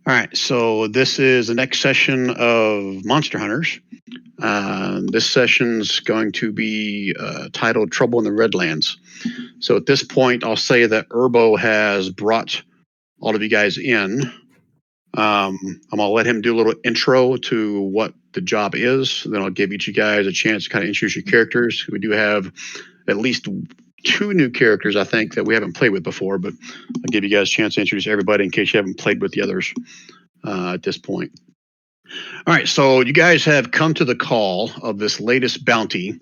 All right, so this is the next session of Monster Hunters. This session's going to be titled Trouble in the Redlands. So at this point, I'll say that Urbo has brought all of you guys in. I'm going to let him do a little intro to what the job is. Then I'll give each of you guys a chance to kind of introduce your characters. We do have at least 2 new characters, I think, that we haven't played with before, but I'll give you guys a chance to introduce everybody in case you haven't played with the others at this point. All right, so you guys have come to the call of this latest bounty.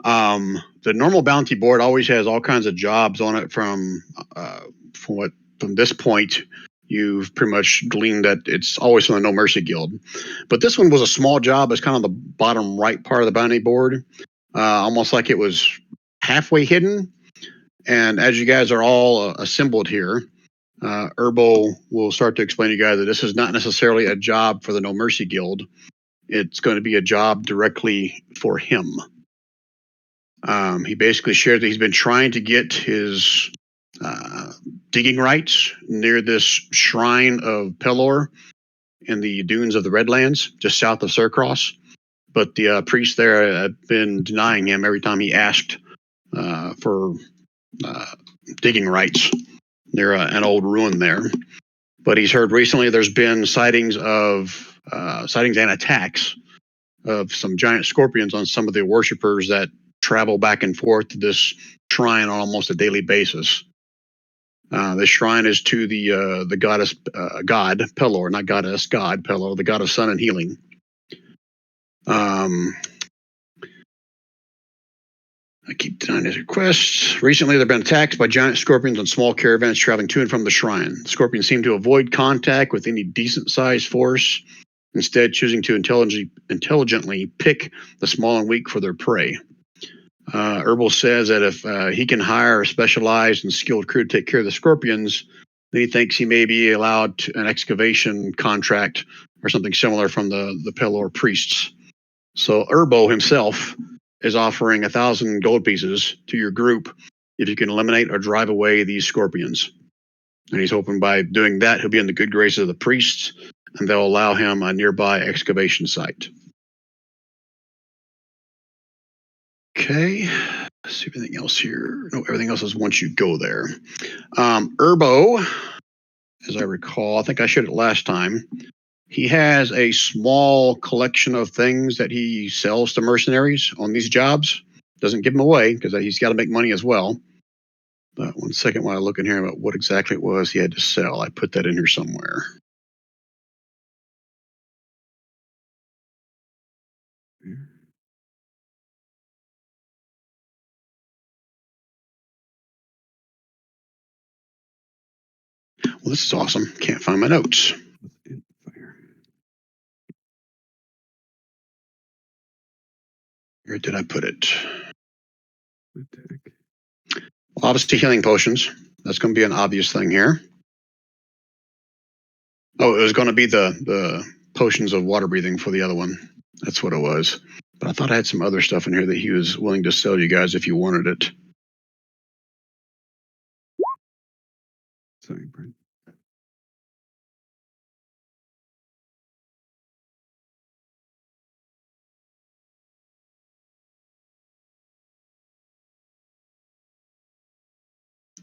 The normal bounty board always has all kinds of jobs on it from this point you've pretty much gleaned that it's always from the No Mercy Guild. But this one was a small job. It's kind of the bottom right part of the bounty board, almost like it was halfway hidden. And as you guys are all assembled here, Urbo will start to explain to you guys that this is not necessarily a job for the No Mercy Guild. It's going to be a job directly for him. He basically shared that he's been trying to get his digging rights near this shrine of Paylor in the dunes of the Redlands, just south of Surcross. But the priests there have been denying him every time he asked for digging rights near an old ruin there. But he's heard recently there's been sightings and attacks of some giant scorpions on some of the worshippers that travel back and forth to this shrine on almost a daily basis. The shrine is to the goddess God Paylor, not goddess God Paylor, the god of sun and healing. I keep denying his requests. Recently, there have been attacks by giant scorpions on small caravans traveling to and from the shrine. The scorpions seem to avoid contact with any decent-sized force, instead choosing to intelligently pick the small and weak for their prey. Herbal says that if he can hire a specialized and skilled crew to take care of the scorpions, then he thinks he may be allowed an excavation contract or something similar from the Paylor priests. So Urbo himself is offering 1,000 gold pieces to your group if you can eliminate or drive away these scorpions. And he's hoping by doing that, he'll be in the good graces of the priests, and they'll allow him a nearby excavation site. Okay, let's see anything else here. No, everything else is once you go there. Urbo, as I recall, I think I showed it last time. He has a small collection of things that he sells to mercenaries on these jobs. Doesn't give them away because he's got to make money as well. But one second while I look in here about what exactly it was he had to sell. I put that in here somewhere. Well, this is awesome. Can't find my notes. Where did I put it? Well, obviously, healing potions. That's going to be an obvious thing here. Oh, it was going to be the potions of water breathing for the other one. That's what it was. But I thought I had some other stuff in here that he was willing to sell you guys if you wanted it. Sorry, Brent.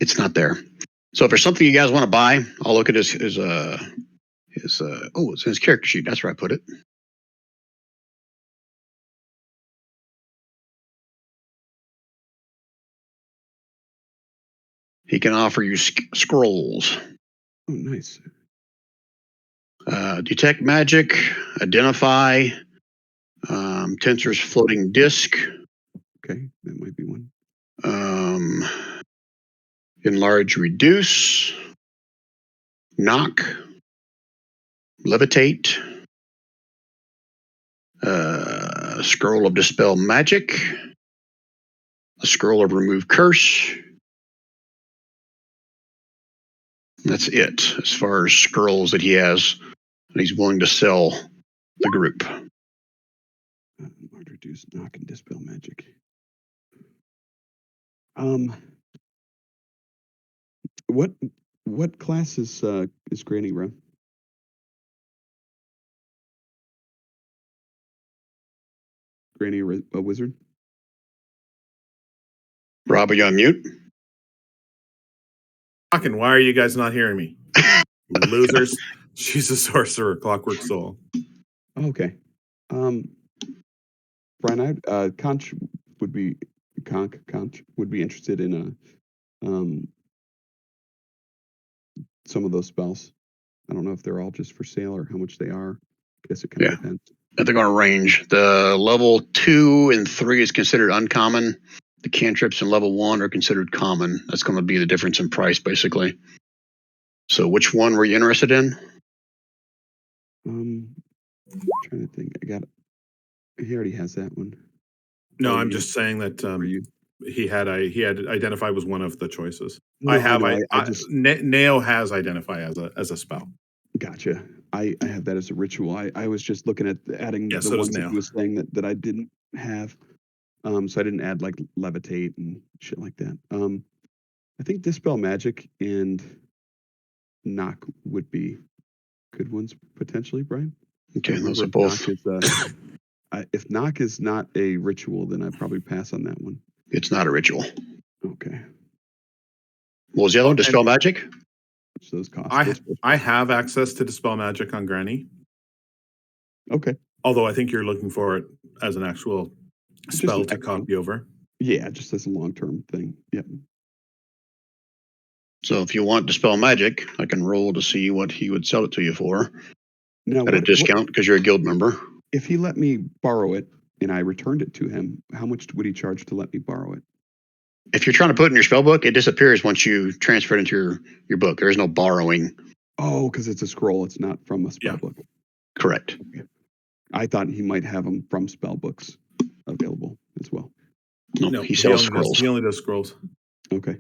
It's not there. So if there's something you guys want to buy, I'll look at his it's in his character sheet. That's where I put it. He can offer you scrolls. Oh, nice. Detect magic, identify, Tensor's floating disc. Okay, that might be one. Enlarge, reduce, knock, levitate, scroll of dispel magic, a scroll of remove curse. That's it as far as scrolls that he has, and he's willing to sell the group. Enlarge, reduce, knock, and dispel magic. What class is Granny, bro? Granny a wizard? Rob, are you on mute? Fucking, why are you guys not hearing me? Losers. She's a sorcerer, Clockwork Soul. Oh, okay. Brian, Conch would be interested in some of those spells. I don't know if they're all just for sale or how much they are. I guess it kind of depends. They're going to range. The level 2 and 3 is considered uncommon. The cantrips in level 1 are considered common. That's going to be the difference in price, basically. So which one were you interested in? I'm trying to think. He already has that one. No, I'm just saying that he had identify was one of the choices. No, Neo has identify as a spell. Gotcha. I have that as a ritual. I was just looking at adding the so ones that he was saying that I didn't have. So I didn't add like levitate and shit like that. I think dispel magic and knock would be good ones potentially, Brian. Okay, those are both. If knock is not a ritual, then I'd probably pass on that one. It's not a ritual. Okay. What was the other one? Dispel magic? What's those cost? I have access to dispel magic on Granny. Okay. Although I think you're looking for it as an actual spell to copy over. Yeah, just as a long-term thing. Yep. So if you want dispel magic, I can roll to see what he would sell it to you for now, at a discount because you're a guild member. If he let me borrow it and I returned it to him, how much would he charge to let me borrow it? If you're trying to put it in your spell book, it disappears once you transfer it into your book. There is no borrowing. Oh, because it's a scroll. It's not from a spell book. Correct. Okay. I thought he might have them from spell books available as well. No, he sells scrolls. He only does scrolls. Okay.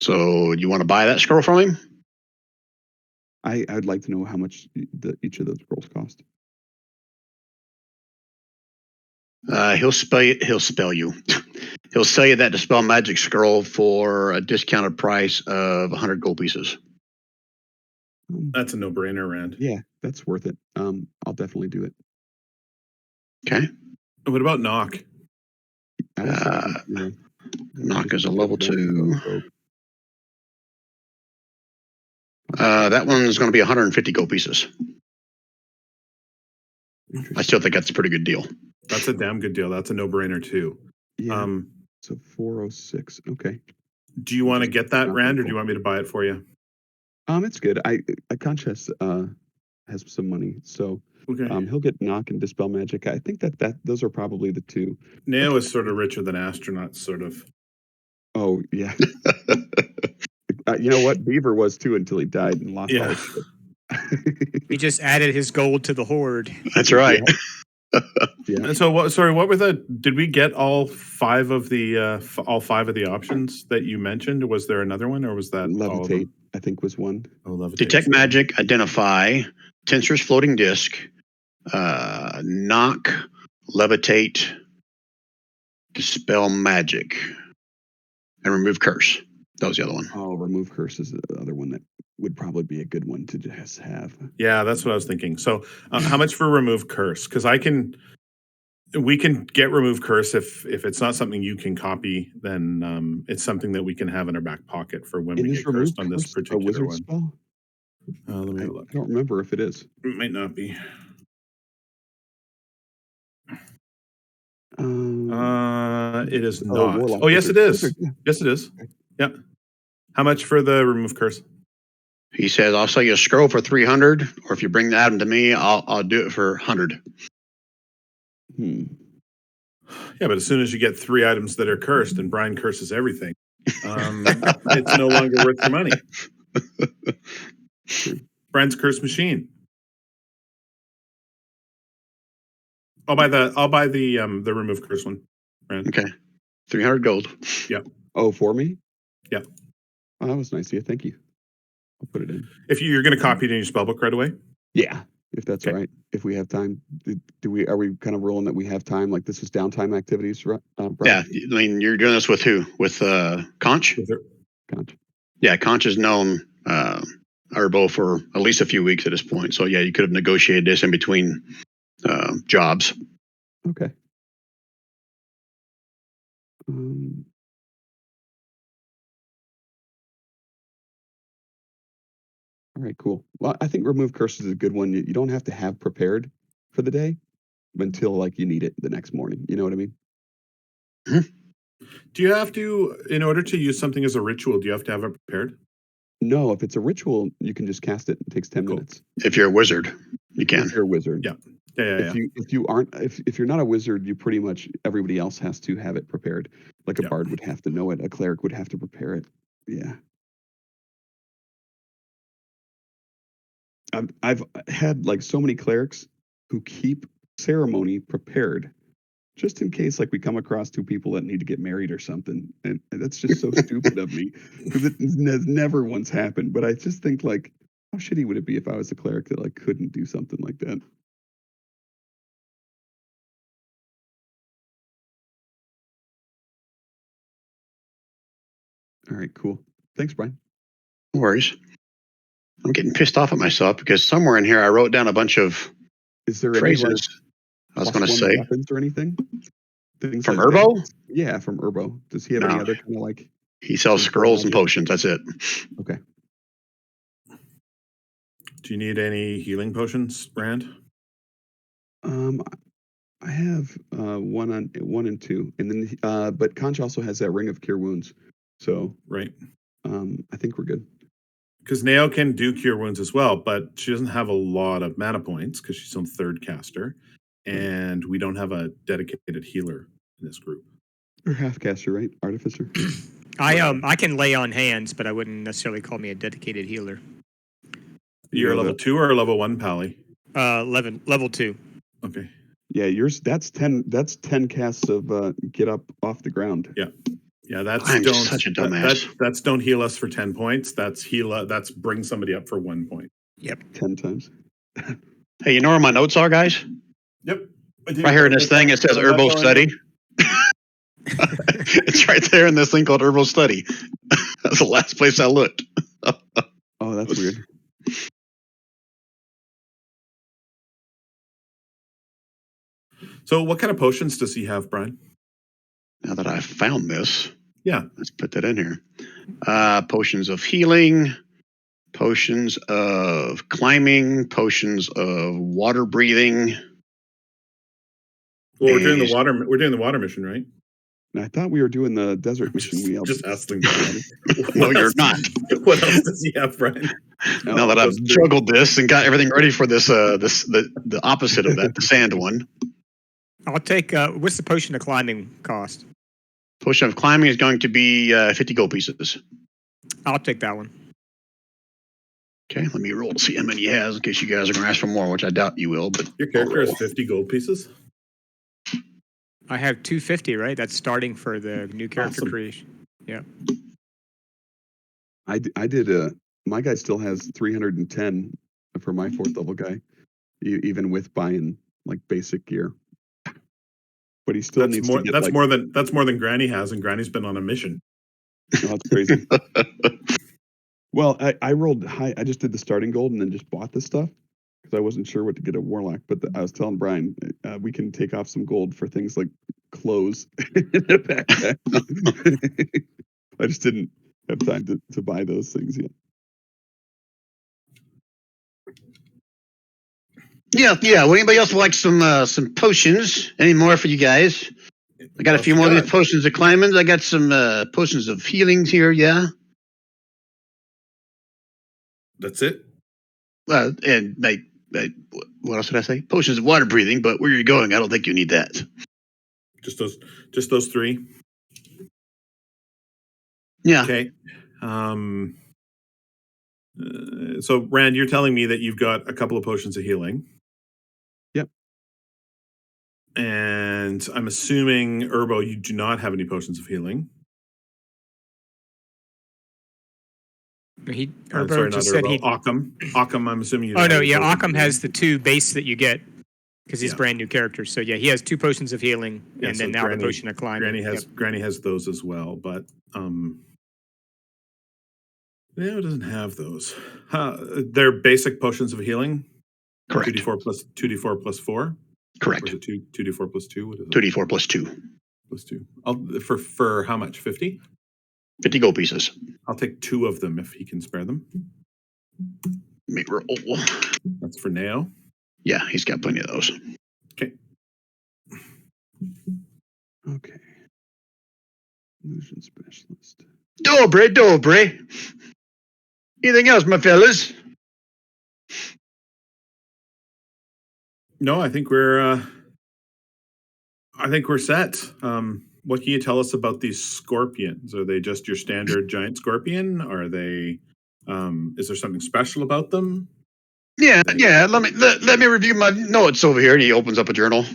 So you want to buy that scroll from him? I'd like to know how much each of those scrolls cost. He'll sell you. He'll sell you that dispel magic scroll for a discounted price of 100 gold pieces. That's a no-brainer, Rand. Yeah, that's worth it. I'll definitely do it. Okay. What about knock? Knock is a level 2. That one's going to be 150 gold pieces. I still think that's a pretty good deal. That's a damn good deal. That's a no-brainer too. Yeah. So 406. Okay. Do you want to get that, Rand, or do you want me to buy it for you? It's good. I Conscious has some money, so he'll get knock and dispel magic. I think that those are probably the two. Neo is sort of richer than astronauts, sort of. Oh yeah. You know what? Beaver was too until he died and lost all his shit. He just added his gold to the hoard. That's right. Yeah. And so, what were did we get all five of the options that you mentioned? Was there another one, or was that levitate? I think was one. Oh, levitate. Detect magic, identify, Tensor's floating disc, knock, levitate, dispel magic, and remove curse. That was the other one. Oh, remove curse is the other one that would probably be a good one to just have. Yeah, that's what I was thinking. So how much for remove curse? Because we can get remove curse if it's not something you can copy, then it's something that we can have in our back pocket for when we get cursed on this particular one. Spell? Let me look. I don't remember if it is. It might not be. It is not. Oh, yes, it is. Yes, it is. Okay. Yeah. How much for the remove curse? He says, "I'll sell you a scroll for 300, or if you bring the item to me, I'll do it for 100." Yeah, but as soon as you get 3 items that are cursed, and Brian curses everything, it's no longer worth your money. Brian's curse machine. I'll buy the remove curse one. Brian. Okay, 300 gold. Yep. Oh, for me? Yep. Oh, that was nice of you. Thank you. I'll put it in. If you're going to copy it in your spellbook right away? Yeah, if that's all right. If we have time, are we kind of ruling that we have time? Like this is downtime activities, right? Yeah, I mean, you're doing this with who? With Conch? Conch. Yeah, Conch is known Urbo for at least a few weeks at this point. So yeah, you could have negotiated this in between jobs. Okay. Um, all right, cool. Well, I think remove curses is a good one. You don't have to have prepared for the day until like you need it the next morning. You know what I mean? Do you have to, in order to use something as a ritual, do you have to have it prepared? No, if it's a ritual, you can just cast it. It takes 10 Cool. minutes. If you're a wizard, you can. If you're a wizard. Yeah. Yeah. If you aren't if you're not a wizard, you pretty much everybody else has to have it prepared. Like a bard would have to know it, a cleric would have to prepare it. Yeah. I've had like so many clerics who keep ceremony prepared just in case like we come across two people that need to get married or something. And that's just so stupid of me because it has never once happened. But I just think like how shitty would it be if I was a cleric that like couldn't do something like that? All right, cool. Thanks, Brian. No worries. I'm getting pissed off at myself because somewhere in here I wrote down a bunch of Is there phrases. any like I was going to +1 say weapons or anything? Things from that- Urbo. Yeah, from Urbo. Does he have No. any other kind of like? He sells Some scrolls and magic? potions. That's it. Okay. Do you need any healing potions, Rand? I have one and two, and then but Conch also has that ring of cure wounds, so Right. I think we're good. Because Nao can do cure wounds as well, but she doesn't have a lot of mana points because she's on third caster, and we don't have a dedicated healer in this group. You're half caster, right? Artificer. I can lay on hands, but I wouldn't necessarily call me a dedicated healer. You're a Yeah, level 2 or a level 1, Pally? Level 2. Okay. Yeah, yours. That's 10. That's 10 casts of get up off the ground. Yeah, that's I'm don't such a dumbass. that's don't heal us for 10 points. That's that's bring somebody up for 1 point. Yep. 10 times. Hey, you know where my notes are, guys? Yep. Right here in this thing, it says Herbal Study. It's right there in this thing called Herbal Study. That's the last place I looked. Oh, that's weird. So what kind of potions does he have, Brian? Now that I've found this, Yeah. let's put that in here. Potions of healing, potions of climbing, potions of water breathing. Well, we're doing And- the water mission, right? And I thought we were doing the desert mission. We Just asking. No, you're not. What else does he have, Brian? Now that I've juggled this and got everything ready for this, the opposite of that, the sand one. I'll take. What's the potion of climbing cost? Potion of climbing is going to be 50 gold pieces. I'll take that one. Okay, let me roll to see how many he has in case you guys are going to ask for more, which I doubt you will. But Your character has 50 gold pieces? I have 250, right? That's starting for the new character Awesome. creation. Yeah. I did my guy still has 310 for my 4th level guy, even with buying like basic gear. But he still needs to get that's like, more than Granny has, and Granny's been on a mission. Oh, that's crazy. Well, I rolled high. I just did the starting gold and then just bought this stuff because I wasn't sure what to get a warlock. But I was telling Brian we can take off some gold for things like clothes in a backpack. I just didn't have time to buy those things yet. yeah. Would anybody else like some potions? Any more for you guys? I got a few more of these potions of climbing. I got some potions of healings here. Yeah. That's it? And what else did I say? Potions of water breathing. But where you're going, I don't think you need that. Just those 3? Yeah. Okay. So, Rand, you're telling me that you've got a couple of potions of healing. Yep. And I'm assuming, Urbo, you do not have any potions of healing. Urbo just said he. Occam, I'm assuming you. Oh don't no, have any yeah. potions Occam of has healing. the 2 base that you get because he's Yeah. brand new character. So yeah, he has 2 potions of healing, Yeah, and so then now Granny- the potion of climbing. Granny has those as well, but Neo doesn't have those. They're basic potions of healing. Correct. 2d4 plus 4. Or Correct. is it 2d4 plus 2? What is it? 2d4 plus 2. Plus 2. For how much? 50? 50 gold pieces. I'll take 2 of them if he can spare them. Let me roll. That's for Neo. Yeah, he's got plenty of those. Okay. Okay. Illusion specialist. Dobre. Anything else, my fellas? No, I think we're set. What can you tell us about these scorpions? Are they just your standard giant scorpion? Are they is there something special about them? Yeah. Let me review my notes over here. And he opens up a journal.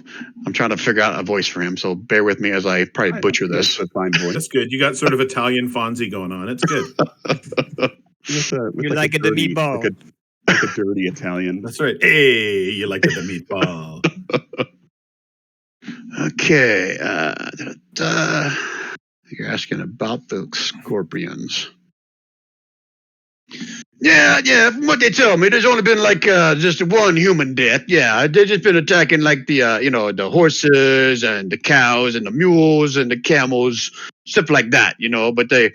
I'm trying to figure out a voice for him, so bear with me as I probably butcher this. That's a fine voice. That's good. You got sort of Italian Fonzie going on. It's good. With You like it the dirty- meatball. like a dirty Italian. That's right. Hey, you like the meatball. Okay. You're asking about the scorpions. Yeah. From what they tell me, there's only been like just one human death. Yeah, they've just been attacking like the the horses and the cows and the mules and the camels, stuff like that. But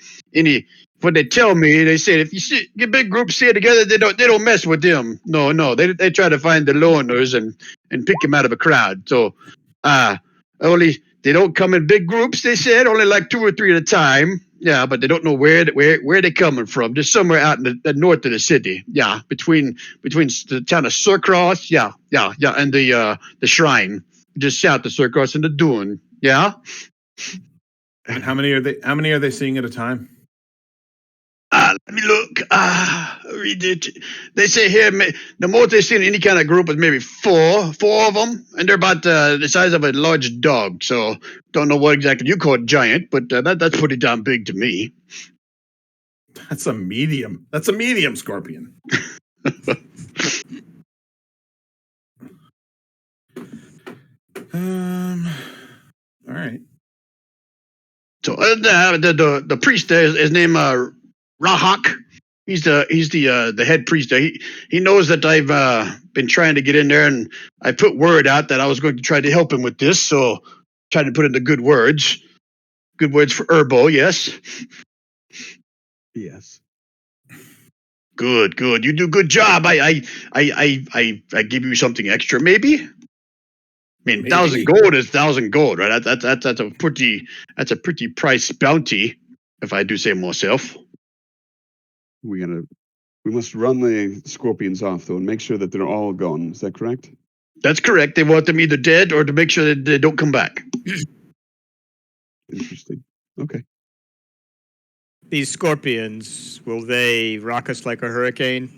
what they tell me, they say if you see get big groups stay together, they don't mess with them. No, they try to find the loners and pick them out of a crowd. So, only they don't come in big groups. They said only like 2 or 3 at a time. Yeah, but they don't know where they're coming from. Just somewhere out in the north of the city. Yeah, between the town of Surcross. Yeah, and the shrine just south of Surcross and the Dune. Yeah. And how many are they seeing at a time? Let me look. Read it. They say here the most they've seen in any kind of group is maybe four of them, and they're about the size of a large dog. So don't know what exactly you call it giant, but that's pretty damn big to me. That's a medium. That's a medium scorpion. All right. So the priest there is named Rahak. He's the head priest there. He knows that I've been trying to get in there, and I put word out that I was going to try to help him with this. So trying to put in the good words for Herbo. Yes. Yes. Good. You do good job. I give you something extra, maybe. I mean, 1,000 gold is 1,000 gold, right? That's a pretty price bounty, if I do say myself. We must run the scorpions off though and make sure that they're all gone. Is that correct? That's correct. They want them either dead or to make sure that they don't come back. Interesting. Okay. These scorpions, will they rock us like a hurricane?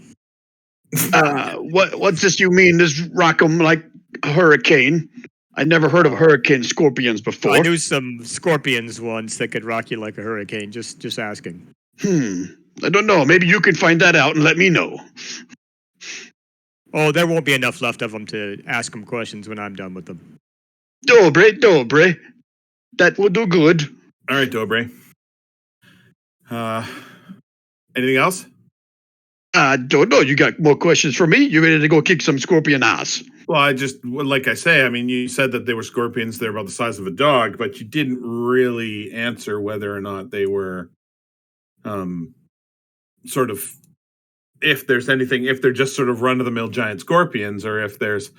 What's this you mean? This rock them like a hurricane? I never heard of hurricane scorpions before. I knew some scorpions once that could rock you like a hurricane. Just asking. I don't know. Maybe you can find that out and let me know. Oh, there won't be enough left of them to ask them questions when I'm done with them. Dobre. That will do good. All right, Dobre. Anything else? I don't know. You got more questions for me? You ready to go kick some scorpion ass? Well, like I say, I mean, you said that they were scorpions. They're about the size of a dog, but you didn't really answer whether or not they were, sort of, if there's anything, if they're just sort of run-of-the-mill giant scorpions, or if there's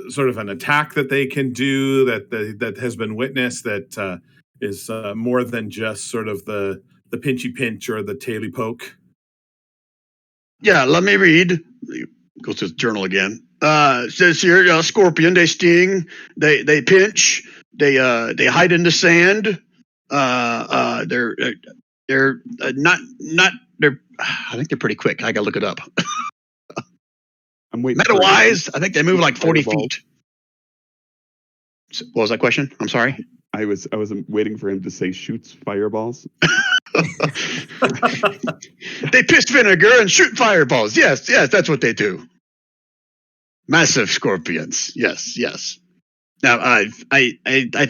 sort of an attack that they can do that has been witnessed that is more than just sort of the pinchy pinch or the taily poke. Yeah, let me read. Go to the journal again. Says here, scorpion. They sting. They pinch. They hide in the sand. They're not. They're. I think they're pretty quick. I gotta look it up. I'm waiting. Meta-wise, I think they move like 40 feet. What was that question? I'm sorry. I was waiting for him to say shoots fireballs. They piss vinegar and shoot fireballs. Yes, that's what they do. Massive scorpions. Yes. Now, I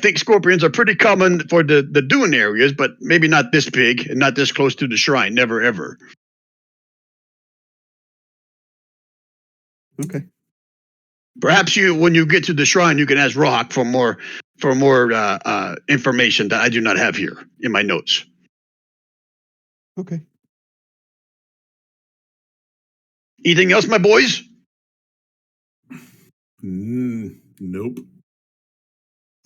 think scorpions are pretty common for the dune areas, but maybe not this big and not this close to the shrine. Never ever. Okay. Perhaps when you get to the shrine, you can ask Rock for more information that I do not have here in my notes. Okay. Anything else, my boys? Nope.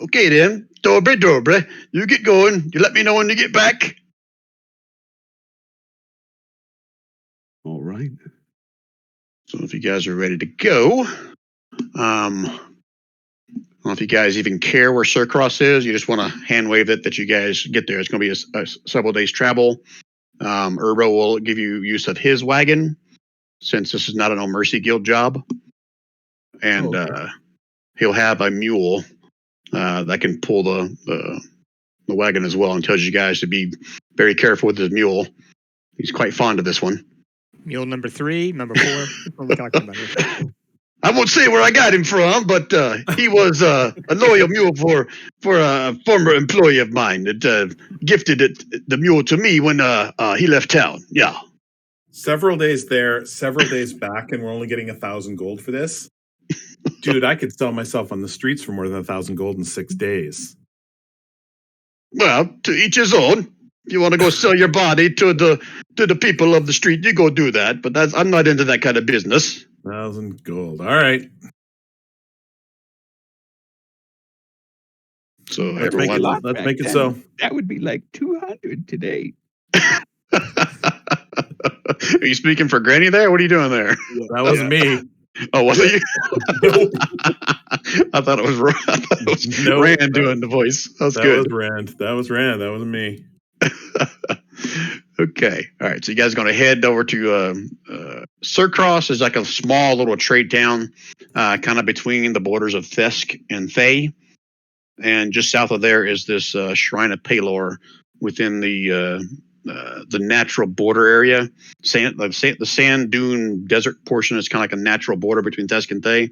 Okay then. Dobre. You get going. You let me know when you get back. All right. So if you guys are ready to go, I don't know if you guys even care where Surcross is. You just want to hand wave it that you guys get there. It's going to be a several days travel. Urbo will give you use of his wagon since this is not a No Mercy Guild job. And he'll have a mule that can pull the wagon as well, and tells you guys to be very careful with his mule. He's quite fond of this one. Mule number 3, number 4. What are we talking about here? I won't say where I got him from, but he was a loyal mule for a former employee of mine that gifted the mule to me when he left town. Yeah. Several days there, several days back, and we're only getting 1,000 gold for this. Dude, I could sell myself on the streets for more than 1,000 gold in 6 days. Well, to each his own. If you want to go sell your body to the people of the street, you go do that. But I'm not into that kind of business. 1,000 gold. All right. So Let's make it so. That would be like 200 today. Are you speaking for Granny there? What are you doing there? That wasn't me. Oh, was it you? Nope. I thought it was Rand doing the voice. That good. That was Rand. That wasn't me. Okay. All right. So you guys are going to head over to Surcross. Is like a small little trade town, kind of between the borders of Thesk and Thay. And just south of there is this shrine of Paylor within the natural border area. The sand dune desert portion is kind of like a natural border between Thesk and Thay.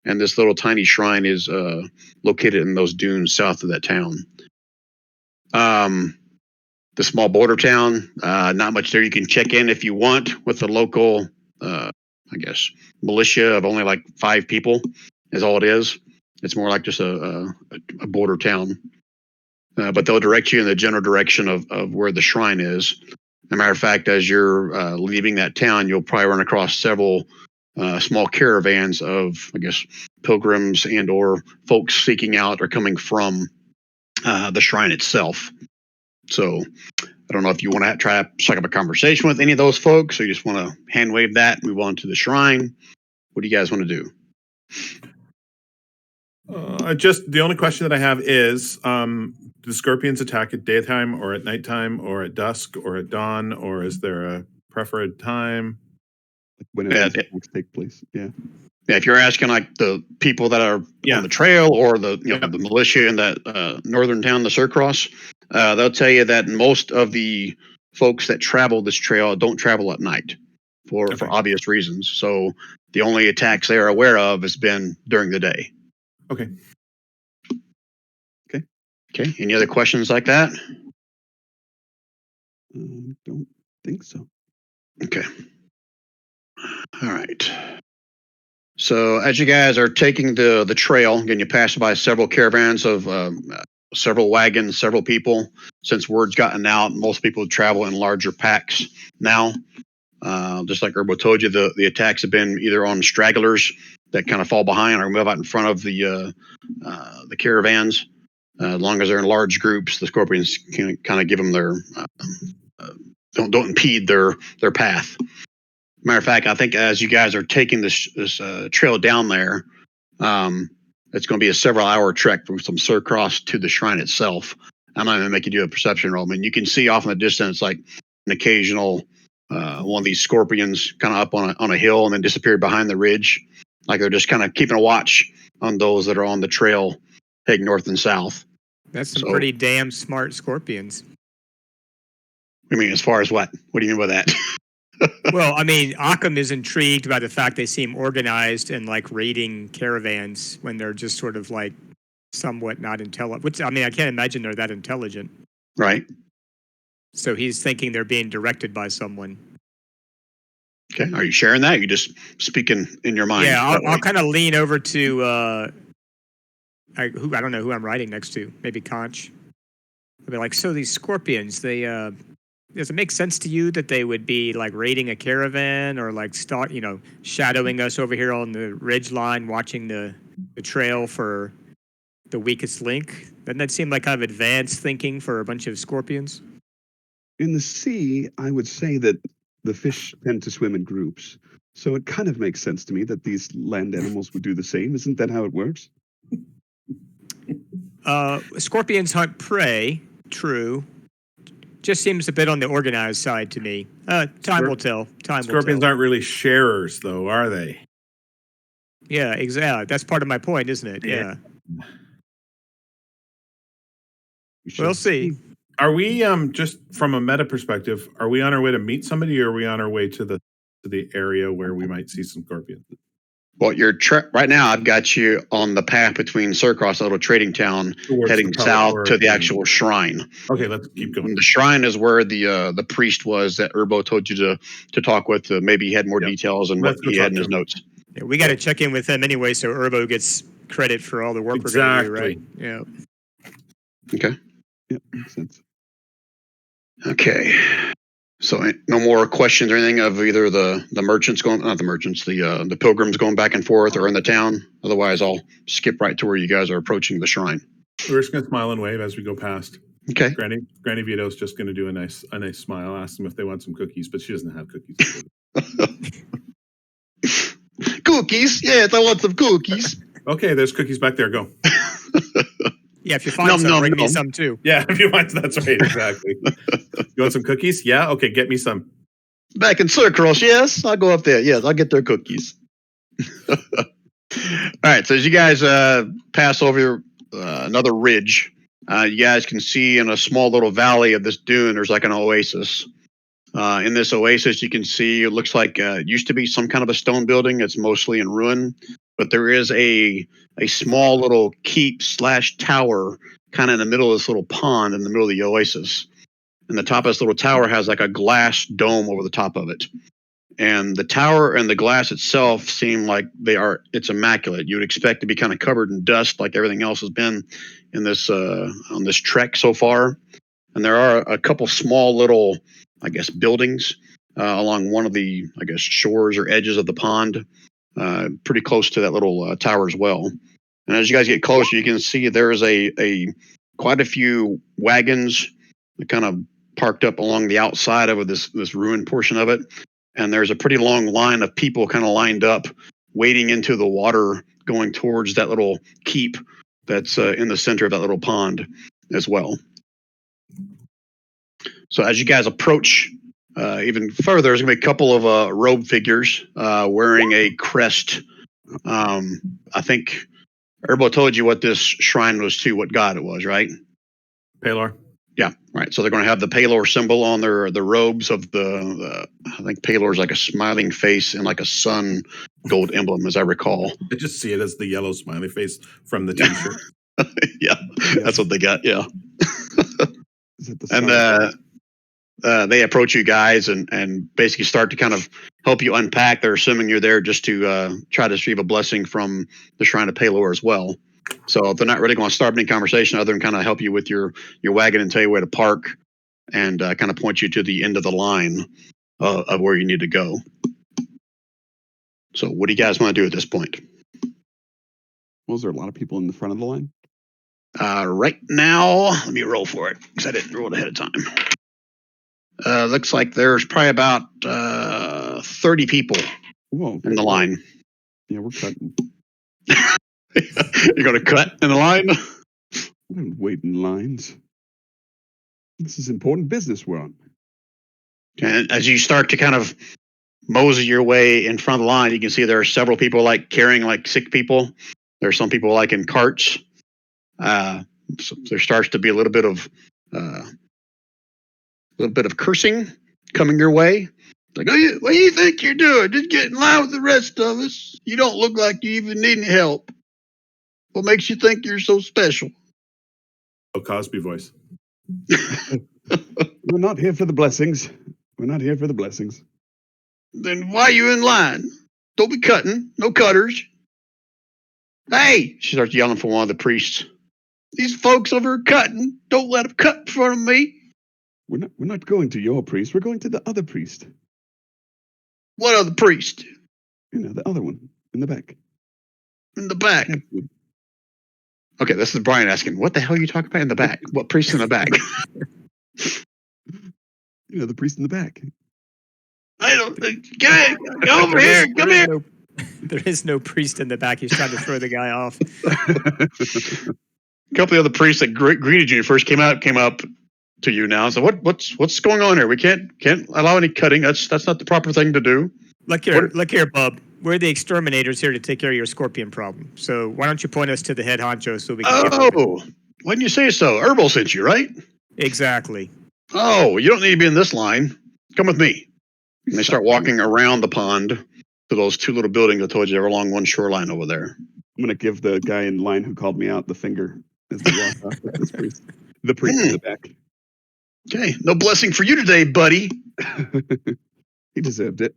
And this little tiny shrine is located in those dunes south of that town. The small border town, not much there. You can check in if you want with the local, militia of only like 5 people is all it is. It's more like just a border town. But they'll direct you in the general direction of where the shrine is. As a matter of fact, as you're leaving that town, you'll probably run across several small caravans of, pilgrims and or folks seeking out or coming from the shrine itself. So I don't know if you want to try to strike up a conversation with any of those folks, or you just want to hand wave that and move on to the shrine. What do you guys want to do? The only question that I have is, do scorpions attack at daytime or at nighttime or at dusk or at dawn, or is there a preferred time? When it take place, yeah. Yeah, if you're asking like the people that are on the trail or the the militia in that northern town, the Surcross, they'll tell you that most of the folks that travel this trail don't travel at night for obvious reasons. So the only attacks they are aware of has been during the day. Okay. Any other questions like that? Don't think so. Okay. All right. So as you guys are taking the trail, again, you pass by several caravans of several wagons, several people. Since word's gotten out, most people travel in larger packs now. Just like Urbo told you, the attacks have been either on stragglers that kind of fall behind or move out in front of the caravans. As long as they're in large groups, the scorpions can kind of give them their don't impede their path. Matter of fact, I think as you guys are taking this trail down there, it's going to be a several-hour trek from some Surcross to the shrine itself. I'm not going to make you do a perception roll. I mean, you can see off in the distance like an occasional one of these scorpions kind of up on a hill and then disappear behind the ridge. Like they're just kind of keeping a watch on those that are on the trail heading north and south. That's some pretty damn smart scorpions. I mean, as far as what? What do you mean by that? Well, I mean, Occam is intrigued by the fact they seem organized and like raiding caravans when they're just sort of like somewhat not intelligent. Which, I mean, I can't imagine they're that intelligent. Right. So he's thinking they're being directed by someone. Okay. Are you sharing that? Or you just speaking in your mind? Yeah, I'll kind of lean over to I don't know who I'm writing next to. Maybe Conch. I'll be like, so these scorpions, they does it make sense to you that they would be like raiding a caravan or like shadowing us over here on the ridge line, watching the trail for the weakest link? Doesn't that seem like kind of advanced thinking for a bunch of scorpions? In the sea, I would say that the fish tend to swim in groups. So it kind of makes sense to me that these land animals would do the same. Isn't that how it works? Scorpions hunt prey, true. Just seems a bit on the organized side to me. Time will tell. Scorpions aren't really sharers, though, are they? Yeah, exactly. That's part of my point, isn't it? Yeah. We'll see. Are we just from a meta perspective? Are we on our way to meet somebody, or are we on our way to the area where we might see some scorpions? Well, right now. I've got you on the path between Surcross, a little trading town, heading south to the actual shrine. Okay, let's keep going. And the shrine is where the priest was that Urbo told you to talk with. Maybe he had more details and what he had in his notes. Yeah, we got to check in with him anyway, so Urbo gets credit for all the work we're going to do, right? Yeah. Okay. Yeah, makes sense. Okay. So no more questions or anything of either the merchants not the merchants, the pilgrims going back and forth or in the town. Otherwise, I'll skip right to where you guys are approaching the shrine. We're just gonna smile and wave as we go past. Okay. Granny Vito's just gonna do a nice smile. Ask them if they want some cookies, but she doesn't have cookies. Cookies? Yes, I want some cookies. Okay, there's cookies back there. Go. Yeah, if you find some, bring me some too. Yeah, if you find that's right, exactly. You want some cookies? Yeah, okay, get me some. Back in Surcross, yes, I'll go up there. Yes, I'll get their cookies. All right, so as you guys pass over another ridge, you guys can see in a small little valley of this dune, there's like an oasis. In this oasis, you can see it looks like it used to be some kind of a stone building. It's mostly in ruin, but there is a small little keep/tower kind of in the middle of this little pond in the middle of the oasis. And the top of this little tower has like a glass dome over the top of it. And the tower and the glass itself seem like it's immaculate. You would expect to be kind of covered in dust like everything else has been in this on this trek so far. And there are a couple small little, I guess, buildings along one of the, I guess, shores or edges of the pond, pretty close to that little tower as well. And as you guys get closer, you can see there is quite a few wagons that kind of parked up along the outside of this ruined portion of it. And there's a pretty long line of people kind of lined up, wading into the water, going towards that little keep that's in the center of that little pond as well. So as you guys approach even further, there's going to be a couple of robe figures wearing a crest. I think Urbo told you what this shrine was to, what god it was, right? Paylor. Yeah, right. So they're going to have the Paylor symbol on the robes of the I think Paylor is like a smiling face and like a sun gold emblem, as I recall. I just see it as the yellow smiley face from the t-shirt. Yeah, that's what they got. Yeah. Is it the And they approach you guys and basically start to kind of help you unpack. They're assuming you're there just to try to receive a blessing from the Shrine of Paylor as well. So they're not really going to start any conversation other than kind of help you with your wagon and tell you where to park and kind of point you to the end of the line of where you need to go. So what do you guys want to do at this point? Well, is there a lot of people in the front of the line? Right now, let me roll for it because I didn't roll it ahead of time. Looks like there's probably about 30 people in the line. Yeah, we're cutting. You're going to cut in the line? I don't wait in lines. This is important business we're on. And as you start to kind of mosey your way in front of the line, you can see there are several people like carrying like sick people. There's some people like in carts. So there starts to be a little bit of cursing coming your way. Like, oh, what do you think you're doing? Just get in line with the rest of us. You don't look like you even need any help. What makes you think you're so special? Oh, Cosby voice. We're not here for the blessings. We're not here for the blessings. Then why are you in line? Don't be cutting. No cutters. Hey, she starts yelling for one of the priests. These folks over here cutting. Don't let them cut in front of me. We're not going to your priest. We're going to the other priest. What other priest? The other one in the back. In the back. Okay, this is Brian asking, what the hell are you talking about in the back? What priest in the back? The priest in the back. I don't get it. Come over here. Come here. There is no priest in the back. He's trying to throw the guy off. A couple of other priests that greeted you first came up to you now. So what's going on here? We can't allow any cutting. That's not the proper thing to do. Look here, bub. We're the exterminators here to take care of your scorpion problem. So why don't you point us to the head honcho so we can get why didn't you say so? Herbal sent you, right? Exactly. Oh, you don't need to be in this line. Come with me. And they start walking around the pond to those two little buildings I told you, they're along one shoreline over there. I'm going to give the guy in line who called me out the finger as they walk off with this priest. The priest in the back. Okay, no blessing for you today, buddy. He deserved it.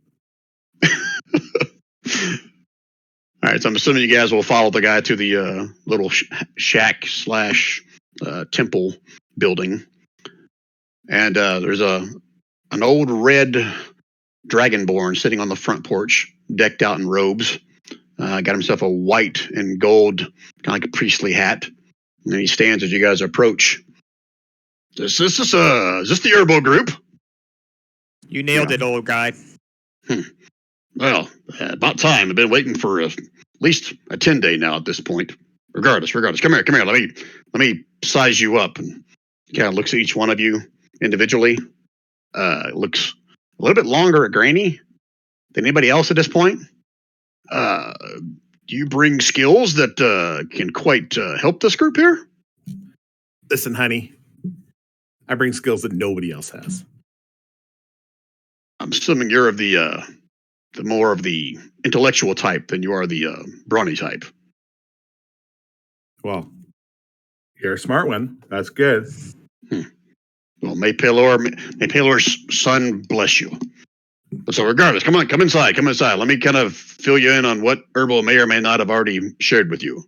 All right, so I'm assuming you guys will follow the guy to the little shack / temple building. And there's an old red dragonborn sitting on the front porch, decked out in robes. Got himself a white and gold, kind of like a priestly hat. And then he stands as you guys approach. Is this the herbal group? You nailed it, old guy. Well, about time. I've been waiting for at least a 10-day now at this point. Regardless. Come here. Let me size you up. And kind of looks at each one of you individually. Looks a little bit longer at Granny than anybody else at this point. Do you bring skills that can quite help this group here? Listen, honey. I bring skills that nobody else has. I'm assuming you're of the more of the intellectual type than you are the brawny type. Well, you're a smart one. That's good. Well, may Paylor's son bless you. So regardless, come inside. Let me kind of fill you in on what Herbal may or may not have already shared with you.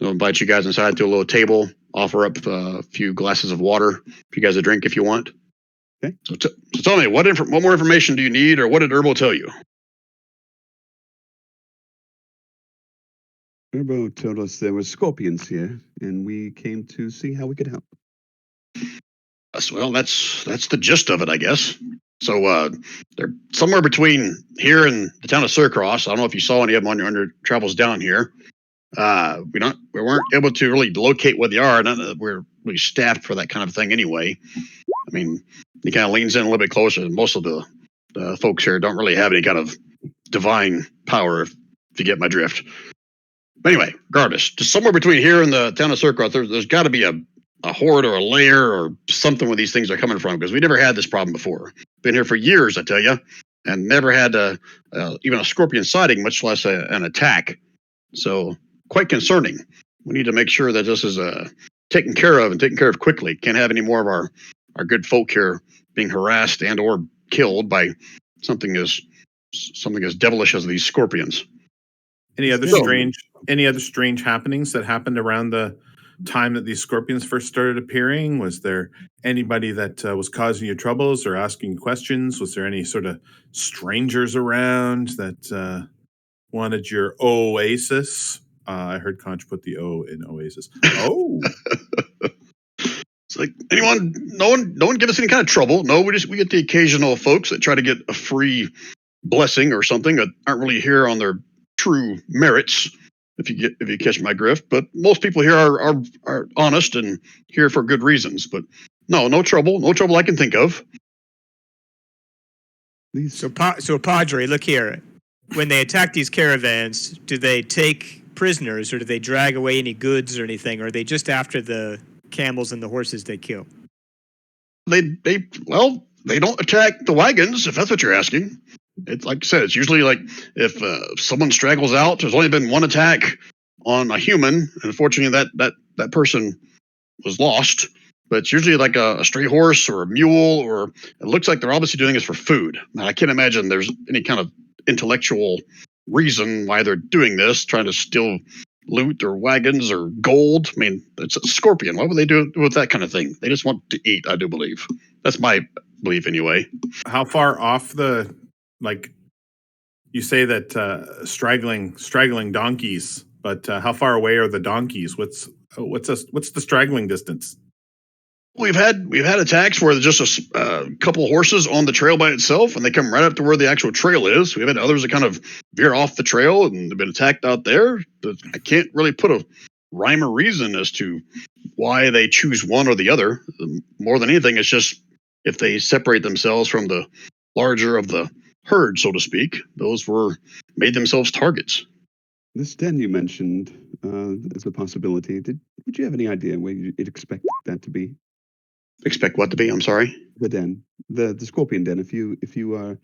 I'll invite you guys inside to a little table, offer up a few glasses of water for you guys to drink if you want. Okay. So tell me, what more information do you need, or what did Herbal tell you? Herbal told us there were scorpions here, and we came to see how we could help. Well, that's the gist of it, I guess. So they're somewhere between here and the town of Surcross. I don't know if you saw any of them on your travels down here. We weren't able to really locate where they are. We're really staffed for that kind of thing anyway. I mean, he kind of leans in a little bit closer. Most of the folks here don't really have any kind of divine power, if you get my drift. But anyway, regardless, just somewhere between here and the town of Surcross, there's got to be a horde or a lair or something where these things are coming from, because we never had this problem before. Been here for years, I tell you, and never had even a scorpion sighting, much less an attack. So quite concerning. We need to make sure that this is taken care of quickly. Can't have any more of our good folk here being harassed and or killed by something as devilish as these scorpions. Any other strange happenings that happened around the time that these scorpions first started appearing? Was there anybody that was causing you troubles or asking you questions? Was there any sort of strangers around that wanted your oasis? I heard Conch put the O in oasis. Oh. It's like, no one give us any kind of trouble. No, we get the occasional folks that try to get a free blessing or something that aren't really here on their true merits, if you catch my drift. But most people here are honest and here for good reasons. But no trouble I can think of. So Padre, look here. When they attack these caravans, do they take prisoners, or do they drag away any goods or anything? Or are they just after the camels and the horses they kill? They don't attack the wagons, if that's what you're asking. It's like I said, it's usually like if someone straggles out, there's only been one attack on a human. Unfortunately, that person was lost. But it's usually like a stray horse or a mule, or it looks like they're obviously doing this for food. Now, I can't imagine there's any kind of intellectual reason why they're doing this, trying to steal loot or wagons or gold. I mean, it's a scorpion. Why would they do it with that kind of thing? They just want to eat, I do believe. That's my belief anyway. How far off the, like, you say that straggling donkeys, but how far away are the donkeys? What's the straggling distance? We've had attacks where there's just a couple horses on the trail by itself, and they come right up to where the actual trail is. We've had others that kind of veer off the trail and they've been attacked out there. But I can't really put a rhyme or reason as to why they choose one or the other. More than anything, it's just if they separate themselves from the larger of the herd, so to speak, those made themselves targets. This den you mentioned as a possibility. Would you have any idea where you'd expect that to be? Expect what to be? I'm sorry. The den, the scorpion den. If you are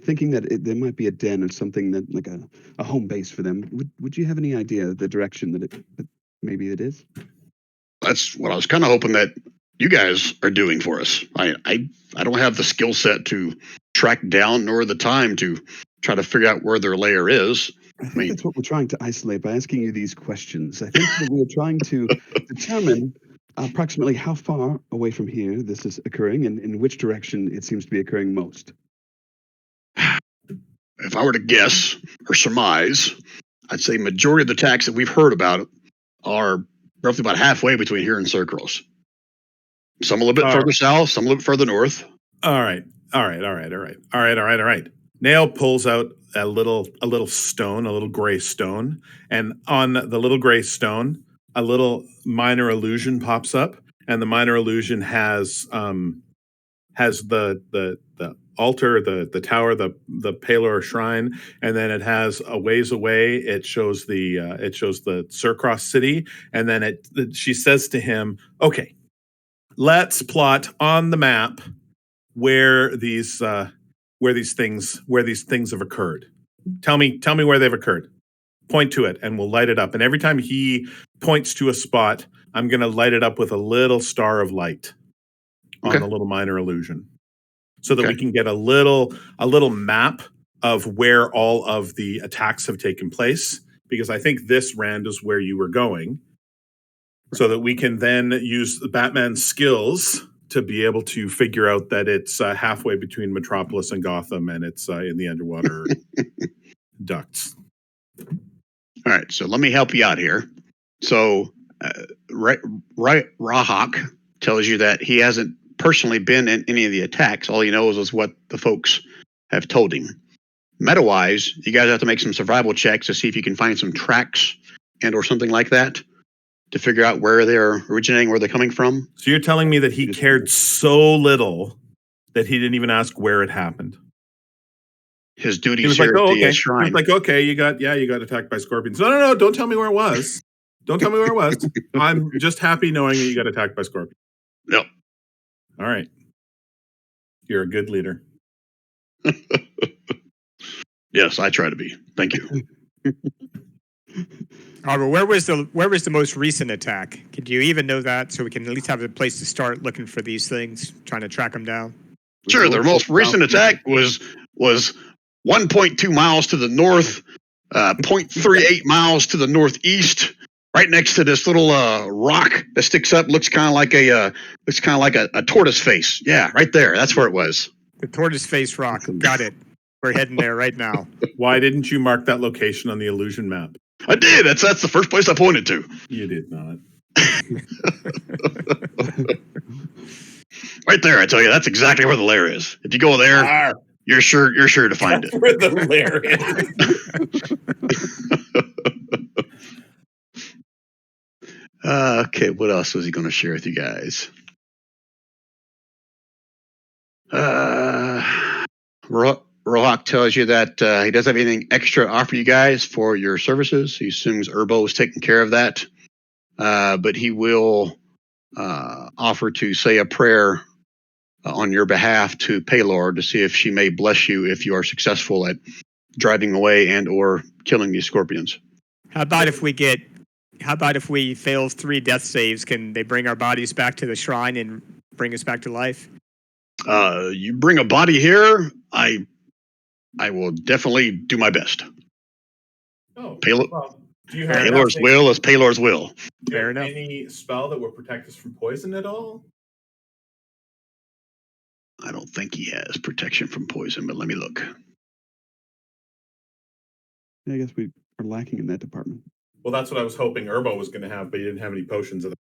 thinking that there might be a den or something that like a home base for them, would you have any idea the direction that maybe it is? That's what I was kind of hoping that you guys are doing for us. I don't have the skill set to track down nor the time to try to figure out where their lair is. I think that's what we're trying to isolate by asking you these questions. I think that we're trying to determine approximately how far away from here this is occurring and in which direction it seems to be occurring most. If I were to guess or surmise, I'd say majority of the attacks that we've heard about are roughly about halfway between here and Circros. Some a little bit further south, some a little bit further north. All right. Nail pulls out a little stone, a little gray stone, and on the little gray stone, a little minor illusion pops up, and the minor illusion has the altar, the tower, the Paylor shrine, and then it has a ways away. It shows the Circros city, and then she says to him, "Okay, let's plot on the map where these things have occurred. Tell me where they've occurred. Point to it, and we'll light it up. And every time he points to a spot, I'm going to light it up with a little star of light on the little minor illusion, so that we can get a little map of where all of the attacks have taken place. Because I think this, Rand, is where you were going, so that we can then use the Batman's skills to be able to figure out that it's halfway between Metropolis and Gotham, and it's in the underwater ducts." All right, so let me help you out here. So, Rahak tells you that he hasn't personally been in any of the attacks. All he knows is what the folks have told him. Meta-wise, you guys have to make some survival checks to see if you can find some tracks and or something like that to figure out where they're originating, where they're coming from. So you're telling me that he cared so little that he didn't even ask where it happened? His duties he was here like, at the shrine. He was like, okay, you got attacked by scorpions. No, don't tell me where it was. Don't tell me where it was. I'm just happy knowing that you got attacked by scorpions. Yep. All right. You're a good leader. Yes, I try to be. Thank you. But where was the most recent attack? Could you even know that, so we can at least have a place to start looking for these things, trying to track them down? Sure. The most recent attack was 1.2 miles to the north, 0.38 miles to the northeast, right next to this little rock that sticks up. Looks kind of like a tortoise face. Yeah, right there. That's where it was. The tortoise face rock. Got it. We're heading there right now. Why didn't you mark that location on the illusion map? I did. That's the first place I pointed to. You did not. Right there, I tell you, that's exactly where the lair is. If you go there, you're sure to find it. Where the lair is. Okay, what else was he going to share with you guys? Rohak tells you that he doesn't have anything extra to offer you guys for your services. He assumes Urbo is taking care of that, but he will offer to say a prayer on your behalf to Paylor to see if she may bless you if you are successful at driving away and or killing these scorpions. How about if we get if we fail 3 death saves? Can they bring our bodies back to the shrine and bring us back to life? You bring a body here, I will definitely do my best. Oh, Paylor, well, do you Fair have enough. Paylor's will is Paylor's will. do you Fair have enough. any spell that will protect us from poison at all? I don't think he has protection from poison, but let me look. Yeah, I guess we are lacking in that department. Well, that's what I was hoping Urbo was going to have, but he didn't have any potions of that.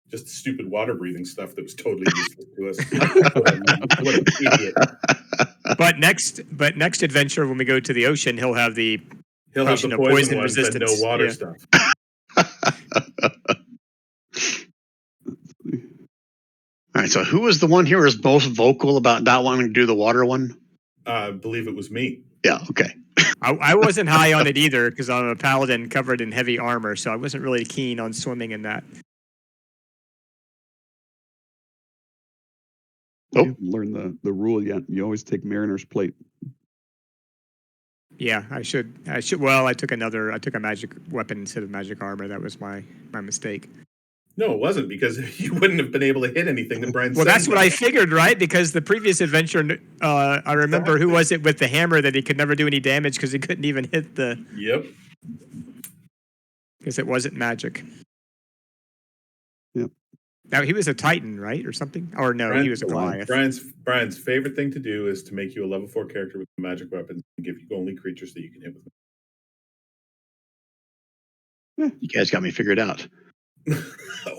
Just stupid water breathing stuff that was totally useless to us. What an idiot. But next adventure, when we go to the ocean, he'll have the He'll have potion the of poison poison ones, but no resistance. water Yeah. stuff. All right, so who was the one here who was most vocal about not wanting to do the water one? I believe it was me. Yeah, okay. I wasn't high on it either because I'm a paladin covered in heavy armor, so I wasn't really keen on swimming in that. Oh. You haven't learned the rule yet. You always take Mariner's Plate. Yeah, I should. Well, I took a magic weapon instead of magic armor. That was my mistake. No, it wasn't, because you wouldn't have been able to hit anything that Brian Well, said. that's what I figured, right? Because the previous adventure, I remember who was it with the hammer that he could never do any damage because he couldn't even hit the. Yep. Because it wasn't magic. Yep. Now he was a Titan, right, or something? Or no, he was a Goliath. Brian's favorite thing to do is to make you a level 4 character with magic weapons and give you only creatures that you can hit with. You guys got me figured out.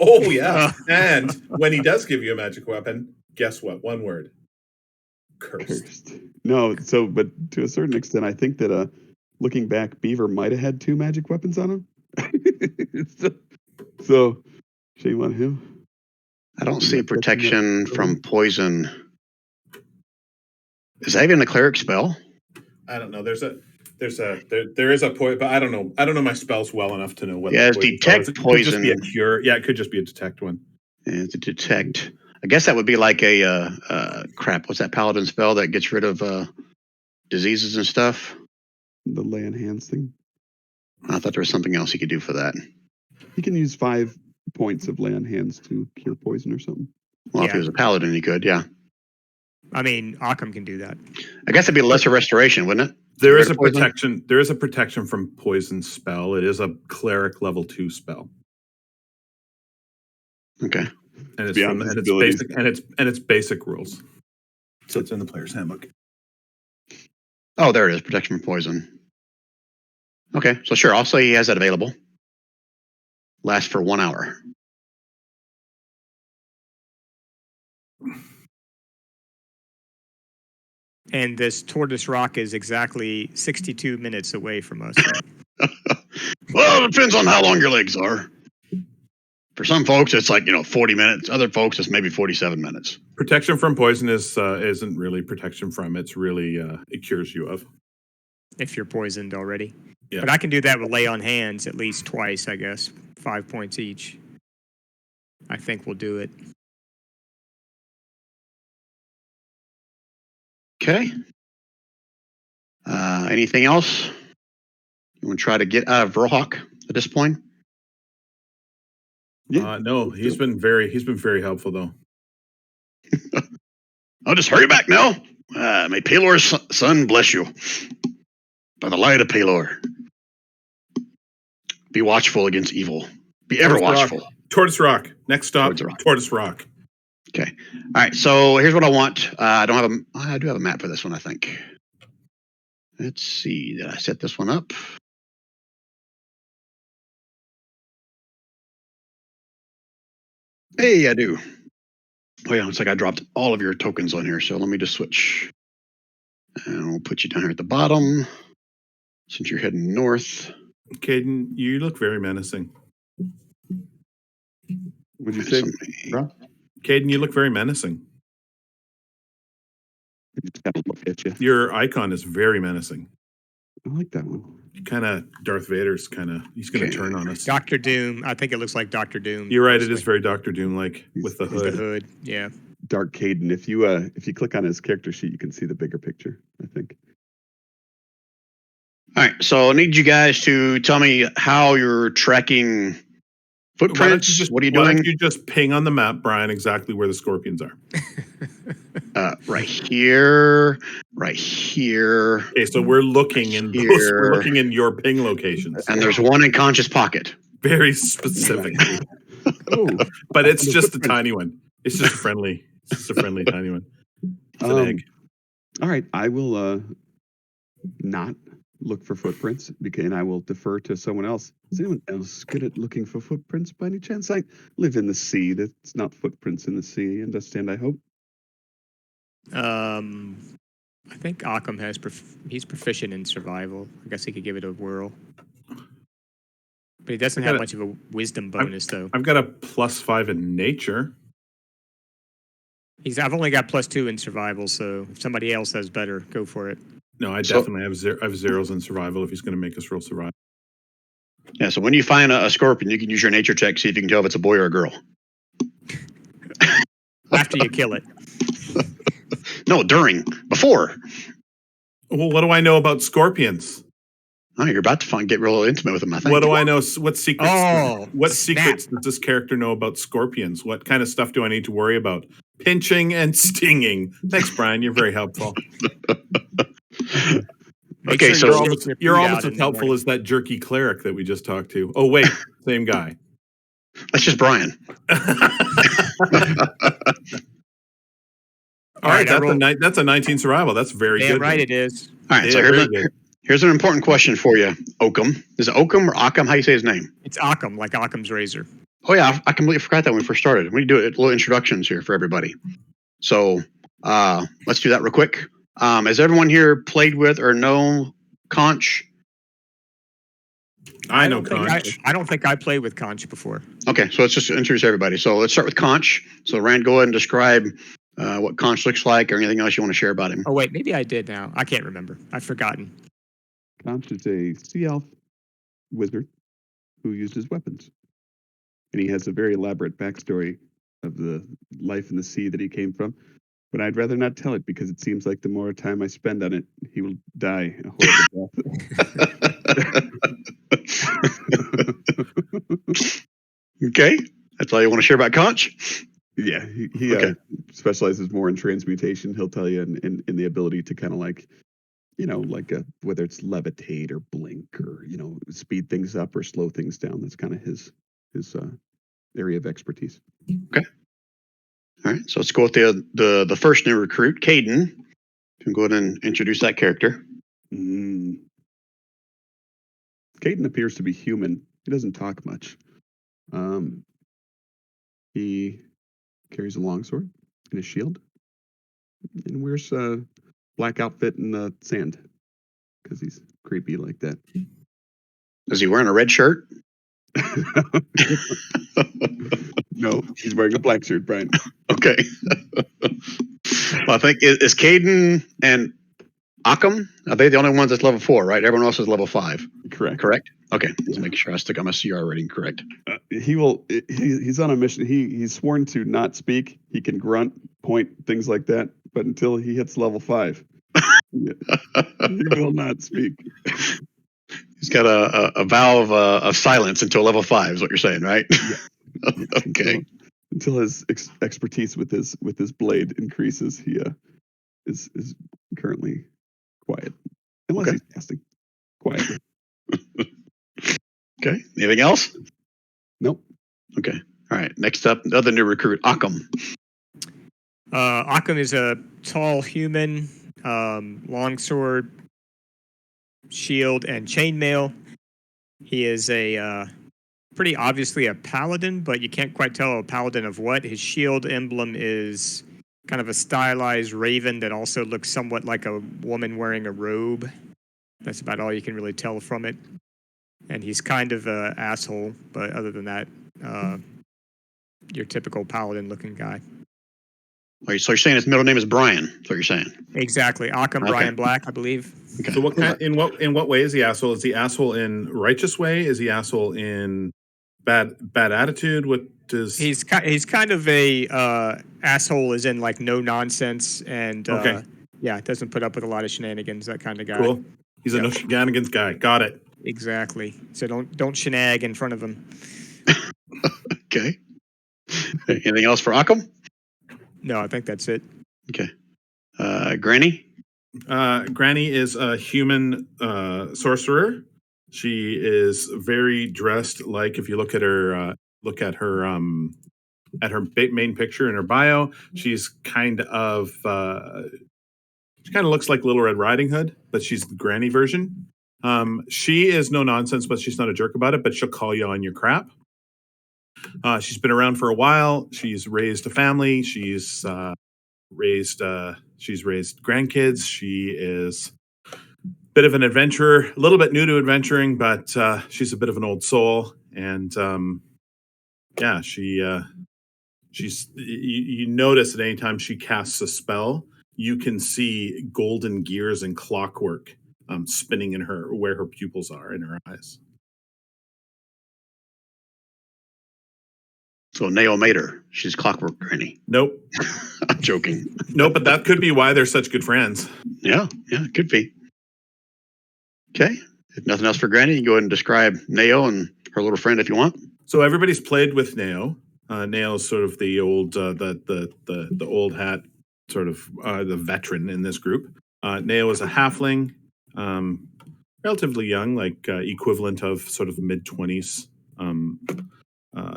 Oh, yeah. And when he does give you a magic weapon, guess what? One word. Cursed. No, but to a certain extent, I think that looking back, Beaver might have had 2 magic weapons on him. so shame on him. I don't see protection from poison. Is that even a cleric spell? I don't know. There is a poison, but I don't know. I don't know my spells well enough to know what. Yeah, it's detect It could just be a poison. cure. Yeah, it could just be a detect one. Yeah, to detect. I guess that would be like a crap. What's that paladin spell that gets rid of diseases and stuff? The lay on hands thing. I thought there was something else he could do for that. He can use 5 points of lay on hands to cure poison or something. Well, if he was a paladin, he could. Yeah. I mean, Occam can do that. I guess it'd be lesser restoration, wouldn't it? There is a Poison? protection. There is a protection from poison spell. It is a cleric level 2 spell, Okay. and it's Beyond from, his and it's abilities. basic and it's basic rules. So it's in the player's handbook. Oh, there it is. Protection from poison. Okay, so sure, I'll say he has that available. Lasts for 1 hour. And this Tortoise Rock is exactly 62 minutes away from us. Well, it depends on how long your legs are. For some folks, it's like 40 minutes. Other folks, it's maybe 47 minutes. Protection from poison isn't really protection from. It's really it cures you of. If you're poisoned already. Yeah. But I can do that with lay on hands at least twice, I guess. 5 points each. I think we'll do it. Okay. Anything else? You want to try to get out of Vrohawk at this point? Yeah. No, he's been very helpful though. I'll just hurry back now. May Paylor's son bless you. By the light of Paylor. Be watchful against evil. Be ever watchful. Tortoise Rock. Next stop. Tortoise Rock. Okay. All right. So here's what I want. I do have a map for this one, I think. Let's see. Did I set this one up? Hey, I do. Oh yeah, looks like I dropped all of your tokens on here. So let me just switch. And we'll put you down here at the bottom. Since you're heading north. Caden, you look very menacing. What'd you say, bro? Caden, you look very menacing. Just gotta look at you. Your icon is very menacing. I like that one. Kind of Darth Vader's he's going to turn on us. Dr. Doom. I think it looks like Dr. Doom. You're right. It is very Dr. Doom-like with the hood. The hood. Yeah. Dark Caden. If you click on his character sheet, you can see the bigger picture, I think. All right, so I need you guys to tell me how you're tracking Footprints. What are you Why doing? don't you just ping on the map, Brian, exactly where the scorpions are? Right here. Right here. Okay, so we're looking in those. Here. We're looking in your ping locations. And there's one in Conscious pocket. Very specifically. Oh, But it's the just a footprint. tiny one. It's just a friendly. It's just a friendly tiny one. It's an egg. All right, I will not look for footprints, and I will defer to someone else. Is anyone else good at looking for footprints by any chance? I live in the sea. That's not footprints in the sea. Understand, I hope. I think Occam he's proficient in survival. I guess he could give it a whirl. But he doesn't have much of a wisdom bonus, though. I've got a +5 in nature. I've only got +2 in survival, so if somebody else has better, go for it. No, I definitely have zeros in survival if he's going to make us roll survival. Yeah, so when you find a scorpion, you can use your nature check, see if you can tell if it's a boy or a girl. After you kill it. No, before. Well, what do I know about scorpions? Oh, you're about to get real intimate with them, I think. What do I know? What secrets? Oh, what snap. secrets does this character know about scorpions? What kind of stuff do I need to worry about? Pinching and stinging. Thanks, Brian. You're very helpful. Okay, so you're almost as helpful as that jerky cleric that we just talked to. Oh, wait, same guy. That's just Brian. All right, that's a 19 survival. That's very good. Right, it is. All right, so here's an important question for you, Occam. Is it Occam or Occam? How do you say his name? It's Occam, like Occam's razor. Oh, yeah, I completely forgot that when we first started. We do little introductions here for everybody. So let's do that real quick. Has everyone here played with or know Conch? I know Conch. I don't think I played with Conch before. Okay, so let's just introduce everybody. So let's start with Conch. So Rand, go ahead and describe what Conch looks like or anything else you want to share about him. Oh, wait, maybe I did now. I can't remember. I've forgotten. Conch is a sea elf wizard who uses weapons. And he has a very elaborate backstory of the life in the sea that he came from. But I'd rather not tell it because it seems like the more time I spend on it, he will die a horrible death. Okay, that's all you want to share about Conch? Yeah, he specializes more in transmutation. He'll tell you in the ability to kind of like, whether it's levitate or blink or, speed things up or slow things down. That's kind of his area of expertise. Okay. All right, so let's go with the first new recruit, Caden. You can go ahead and introduce that character. Caden appears to be human. He doesn't talk much. He carries a longsword and a shield, and wears a black outfit in the sand because he's creepy like that. Is he wearing a red shirt? No, he's wearing a black shirt, Brian. Okay. Well, I think is Caden and Occam, are they the only ones that's level 4, right? Everyone else is level 5. Correct. Okay, let's make sure I stick on my CR rating correct. He's on a mission. He's sworn to not speak. He can grunt, point, things like that. But until he hits level 5, he will not speak. He's got a vow of silence until level 5 is what you're saying, right? Yeah. Okay. Until his expertise with his blade increases, he is currently quiet. Unless he's casting quietly. Okay. Anything else? Nope. Okay. All right. Next up, the other new recruit, Occam. Occam is a tall human, longsword, shield, and chainmail. He is pretty obviously a paladin, but you can't quite tell a paladin of what. His shield emblem is kind of a stylized raven that also looks somewhat like a woman wearing a robe. That's about all you can really tell from it. And he's kind of an asshole, but other than that, your typical paladin-looking guy. So you're saying his middle name is Brian? That's what you're saying? Exactly. Occam Brian Black, I believe. Okay. So in what way is he asshole? Is he asshole in righteous way? Is he asshole in bad attitude? What does he's kind of a asshole, as in like no nonsense and doesn't put up with a lot of shenanigans. That kind of guy. Cool. He's a no shenanigans guy. Got it. Exactly. So don't shenag in front of him. Okay. Anything else for Occam? No, I think that's it. Okay. Granny? Granny is a human sorcerer. She is very dressed like, if you look at her main picture in her bio, she's kind of she kind of looks like Little Red Riding Hood, but she's the granny version. She is no nonsense, but she's not a jerk about it, but she'll call you on your crap. She's been around for a while. She's raised a family. She's raised grandkids. She is a bit of an adventurer, a little bit new to adventuring, but she's a bit of an old soul. And yeah, she's you notice that anytime she casts a spell, you can see golden gears and clockwork spinning in her where her pupils are in her eyes. So Nail made her. She's Clockwork Granny. Nope. I'm joking. Nope, but that could be why they're such good friends. Yeah, it could be. Okay. If nothing else for Granny, you can go ahead and describe Nail and her little friend if you want. So everybody's played with Nao. Nao is sort of the old the old hat, sort of the veteran in this group. Nao is a halfling, relatively young, like equivalent of sort of mid-20s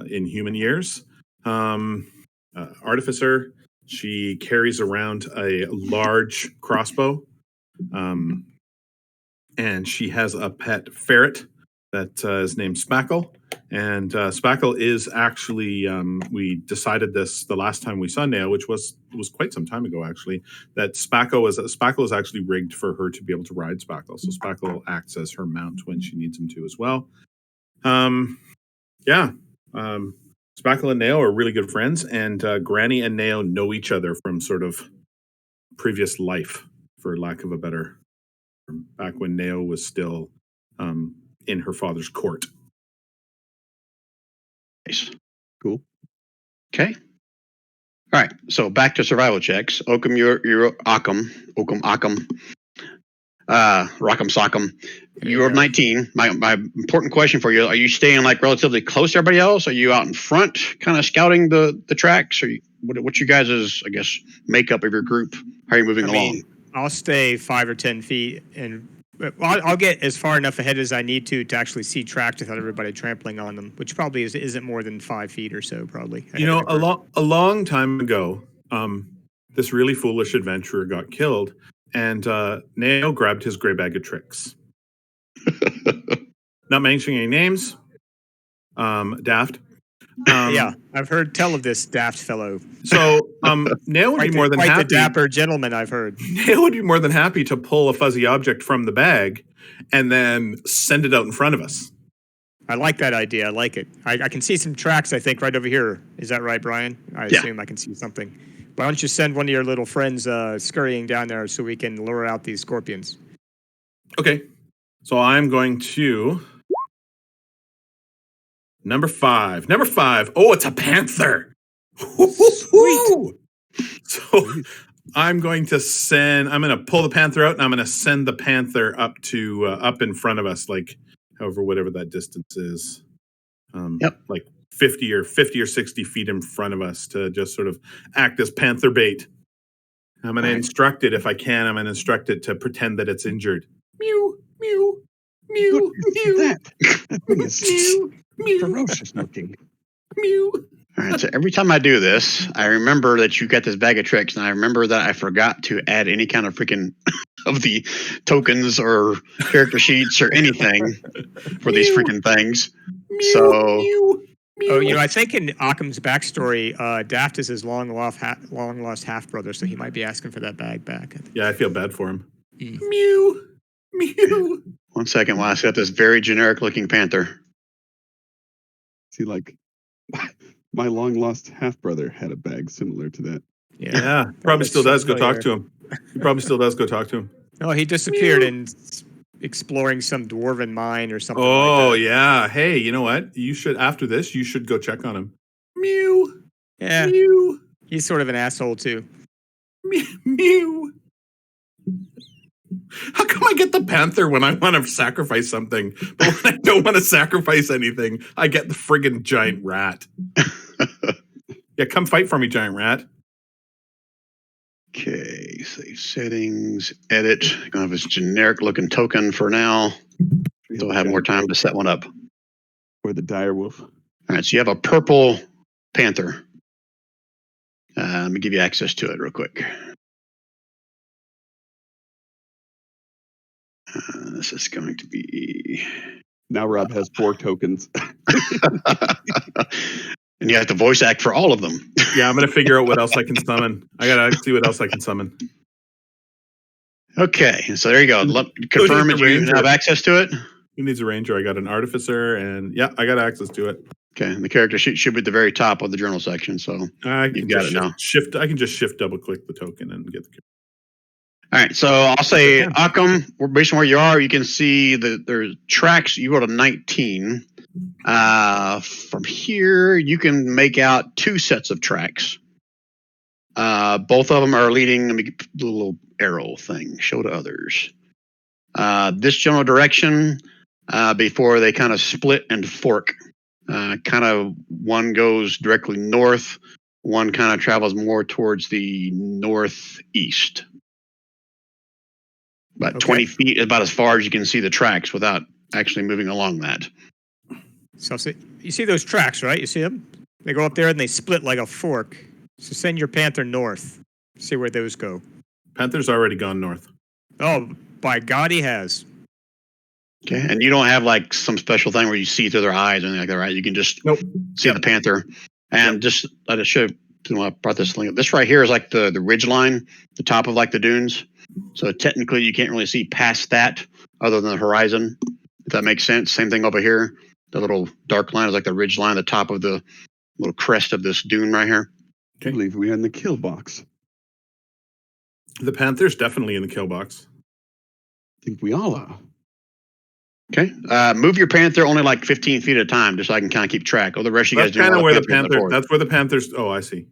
in human years. Artificer. She carries around a large crossbow, and she has a pet ferret that is named Spackle. And Spackle is actually, we decided this the last time we saw Nao, which was quite some time ago, actually, that Spackle is actually rigged for her to be able to ride Spackle. So Spackle acts as her mount when she needs him to as well. Spackle and Nao are really good friends, and Granny and Nao know each other from sort of previous life, for lack of a better term, back when Nao was still in her father's court. Nice. Cool. Okay. All right. So back to survival checks. Occam, you're Occam. Rock'em Sock'em. You're 19. My important question for you: are you staying like relatively close to everybody else? Are you out in front, kind of scouting the tracks? Or what's your guys' I guess makeup of your group? How are you moving along? I'll stay 5 or 10 feet, and I'll get as far enough ahead as I need to actually see tracks without everybody trampling on them, which probably isn't more than 5 feet or so, probably. You know, a long time ago, this really foolish adventurer got killed, and Nao grabbed his gray bag of tricks. Not mentioning any names. Daft. Yeah, I've heard tell of this daft fellow. So Nao would be more than quite happy. the dapper gentleman, I've heard. Nao would be more than happy to pull a fuzzy object from the bag and then send it out in front of us. I like that idea. I like it. I can see some tracks, I think, right over here. Is that right, Brian? I assume I can see something. Why don't you send one of your little friends scurrying down there so we can lure out these scorpions? Okay. So I'm going to... Number five. Oh, it's a panther. Sweet. So I'm going to pull the panther out, and I'm going to send the panther up in front of us, like whatever that distance is. Like 50 or 60 feet in front of us, to just sort of act as panther bait. I'm going to instruct it, if I can, to pretend that it's injured. Mew, mew, mew, mew. That thing is ferocious looking. Mew. All right. So every time I do this, I remember that you got this bag of tricks, and I remember that I forgot to add any kind of freaking of the tokens or character sheets or anything for these freaking things. So. Oh, I think in Occam's backstory, Daft is his long lost half brother, so he might be asking for that bag back. Yeah, I feel bad for him. Mew, mew. 1 second while I set this very generic looking panther. See, like my long lost half brother had a bag similar to that. Yeah, probably still does. Go talk to him. He probably still does. Go talk to him. No, he disappeared in exploring some dwarven mine or something. Oh, like that. Yeah. Hey, you know what? You should, after this, you should go check on him. Mew. Yeah. Mew. He's sort of an asshole too. Mew. How come I get the Panther when I want to sacrifice something, but when I don't want to sacrifice anything, I get the friggin' giant rat? Yeah, come fight for me, giant rat. Okay, save settings, edit. Gonna have this generic looking token for now. So we'll have more time to set one up. Or the dire wolf. All right, so you have a purple Panther. Let me give you access to it real quick. This is going to be. Now Rob has 4 tokens. And you have to voice act for all of them. Yeah, I'm gonna figure out what else I can summon. I gotta see what else I can summon. Okay, so there you go. Confirm that you have access to it. Who needs a ranger? I got an artificer, and yeah, I got access to it. Okay, and the character sheet should be at the very top of the journal section. So I you can got just it now. shift. I can just shift double click the token and get the. All right, so I'll say Occam, based on where you are, you can see that there's tracks. You go to 19. From here, you can make out 2 sets of tracks. Both of them are leading. Let me get the little arrow thing. Show to others. This general direction before they kind of split and fork. Kind of one goes directly north. One kind of travels more towards the northeast. About 20 feet, about as far as you can see the tracks without actually moving along that. So you see those tracks, right? You see them? They go up there and they split like a fork. So send your Panther north. See where those go. Panther's already gone north. Oh, by God, he has. Okay, and you don't have like some special thing where you see through their eyes or anything like that, right? You can just see the Panther. And just, I just should have brought this link up. This right here is like the ridge line, the top of like the dunes. So technically you can't really see past that other than the horizon, if that makes sense. Same thing over here. The little dark line is like the ridge line, the top of the little crest of this dune right here. I believe we are in the kill box. The Panther's definitely in the kill box. I think we all are. Okay. Move your Panther only like 15 feet at a time, just so I can kind of keep track. Oh, the rest of you guys That's do kind of where the Panther. Panther. That's where the Panther's. Oh, I see.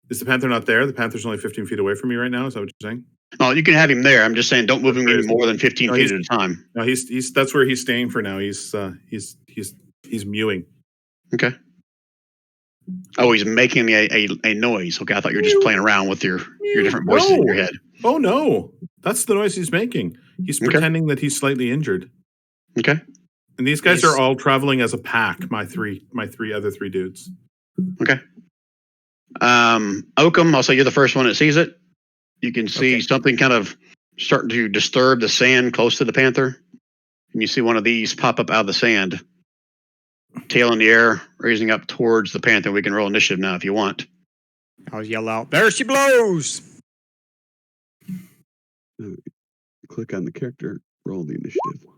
Is the Panther not there? The Panther's only 15 feet away from me right now. Is that what you're saying? Oh, you can have him there. I'm just saying, don't move him any more than 15 feet at a time. No, he's. That's where he's staying for now. He's mewing. Okay. Oh, he's making a noise. Okay, I thought you were just playing around with your different voices in your head. Oh no, that's the noise he's making. He's pretending that he's slightly injured. Okay. And these guys are all traveling as a pack. My other three dudes. Okay. Oakham, I'll say you're the first one that sees it. You can see something kind of starting to disturb the sand close to the Panther. And you see one of these pop up out of the sand. Tail in the air, raising up towards the Panther. We can roll initiative now if you want. I'll yell out, "There she blows!" Click on the character, roll the initiative.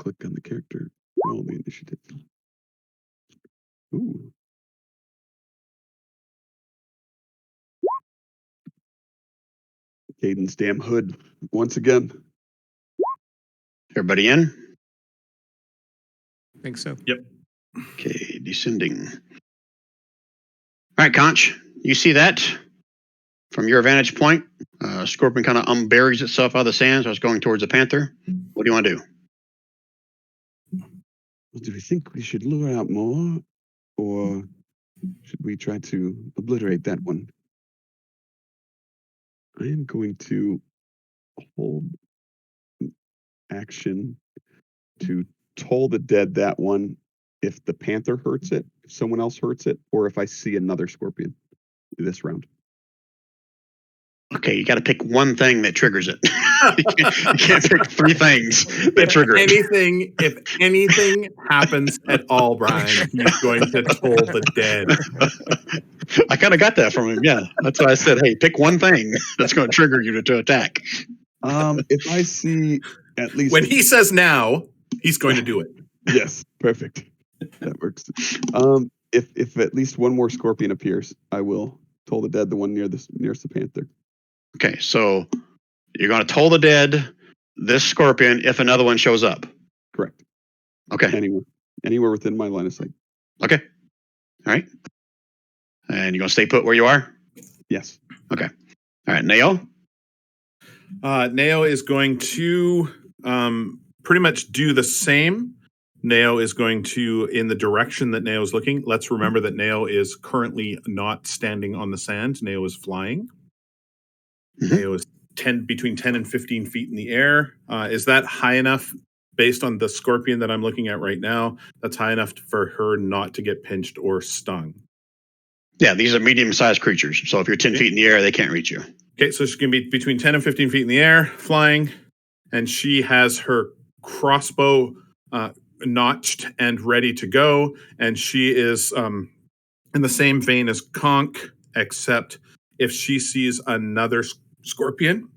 Click on the character, roll the initiative. Ooh. Caden's damn hood once again. Everybody in? I think so. Yep. Okay, descending. All right, Conch, you see that from your vantage point. Scorpion kind of unburies itself out of the sand, so it's going towards the Panther. What do you want to do? Well, do we think we should lure out more, or should we try to obliterate that one? I am going to hold action to toll the dead that one if the Panther hurts it, if someone else hurts it, or if I see another Scorpion this round. Okay, you got to pick one thing that triggers it. you can't pick 3 things that trigger it. If anything happens at all, Brian, he's going to toll the dead. I kind of got that from him. Yeah, that's why I said, "Hey, pick one thing that's going to trigger you to attack." If I see at least when he says now, he's going to do it. Yes, perfect. That works. If at least one more Scorpion appears, I will toll the dead, the one nearest the Panther. Okay, so you're going to toll the dead this Scorpion if another one shows up. Correct. Okay. Anywhere within my line of sight. Okay. All right. And you're going to stay put where you are? Yes. Okay. All right, Nail? Neo is going to pretty much do the same. Neo is going to, in the direction that Neo is looking. Let's remember that Neo is currently not standing on the sand. Neo is flying. Neo is between 10 and 15 feet in the air. Is that high enough based on the scorpion that I'm looking at right now? That's high enough for her not to get pinched or stung. Yeah, these are medium-sized creatures. So if you're 10 feet in the air, they can't reach you. Okay, so she's going to be between 10 and 15 feet in the air, flying, and she has her crossbow notched and ready to go, and she is in the same vein as Conk, except if she sees another scorpion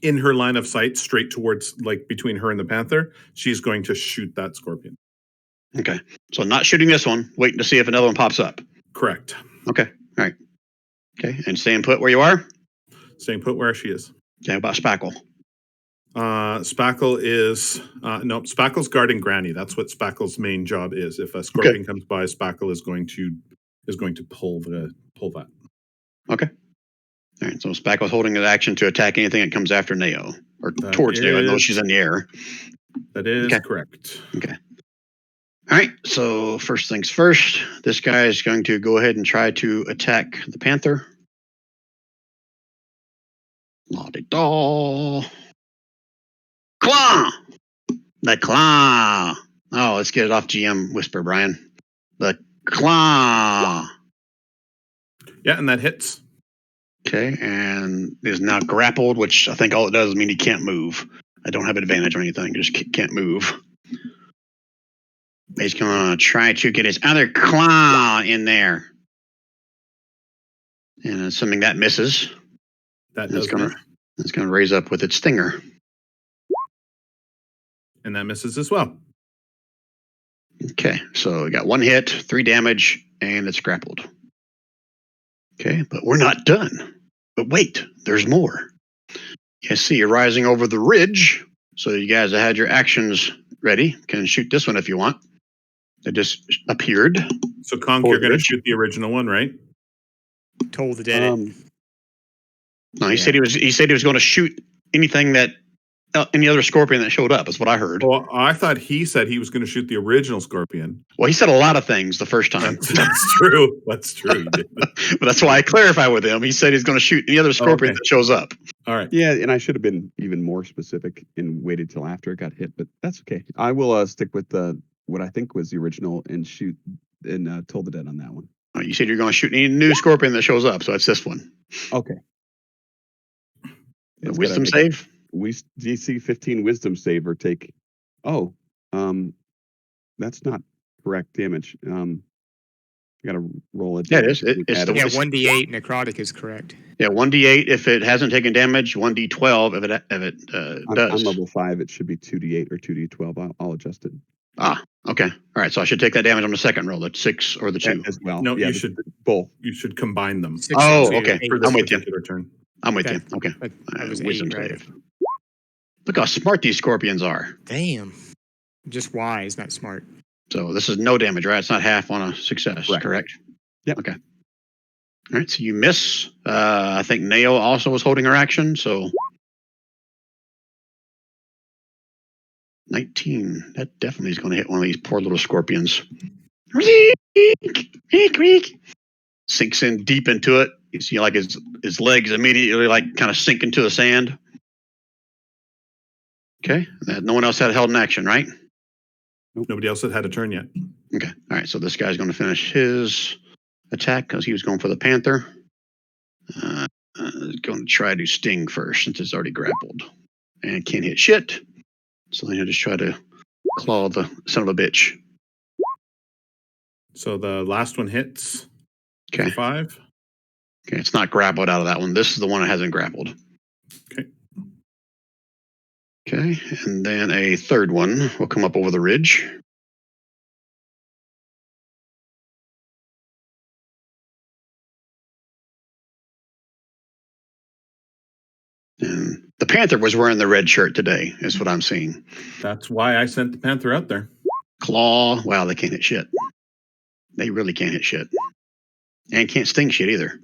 in her line of sight straight towards, like, between her and the Panther, she's going to shoot that scorpion. Okay, so not shooting this one, waiting to see if another one pops up. Correct. Okay, all right. Okay, and staying put where you are? Staying put where she is. Okay, about Spackle? Spackle is no. Spackle's guarding Granny. That's what Spackle's main job is. If a scorpion comes by, Spackle is going to pull that. Okay. All right. So Spackle's holding an action to attack anything that comes after Neo or towards Neo, though she's in the air. That is correct. Okay. All right. So first things first, this guy is going to go ahead and try to attack the Panther. La-di-da. Claw! The claw! Oh, let's get it off GM Whisper, Brian. The claw! Yeah, and that hits. Okay, and is now grappled, which I think all it does is mean he can't move. I don't have advantage or anything, just can't move. He's going to try to get his other claw in there. And assuming that misses, it's going to raise up with its stinger. And that misses as well. Okay, so we got 1 hit, 3 damage, and it's grappled. Okay, but we're not done. But wait, there's more. You see, you're rising over the ridge. So you guys have had your actions ready. Can shoot this one if you want. It just appeared. So Conk, you're going to shoot the original one, right? Toll the dead. No, he said he was going to shoot anything that any other scorpion that showed up is what I heard. Well, I thought he said he was going to shoot the original scorpion. Well, he said a lot of things the first time. That's true. That's true. But that's why I clarify with him. He said he's going to shoot any other scorpion that shows up. All right. Yeah, and I should have been even more specific and waited till after it got hit, but that's okay. I will stick with what I think was the original and shoot and toll the dead on that one. Oh, you said you're going to shoot any new scorpion that shows up, so it's this one. Okay. The wisdom save? DC 15 wisdom save or take. Oh, that's not correct damage. You got to roll it. Yeah, it is. It's 1d8 necrotic is correct. Yeah, 1d8 if it hasn't taken damage, 1d12 if it does. On level 5, it should be 2d8 or 2d12. I'll adjust it. Ah, okay. All right, so I should take that damage on the second roll, the 6 or the 2. As well. No, yeah, you should both. You should combine them. Okay. For this I'm with you. particular turn. I'm with you. Okay. That was Wisdom 8, right? save. Look how smart these scorpions are. Damn. Just wise, not smart. So this is no damage, right? It's not half on a success, correct? Yep. Okay. All right, so you miss. I think Neo also was holding her action, so 19. That definitely is going to hit one of these poor little scorpions. Sinks in deep into it. You see like his legs immediately like kind of sink into the sand. Okay. No one else had held an action, right? Nobody else had a turn yet. Okay. All right. So this guy's going to finish his attack because he was going for the Panther. Going to try to sting first since it's already grappled. And can't hit shit. So then he'll just try to claw the son of a bitch. So the last one hits. Okay. 5. Okay. It's not grappled out of that one. This is the one that hasn't grappled. Okay. Okay. And then a third one will come up over the ridge. And the Panther was wearing the red shirt today, is what I'm seeing. That's why I sent the Panther out there. Claw. Wow, they can't hit shit. They really can't hit shit. And can't sting shit either.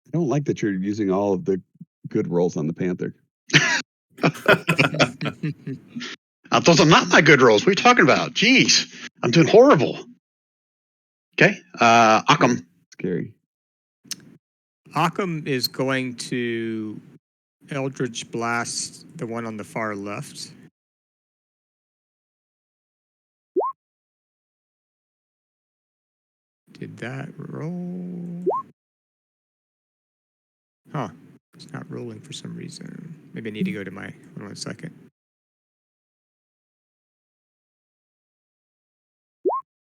I don't like that you're using all of the good rolls on the Panther. Those are not my good rolls. What are you talking about? Jeez, I'm doing horrible. Okay, Occam. Scary. Occam is going to Eldritch Blast the one on the far left. Did that roll? Huh. It's not rolling for some reason. Maybe I need to go to my... Hold on a second.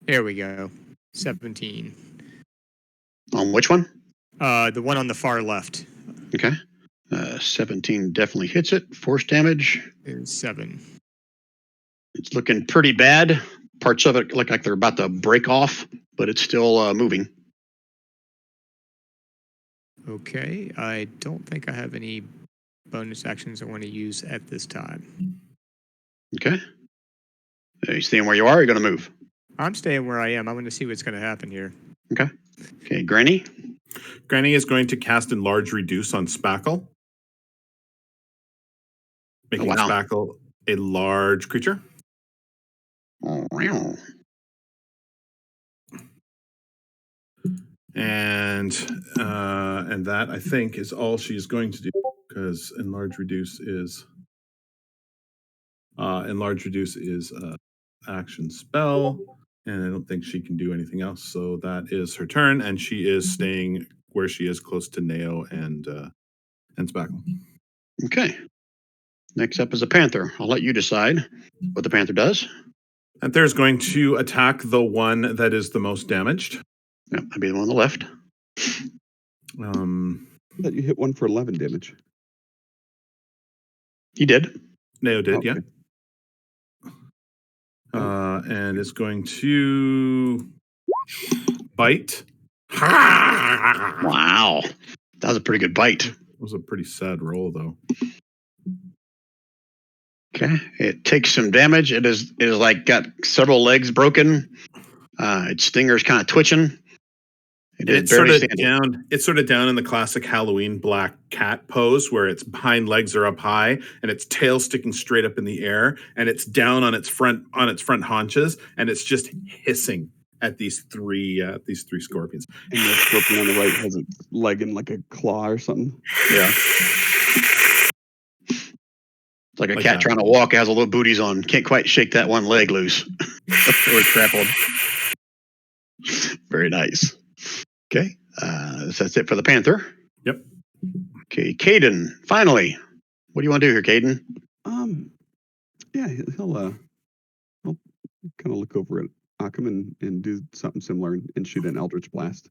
There we go. 17. On which one? The one on the far left Okay. 17 definitely hits it. Force damage. is 7. It's looking pretty bad. Parts of it look like they're about to break off, but it's still moving. Okay. I don't think I have any bonus actions I want to use at this time. Okay. Are you staying where you are? Or are you going to move? I'm staying where I am. I want to see what's going to happen here. Okay. Okay, Granny. Granny is going to cast Enlarge Reduce on Spackle, making wow. Spackle a large creature. Oh, wow. And that, I think, is all she's going to do, because Enlarge Reduce is a action spell, and I don't think she can do anything else. So that is her turn, and she is staying where she is, close to Neo and Spackle. Okay. Next up is a Panther. I'll let you decide what the Panther does. Panther is going to attack the one that is the most damaged. Yep, that'd be the one on the left. That you hit one for 11 damage. He did. Neo did, Okay. yeah. And it's going to bite. Wow. That was a pretty good bite. It was a pretty sad roll, though. Okay. It takes some damage. It is like got several legs broken. Its stinger's kind of twitching. It's sort of down. It's sort of down in the classic Halloween black cat pose, where its hind legs are up high and its tail sticking straight up in the air, and it's down on its front haunches, and it's just hissing at these three scorpions. And the scorpion on the right has a leg in like a claw or something. Yeah. It's like a cat trying to walk. It has a little booties on. Can't quite shake that one leg loose. Or trampled. Very nice. Okay. So that's it for the Panther. Yep. Okay, Caden, finally. What do you want to do here, Caden? Yeah, he'll kind of look over at Occam and do something similar and shoot an Eldritch Blast.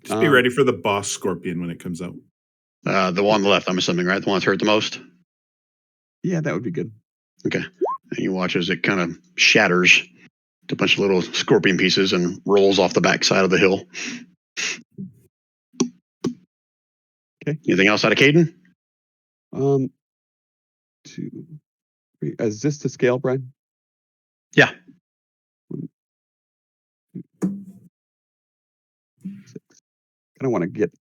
Just be ready for the boss scorpion when it comes out. The one on the left, I'm assuming, right? The one that's hurt the most? Yeah, that would be good. Okay. And you watch as it kind of shatters to a bunch of little scorpion pieces and rolls off the backside of the hill. Okay. Anything else out of Caden? 2, 3. Is this to scale, Brian? Yeah. 1, 2, 6. Kind of want to get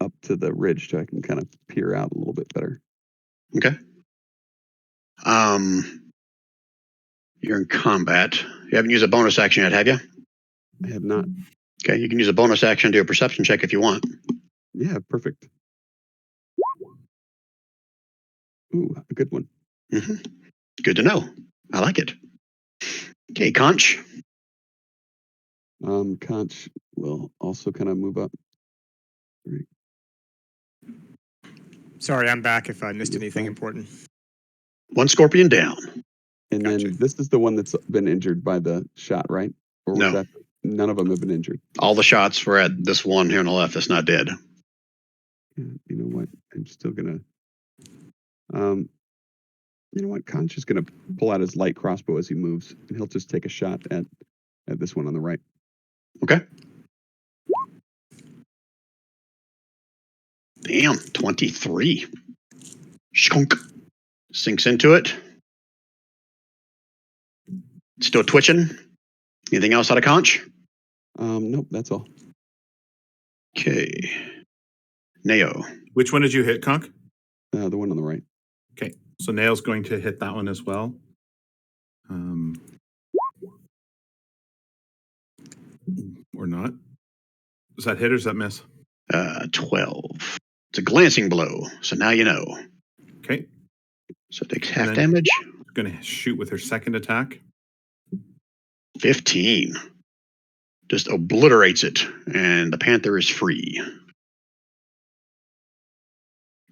up to the ridge so I can kind of peer out a little bit better. Okay. You're in combat. You haven't used a bonus action yet, have you? I have not. Okay, you can use a bonus action to do a perception check if you want. Yeah, perfect. Ooh, a good one. Mm-hmm. Good to know. I like it. Okay, Conch. Conch will also kind of move up. Right. Sorry, I'm back if I missed anything important. One scorpion down. And Gotcha. then this is the one that's been injured by the shot, right? Or was No. that none of them have been injured? All the shots were at this one here on the left that's not dead. Yeah, you know what? I'm still gonna you know what? Conch is gonna pull out his light crossbow as he moves, and he'll just take a shot at this one on the right. Okay. Damn, 23. Shunk. Sinks into it. Still twitching. Anything else out of Conch? Nope, that's all. Okay. Neo. Which one did you hit, Conk? The one on the right. Okay, so Nail's going to hit that one as well. Or not. Does that hit or does that miss? 12. It's a glancing blow, so now you know. Okay. So it takes And half then- damage. Going to shoot with her second attack. 15. Just obliterates it, and the Panther is free.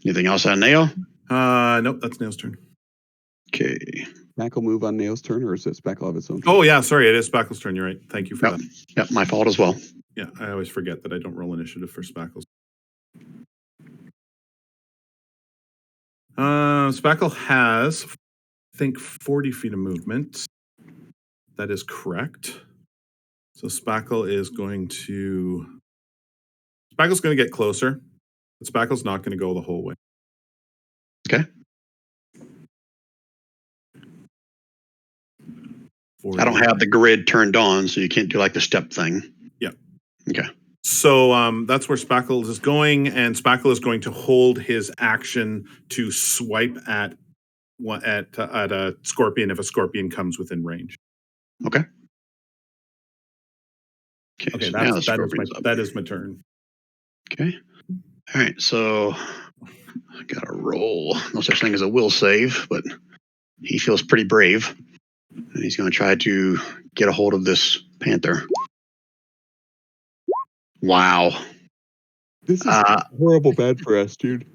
Anything else on Nail? Nope, that's Nail's turn. Okay. Spackle move on Nail's turn, or is it Spackle have its own? Oh, yeah, sorry, it is Spackle's turn. You're right. Thank you for Yep. that. Yep, my fault as well. Yeah, I always forget that I don't roll initiative for Spackles. Spackle has, I think, 40 feet of movement. That is correct. So Spackle's going to get closer, but Spackle's not going to go the whole way. Okay. 40. I don't have the grid turned on, so you can't do like the step thing. Yeah. Okay. So that's where Spackle is going, and Spackle is going to hold his action to swipe at a scorpion if a scorpion comes within range. Okay. Okay, so now the that scorpion's up. is my turn. Okay. All right, so I got to roll. No such thing as a will save, but he feels pretty brave. And he's going to try to get a hold of this Panther. Wow. This is horrible bad for us, dude.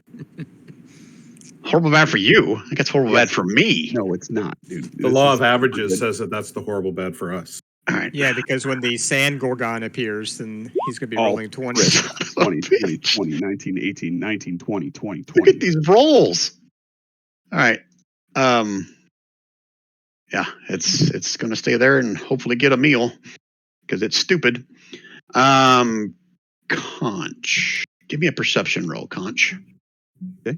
Horrible bad for you. I think it's horrible Yes. bad for me. No, it's not, dude. The law of averages says that that's the horrible bad for us. All right. Yeah, because when the sand gorgon appears, then he's going to be rolling 20. 20, 20, 20, 19, 18, 19, 20, 20, Look 20. at these rolls. All right. Yeah, it's going to stay there and hopefully get a meal because it's stupid. Conch. Give me a perception roll, Conch. Okay.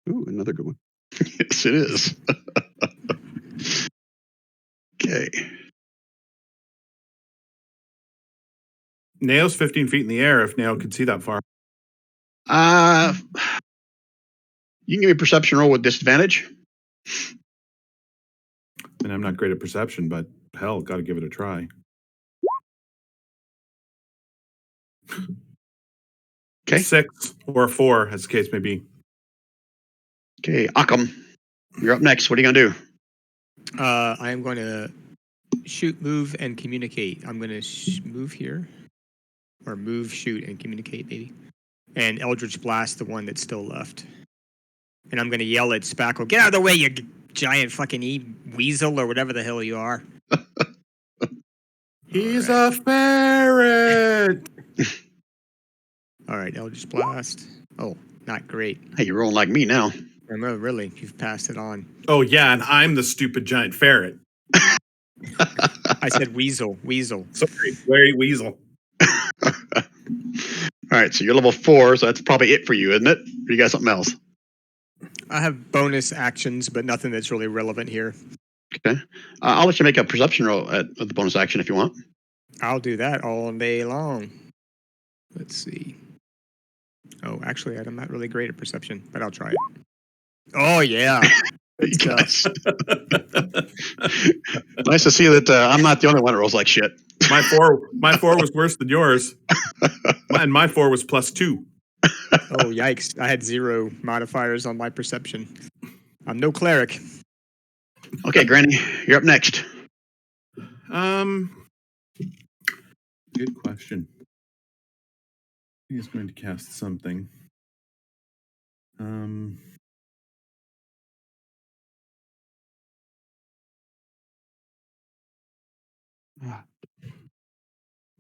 Ooh, another good one. Yes, it is. Okay. Nail's 15 feet in the air if Nail could see that far. You can give me a perception roll with disadvantage. And I'm not great at perception, but hell, got to give it a try. Okay. 6 or 4, as the case may be. Okay, Akam, you're up next. What are you going to do? I am going to shoot, move, and communicate. I'm going to move here. Or move, shoot, and communicate, maybe. And Eldritch Blast, the one that's still left. And I'm going to yell at Spackle, get out of the way, you giant fucking weasel or whatever the hell you are. He's a ferret! All right, Eldritch Blast. Oh, not great. Hey, you're rolling like me now. No, really, you've passed it on. Oh, yeah, and I'm the stupid giant ferret. I said weasel. Sorry, very weasel. All right, so you're level 4, so that's probably it for you, isn't it? Or you got something else? I have bonus actions, but nothing that's really relevant here. Okay. I'll let you make a perception roll at the bonus action if you want. I'll do that all day long. Let's see. Oh, actually, I'm not really great at perception, but I'll try it. Oh, yeah. Good stuff. Nice to see that I'm not the only one that rolls like shit. My four was worse than yours. And my 4 was +2. Oh, yikes. I had 0 modifiers on my perception. I'm no cleric. Okay, Granny, you're up next. Good question. He's going to cast something.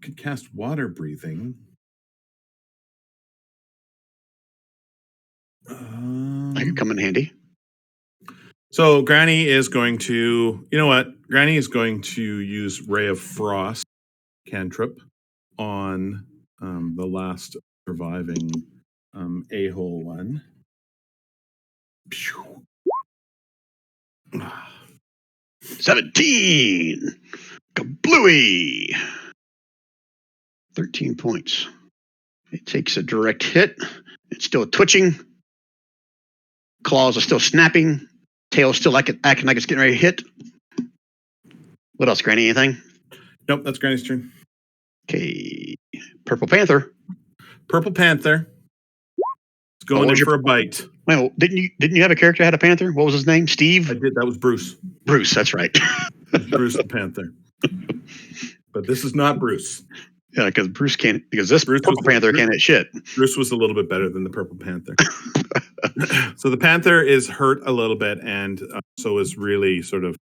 Could cast water breathing. That could come in handy. So Granny is going to, you know what? Granny is going to use Ray of Frost cantrip on the last surviving a-hole one. 17. Kablooey. 13 points. It takes a direct hit. It's still twitching. Claws are still snapping. Tail's still acting like it's getting ready to hit. What else, Granny? Anything? Nope, that's Granny's turn. Okay. Purple Panther. Purple Panther is going in for a bite. Well, didn't you have a character that had a panther? What was his name? Steve? I did. That was Bruce. Bruce, that's right. It was Bruce the Panther. But this is not Bruce. Yeah, because this Bruce Purple Panther can't hit shit. Bruce was a little bit better than the Purple Panther. So the Panther is hurt a little bit, and so is really sort of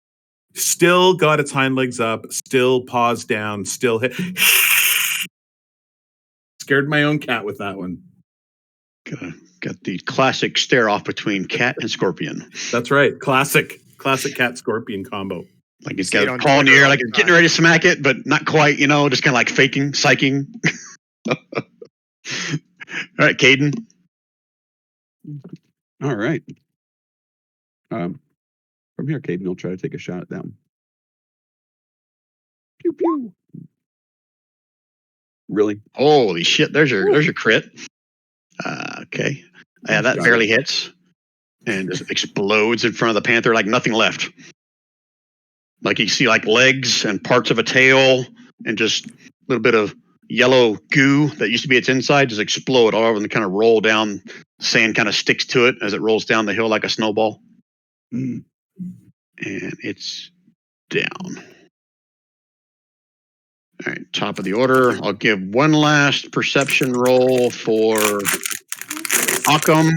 still got its hind legs up, still paws down, still hit. Scared my own cat with that one. Got the classic stare off between cat and scorpion. That's right. Classic cat scorpion combo. Like he's got a paw in the air, like he's getting ready to smack it, but not quite, just kind of like faking, psyching. All right, Caden. All right. From here, Caden will try to take a shot at them. Pew pew. Really? Holy shit! There's your crit. Okay. Yeah, that barely hits, and just explodes in front of the panther like nothing left. Like you see, like legs and parts of a tail, and just a little bit of yellow goo that used to be its inside just explode all over and kind of roll down. Sand kind of sticks to it as it rolls down the hill like a snowball. And it's down. All right, top of the order. I'll give one last perception roll for Occam,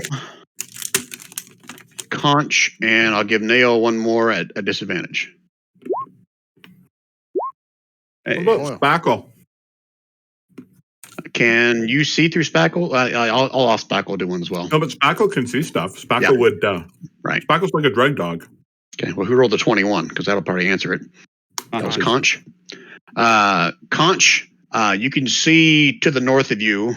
Conch, and I'll give Nail one more at a disadvantage. Hey, what about Spackle? Can you see through Spackle? I'll ask Spackle to do one as well. No, but Spackle can see stuff. Spackle would. Right. Spackle's like a drug dog. Okay. Well, who rolled the 21? Because that'll probably answer it. That was Conch. Conch, you can see to the north of you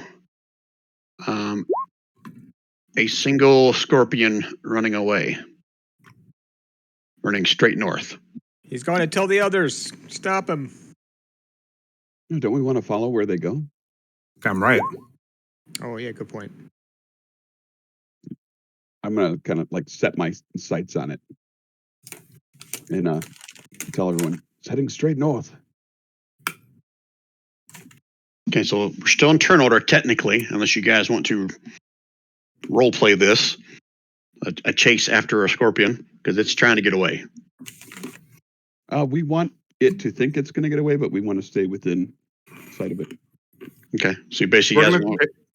a single scorpion running away, running straight north. He's going to tell the others. Stop him. Don't we want to follow where they go? I'm right. Oh, yeah, good point. I'm going to kind of like set my sights on it and tell everyone it's heading straight north. Okay, so we're still in turn order technically, unless you guys want to role play this, a chase after a scorpion, because it's trying to get away. We want it to think it's going to get away, but we want to stay within sight of it. Okay, so you basically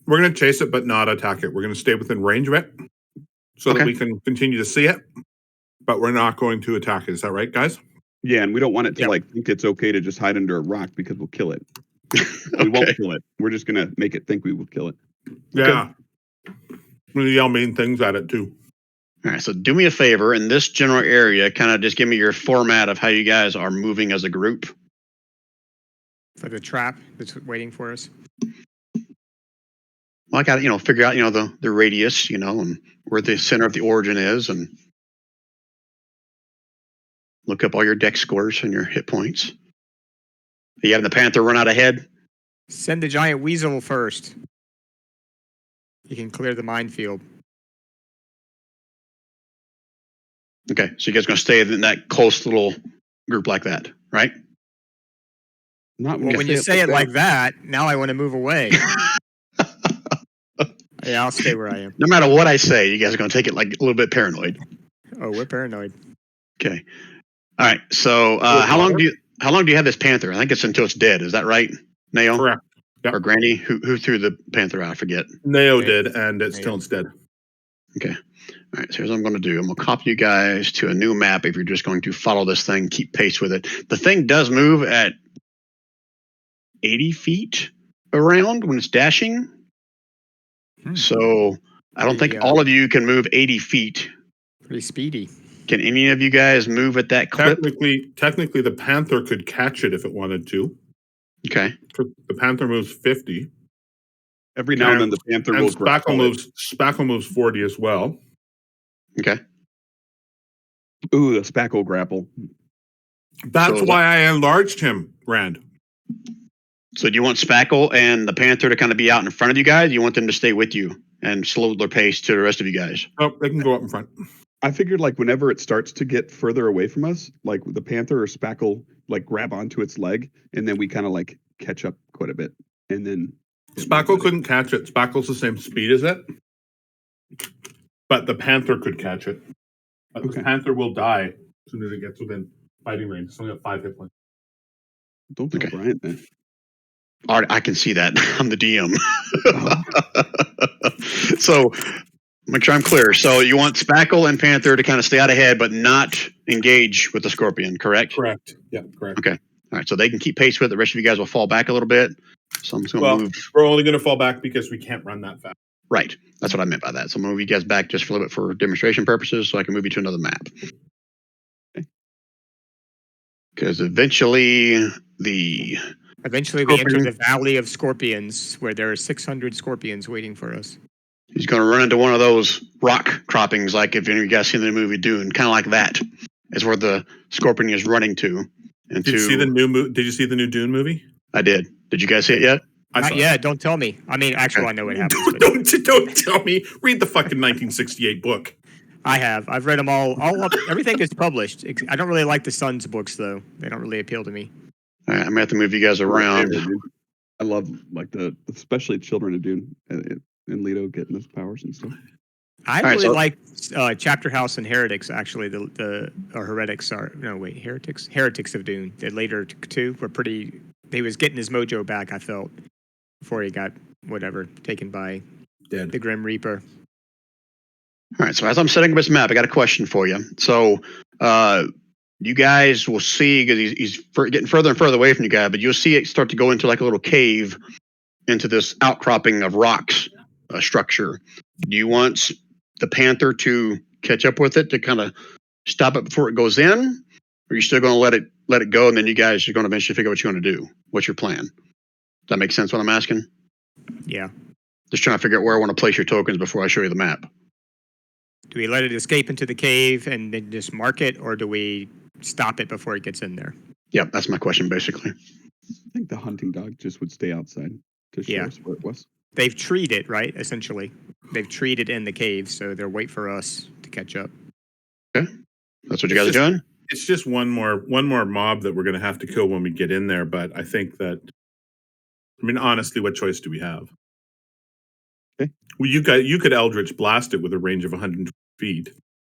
we're going to chase it, but not attack it. We're going to stay within range of it so that we can continue to see it, but we're not going to attack it. Is that right, guys? Yeah, and we don't want it to think it's okay to just hide under a rock because we'll kill it. We won't kill it. We're just going to make it think we will kill it. Yeah. I'm going to yell mean things at it, too. All right, so do me a favor. In this general area, kind of just give me your format of how you guys are moving as a group. For the trap that's waiting for us. Well, I got to, figure out, the radius, and where the center of the origin is, and look up all your dex scores and your hit points. Are you having the Panther run out ahead? Send the giant weasel first. You can clear the minefield. Okay, so you guys going to stay in that close little group like that, right? Not when you say it like that, now I want to move away. Yeah, I'll stay where I am. No matter what I say, you guys are going to take it like a little bit paranoid. Oh, we're paranoid. Okay. All right. So how long do you have this Panther? I think it's until it's dead. Is that right, Nao? Correct. Yep. Or Granny? Who threw the Panther out? I forget. Nao did, and it's still dead. Okay. All right. So here's what I'm going to do. I'm going to copy you guys to a new map if you're just going to follow this thing, keep pace with it. The thing does move at 80 feet around when it's dashing. So I don't think all of you can move 80 feet. Pretty speedy. Can any of you guys move at that clip? Technically, the Panther could catch it if it wanted to. Okay. The Panther moves 50. Every now and then the Panther will Spackle moves 40 as well. Okay. Ooh, the Spackle grapple. That's why I enlarged him, Rand. So do you want Spackle and the Panther to kind of be out in front of you guys? You want them to stay with you and slow their pace to the rest of you guys? Oh, they can go up in front. I figured like whenever it starts to get further away from us, like the Panther or Spackle like grab onto its leg, and then we kind of like catch up quite a bit, and then Spackle couldn't catch it. Spackle's the same speed as it, but the Panther could catch it. But Okay. the Panther will die as soon as it gets within fighting range. It's only got 5 hit points. Don't tell Okay. Bryant that. All right, I can see that. I'm the DM. Oh. So make sure I'm clear. So you want Spackle and Panther to kind of stay out ahead, but not engage with the Scorpion, correct? Correct. Yeah, correct. Okay. All right. So they can keep pace with it. The rest of you guys will fall back a little bit. So I'm just going to Well, move. we're only going to fall back because we can't run that fast. Right. That's what I meant by that. So I'm going to move you guys back just for a little bit for demonstration purposes so I can move you to another map. Because eventually we enter the Valley of Scorpions, where there are 600 scorpions waiting for us. he's going to run into one of those rock croppings, like if any of you guys seen the movie Dune, kind of like that is where the Scorpion is running to. And Did you see the new Did you see the new Dune movie? I did. Did you guys see it yet? Not yet. Don't tell me. I mean, actually, I know what happens. But Don't tell me. Read the fucking 1968 book. I have. I've read them all. Everything is published. I don't really like the Sun's books, though. They don't really appeal to me. All right, I'm going to have to move you guys My around. favorite, dude. I love like especially Children of Dune and Leto getting those powers and stuff. I really like Chapter House and Heretics. Actually, or Heretics are Heretics of Dune. The later two were pretty. He was getting his mojo back. I felt before he got taken by the Grim Reaper. All right, so as I'm setting up this map, I got a question for you. So you guys will see, because he's getting further and further away from you guys, but you'll see it start to go into like a little cave into this outcropping of rocks structure. Do you want the Panther to catch up with it to kind of stop it before it goes in? Or are you still going to let it go, and then you guys are going to eventually figure out what you want to do? What's your plan? Does that make sense what I'm asking? Yeah. Just trying to figure out where I want to place your tokens before I show you the map. Do we let it escape into the cave and then just mark it, or do we stop it before it gets in there? Yep, that's my question, basically. I think the hunting dog just would stay outside to show us where it was. They've treed it, right? Essentially, they've treed it in the cave, so they'll wait for us to catch up. Okay, that's what you guys are doing. It's just one more mob that we're going to have to kill when we get in there. But I think that, I mean, honestly, what choice do we have? Okay. Well, you could Eldritch blast it with a range of 120 feet.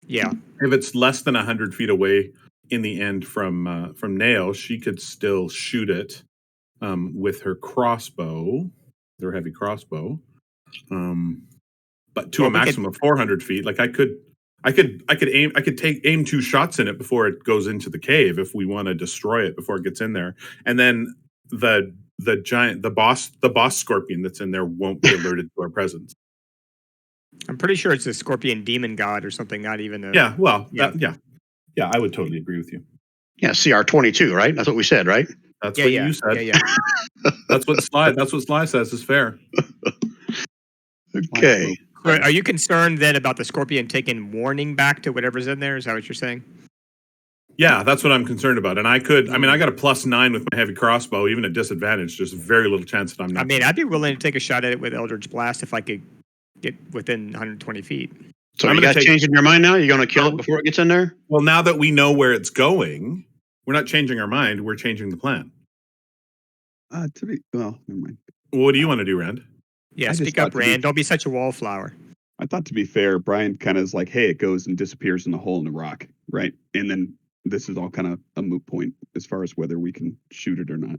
Yeah. If it's less than 100 feet away in the end from Nail, she could still shoot it with her crossbow, their heavy crossbow. But to a maximum of 400 feet. Like I could aim 2 shots in it before it goes into the cave if we want to destroy it before it gets in there. And then the boss scorpion that's in there won't be alerted to our presence. I'm pretty sure it's a scorpion demon god or something, not even a... Yeah, well, yeah, I would totally agree with you. Yeah, CR22, right? That's what we said, right? That's what you said. Yeah. That's what Sly says is fair. Okay. So are you concerned then about the scorpion taking warning back to whatever's in there? Is that what you're saying? Yeah, that's what I'm concerned about. And I got a +9 with my heavy crossbow, even at disadvantage. There's very little chance that I'm not. I mean, I'd be willing to take a shot at it with Eldritch Blast if I could get within 120 feet. So you guys changing your mind now? You're going to kill it before it gets in there? Well, now that we know where it's going, we're not changing our mind. We're changing the plan. Never mind. Well, what do you want to do, Rand? Yeah, speak up, Rand. Don't be such a wallflower. I thought, to be fair, Brian kind of is like, hey, it goes and disappears in the hole in the rock, right? And then this is all kind of a moot point as far as whether we can shoot it or not.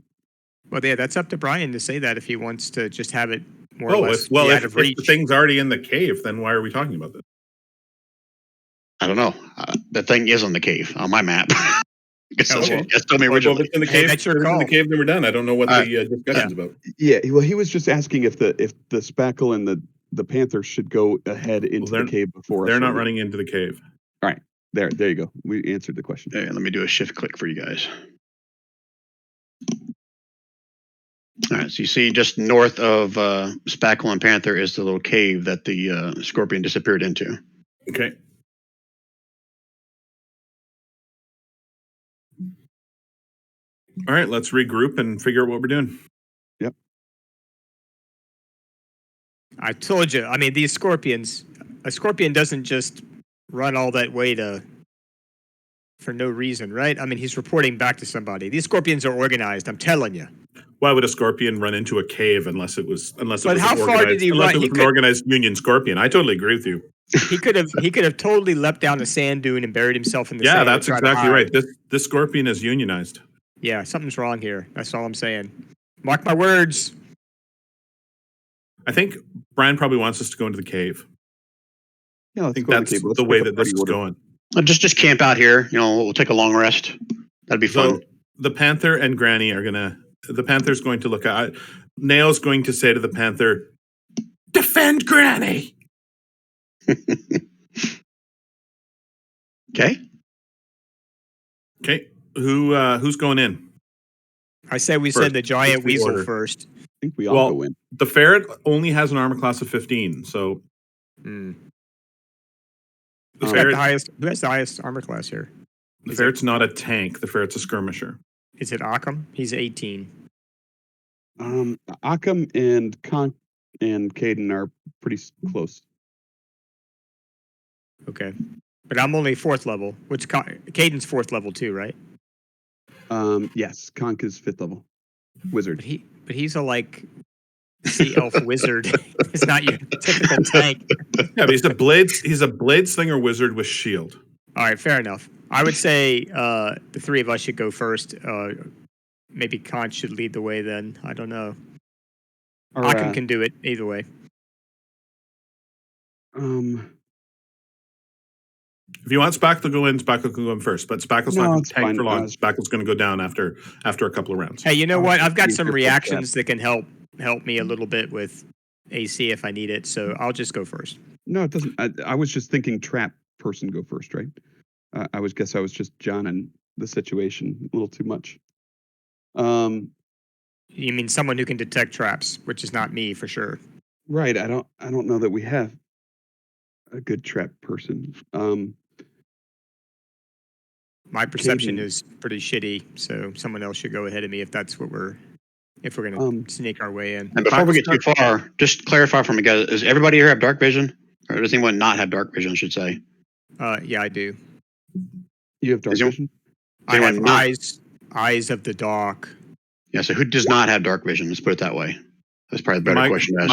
Well, yeah, that's up to Brian to say that if he wants to just have it more or less if the thing's already in the cave, then why are we talking about this? I don't know. The thing is on the cave on my map. Just tell me If originally. it's in the cave, that's your call. In the cave, then we're done. I don't know what the discussion's about. Yeah, well, he was just asking if the Spackle and the Panther should go ahead into the cave before us. They're not running into the cave. All right. There you go. We answered the question. Okay, let me do a shift click for you guys. All right, so you see just north of Spackle and Panther is the little cave that the scorpion disappeared into. Okay. All right, let's regroup and figure out what we're doing. I told you. I mean, these scorpions. A scorpion doesn't just run all that way for no reason, right? I mean, he's reporting back to somebody. These scorpions are organized. I'm telling you. Why would a scorpion run into a cave unless it was But how an far organized, did he unless run? it was an organized union scorpion? I totally agree with you. He could have totally leapt down a sand dune and buried himself in the sand. Yeah, that's to try to exactly hide. right. This scorpion is unionized. Yeah, something's wrong here. That's all I'm saying. Mark my words. I think Brian probably wants us to go into the cave. Yeah, I think that's the way that this is going. Just camp out here. We'll take a long rest. That'd be fun. So the Panther and Granny are the Panther's going to look at, Nail's going to say to the Panther, defend Granny. Okay. Okay. Who's going in? I say we First, send the giant what's the weasel order? first. I think we all go in. The ferret only has an armor class of 15, so Hmm. the Who has ferret, the highest armor class here? the ferret's not a tank. The ferret's a skirmisher. Is it Occam? He's 18. Occam and Caden are pretty close. Okay. But I'm only 4th level. Caden's 4th level too, right? Yes, Conk is 5th level. Wizard. But he's a sea elf wizard. It's not your typical tank. Yeah, but he's a blade slinger wizard with shield. All right, fair enough. I would say the 3 of us should go first. Maybe Conch should lead the way then. I don't know. Occam can do it either way. If you want Spackle to go in, Spackle can go in first. But Spackle's not going to tank fine. for long. Spackle's going to go down after a couple of rounds. Hey, you know what? I've got Use some your reactions that can help me a little bit with AC if I need it. So I'll just go first. No, it doesn't. I was just thinking trap person go first, right? I was just John and the situation a little too much. You mean someone who can detect traps, which is not me for sure. Right. I don't know that we have a good trap person. My perception Caden. is pretty shitty, so someone else should go ahead of me if we're going to sneak our way in. And before we get too far, just clarify for me, guys. Does everybody here have dark vision? Or does anyone not have dark vision, I should say? Yeah, I do. You have dark Is there- vision? I have anyone not? eyes of the dark. Yeah, so who does not have dark vision? Let's put it that way. That's probably the better question to ask.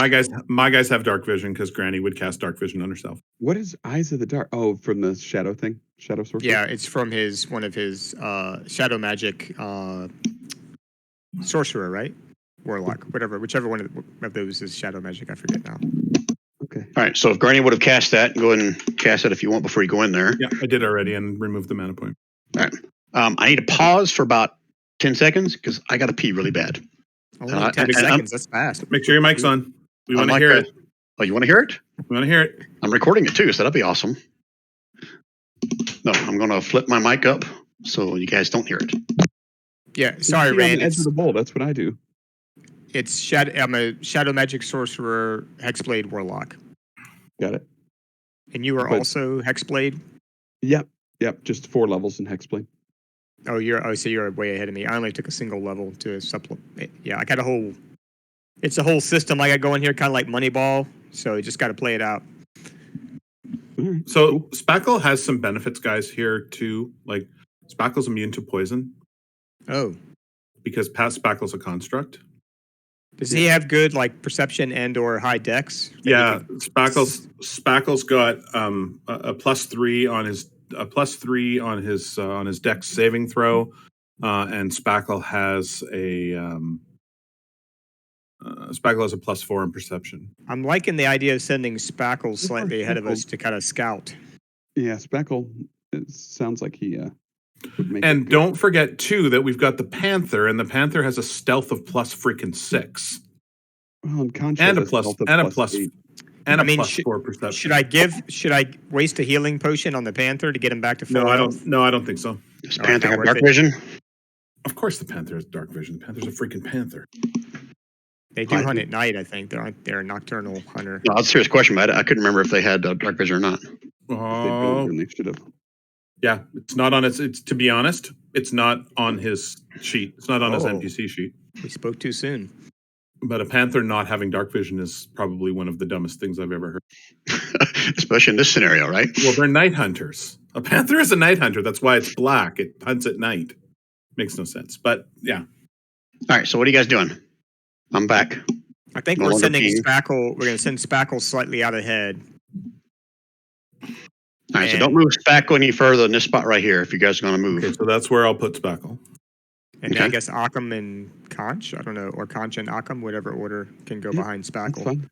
My guys have dark vision because Granny would cast dark vision on herself. What is Eyes of the Dark? Oh, from the shadow thing? Shadow sorcerer? Yeah, it's from one of his shadow magic sorcerer, right? Warlock, whichever one of those is shadow magic. I forget now. Okay. All right, so if Granny would have cast that, go ahead and cast it if you want before you go in there. Yeah, I did already and removed the mana point. All right. I need to pause for about 10 seconds because I got to pee really bad. Only 10 seconds. That's fast. Make sure your mic's on. We want to Unlike hear that- it. Oh, you want to hear it? We want to hear it. I'm recording it too, so that'll be awesome. No, I'm going to flip my mic up so you guys don't hear it. Yeah, sorry, See, on Rand. the edge of the bowl. That's what I do. I'm a shadow magic sorcerer, hexblade warlock, Got it. and you are But- also hexblade. Yep. Just 4 levels in Hexblade. So you're way ahead of me. I only took a single level to supplement. Yeah, I got it's a whole system I got going here, kind of like Moneyball. So you just got to play it out. All right. So Spackle has some benefits, guys, here too. Like Spackle's immune to poison Oh, because past Spackle's a construct. does he have good like perception and/or high dex? Yeah, Spackle's got a +3 on his dex saving throw, and Spackle has a +4 in perception. I'm liking the idea of sending Spackle slightly ahead of us to kind of scout. Yeah, Spackle. It sounds like he would make. And don't forget too that we've got the Panther, and the Panther has a stealth of +6. Well, and Concha And a has plus- health of and a +8. plus- And I mean, a +4 perception. Should I waste a healing potion on the Panther to get him back to full No, I health? don't. No, I don't think so. Does No, Panther not have worth dark it. vision? Of course, the Panther has dark vision. The Panther's a freaking panther. They do I hunt do. at night, I think. They're a nocturnal hunter. No, that's a serious question, but I couldn't remember if they had dark vision or not. If they Oh, built, then they should have. yeah. It's not on his. It's to be honest, it's not on his sheet. It's not on his Oh. NPC sheet. We spoke too soon. But a panther not having dark vision is probably one of the dumbest things I've ever heard. Especially in this scenario, right? Well, they're night hunters. A panther is a night hunter. That's why it's black. It hunts at night. Makes no sense. But yeah. All right, so what are you guys doing? I'm back. I think No we're longer sending being- Spackle. We're going to send Spackle slightly out ahead. All right, so And- don't move Spackle any further than this spot right here if you guys are going to move. Okay, so that's where I'll put Spackle. And then I Okay. guess Occam and Conch, I don't know, or Conch and Occam, whatever order, can go Yeah, behind That's Spackle. fine.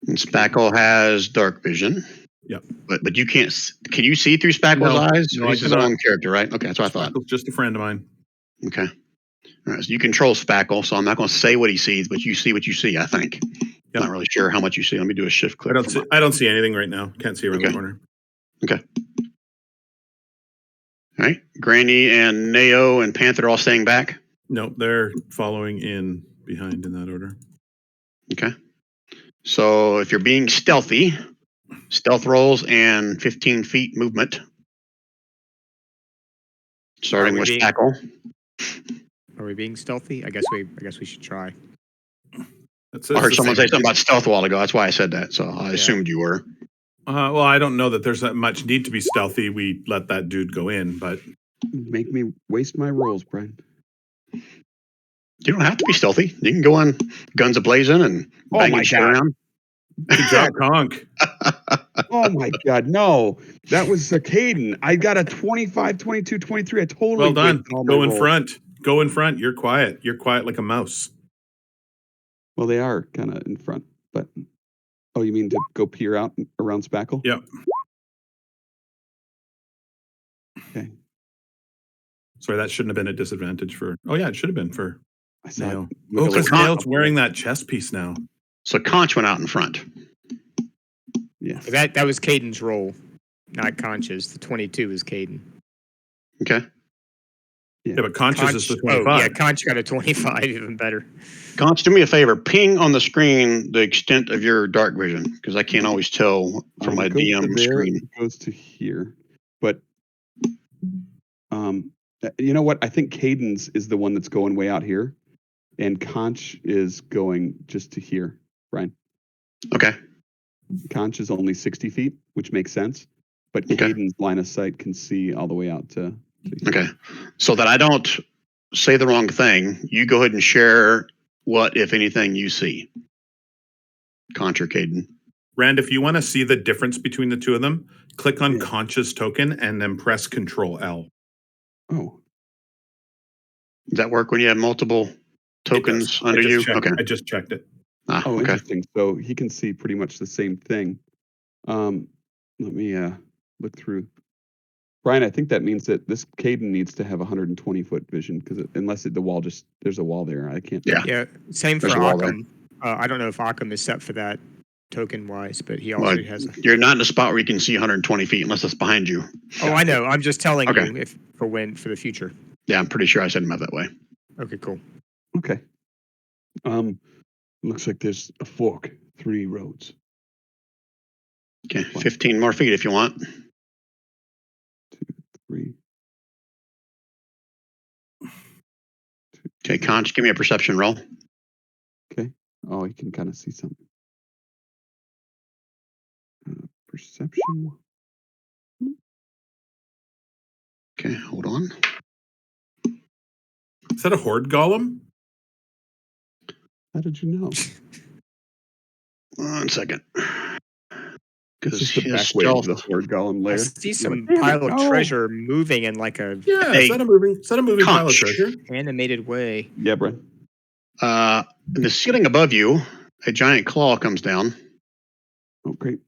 And Spackle has dark vision. Yep. But you can't. Can you see through Spackle's No, eyes? no, He's I his cannot. own character, right? Okay, that's what I thought. Spackle's just a friend of mine. Okay. All right, so you control Spackle, so I'm not going to say what he sees, but you see what you see, I think. Yep. Not really sure how much you see. Let me do a shift click. I don't see anything right now. Can't see around the Okay. corner. All right. Granny and Nao and Panther all staying back. No, they're following in behind in that order. Okay. So if you're being stealthy, stealth rolls and 15 feet movement. Starting we with being- Spackle. Are we being stealthy? I guess we should try. That's I heard the someone same. say something about stealth a while ago. That's why I said that. So I Yeah. assumed you were. Well, I don't know that there's that much need to be stealthy. We let that dude go in, but Make me waste my rolls, Brian. You don't have to be stealthy. You can go in guns a-blazing and Oh bang my your shit God. around. good job, Conk. Oh my God, no. That was a Caden. I got a 25, 22, 23. I totally Well done. wasted all my Go in rolls. front. Go in front. You're quiet. You're quiet like a mouse. Well, they are kind of in front, but oh, you mean to go peer out around Spackle? Yep. Okay. Sorry, that shouldn't have been a disadvantage for. Oh yeah, it should have been for I saw Nail. it with Oh, a because little- Nail's wearing that chest piece now. So Conch went out in front. Yes. That was Caden's roll, not Conch's. The 22 is Caden. Okay. Yeah, but Conscious is the Oh, 25. yeah, Conch got a 25, even better. Conch, do me a favor. Ping on the screen the extent of your dark vision because I can't always tell from my It goes to DM there, screen. It goes to here, but you know what? I think Caden's is the one that's going way out here, and Conch is going just to here. Brian, Okay. Conch is only 60 feet, which makes sense, but Okay. Caden's line of sight can see all the way out to here. Okay. So that I don't say the wrong thing, you go ahead and share what, if anything, you see. Conch or Caden. Rand, if you want to see the difference between the two of them, click on Yeah. Conscious token and then press Control L. Oh, Does that work when you have multiple tokens under you? Okay. I just checked it. Ah, oh, okay. interesting. So he can see pretty much the same thing. Let me look through. Brian, I think that means that this Caden needs to have 120-foot vision because unless the wall there's a wall there, I can't. Yeah. Yeah, same for There's a wall there. Occam. I don't know if Occam is set for that token-wise, but he also Well, has a... You're not in a spot where you can see 120 feet unless it's behind you. Oh, I know. I'm just telling Okay. you for the future. Yeah, I'm pretty sure I set him up that way. Okay, cool. Okay. Looks like there's a fork, 3 roads. Okay. 15 more feet if you want. 3. Okay, Conch, give me a perception roll. Okay. Oh, you can kind of see something. Perception. Okay, hold on. Is that a Horde Golem? How did you know? 1 second. It's Because just the his back way of stealth. the Horde Golem I layer. see some Damn it, pile of no. treasure moving in like a Yeah, Hey, is that a moving pile of Conch. treasure? animated way. Yeah, Brian. In the ceiling above you, a giant claw comes down. Oh, great.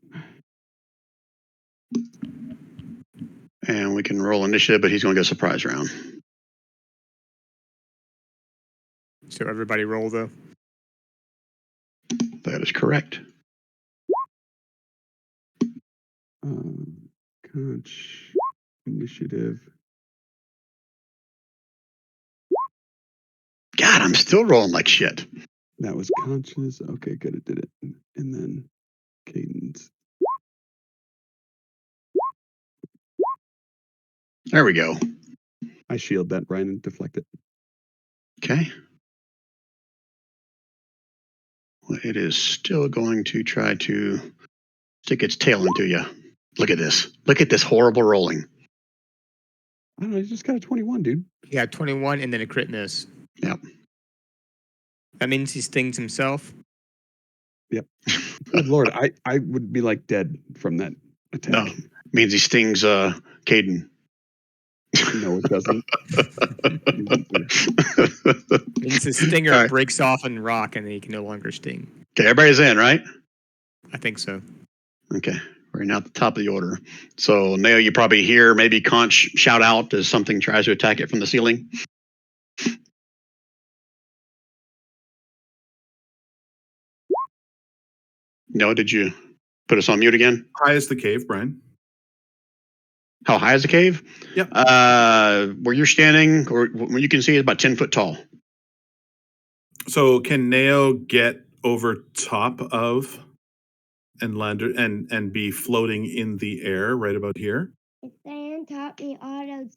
And we can roll initiative, but he's going to get a surprise round. So everybody roll though. That is correct. Conch. Initiative. God, I'm still rolling like shit. That was Conch's. Okay, good. It did it. And then Caden's. There we go. I shield that, Brian, and deflect it. Okay. it is still going to try to stick its tail into you. Look at this. Look at this horrible rolling. I don't know. You just got a 21, dude. He got 21 and then a crit miss. Yep. That means he stings himself. Yep. Good Lord, I would be like dead from that attack. No, means he stings Caden. No, it doesn't. Means his stinger All right. breaks off in rock and then he can no longer sting. Okay, everybody's in, right? I think so. Okay, we're now at the top of the order. So, Neo, you probably hear maybe Conch shout out as something tries to attack it from the ceiling. No, did you put us on mute again? High as the cave, Brian. How high is the cave? Yep. Where you're standing, or where you can see, is about 10 foot tall. So can Neo get over top of and land and be floating in the air right about here? If Diane taught me autos,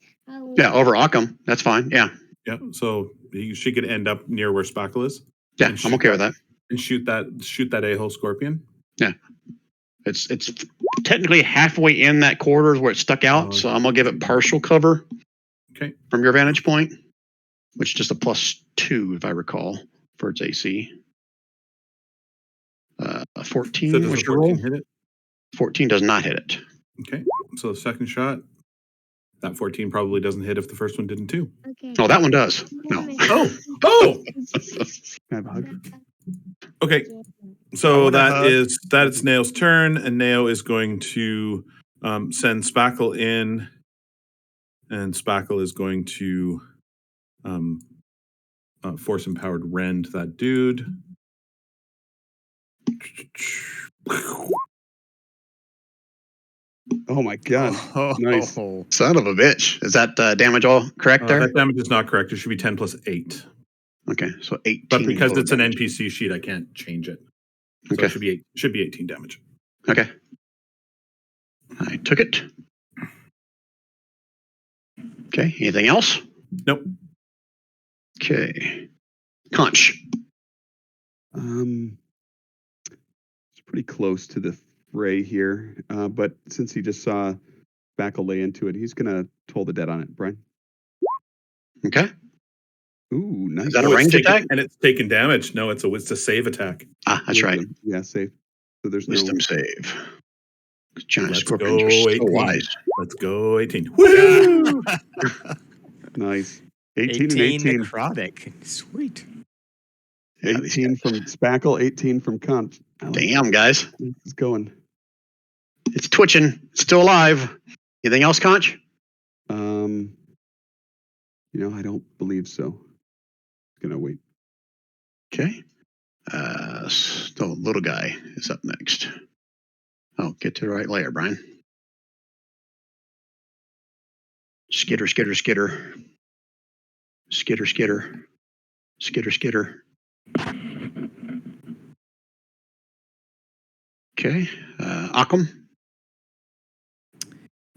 Yeah, over Occam. That's fine. Yeah. Yeah. So she could end up near where Spackle is. Yeah, And I'm okay with that. And shoot that a-hole scorpion. Yeah. It's technically halfway in that corridor where it stuck out, Oh, so I'm gonna give it partial cover. Okay. From your vantage point, which is just a +2 if I recall for its AC. 14. So does What's the your roll? 14 hit it? 14 does not hit it. Okay. So the second shot, that 14 probably doesn't hit if the first one didn't too. okay. Oh, that one does. No. Oh! Can I have a hug? Okay. I So wanna that's Neo's turn, and Neo is going to send Spackle in, and Spackle is going to force empowered rend that dude. Oh my god. Oh, Nice. Son of a bitch. Is that damage all correct there? That damage is not correct. It should be 10 plus 8. Okay, so 18. But because total it's an damage. NPC sheet, I can't change it. So Okay. it should be 18 damage. Okay. I took it. Okay, anything else? Nope. Okay. Conch. It's pretty close to the fray here, but since he just saw Spackle lay into it, he's gonna toll the dead on it, Brian. Okay. Ooh, nice. Is that a it's range taken- attack? And it's taken damage. No, it's a save attack. Ah, that's right. Wisdom. Yeah, safe. So there's Wisdom save. Giant Let's scorpions go, are so 18. wise. Let's go 18. Woo! nice. 18 and 18 18. necrotic. Sweet. 18 from Spackle, 18 from Conch. I like Damn, guys. it. It's going. It's twitching. It's still alive. Anything else, Conch? I don't believe so. Gonna wait. Okay. So little guy is up next. Oh, get to the right layer, Brian. Skitter, skitter, skitter. Skitter, skitter. Skitter, skitter. Okay. Occam.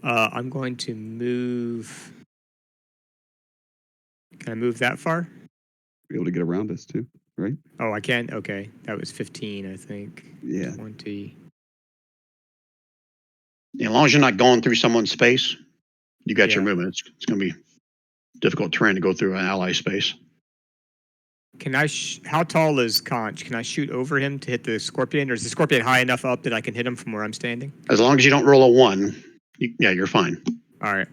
I'm going to move. Can I move that far? Be able to get around us too, right? Oh, I can? Okay. That was 15, I think. Yeah. 20. As long as you're not going through someone's space, you got your Yeah. movement. It's going to be difficult terrain to go through an ally space. Can I? How tall is Conch? Can I shoot over him to hit the scorpion, or is the scorpion high enough up that I can hit him from where I'm standing? As long as you don't roll a 1, you're fine. All right.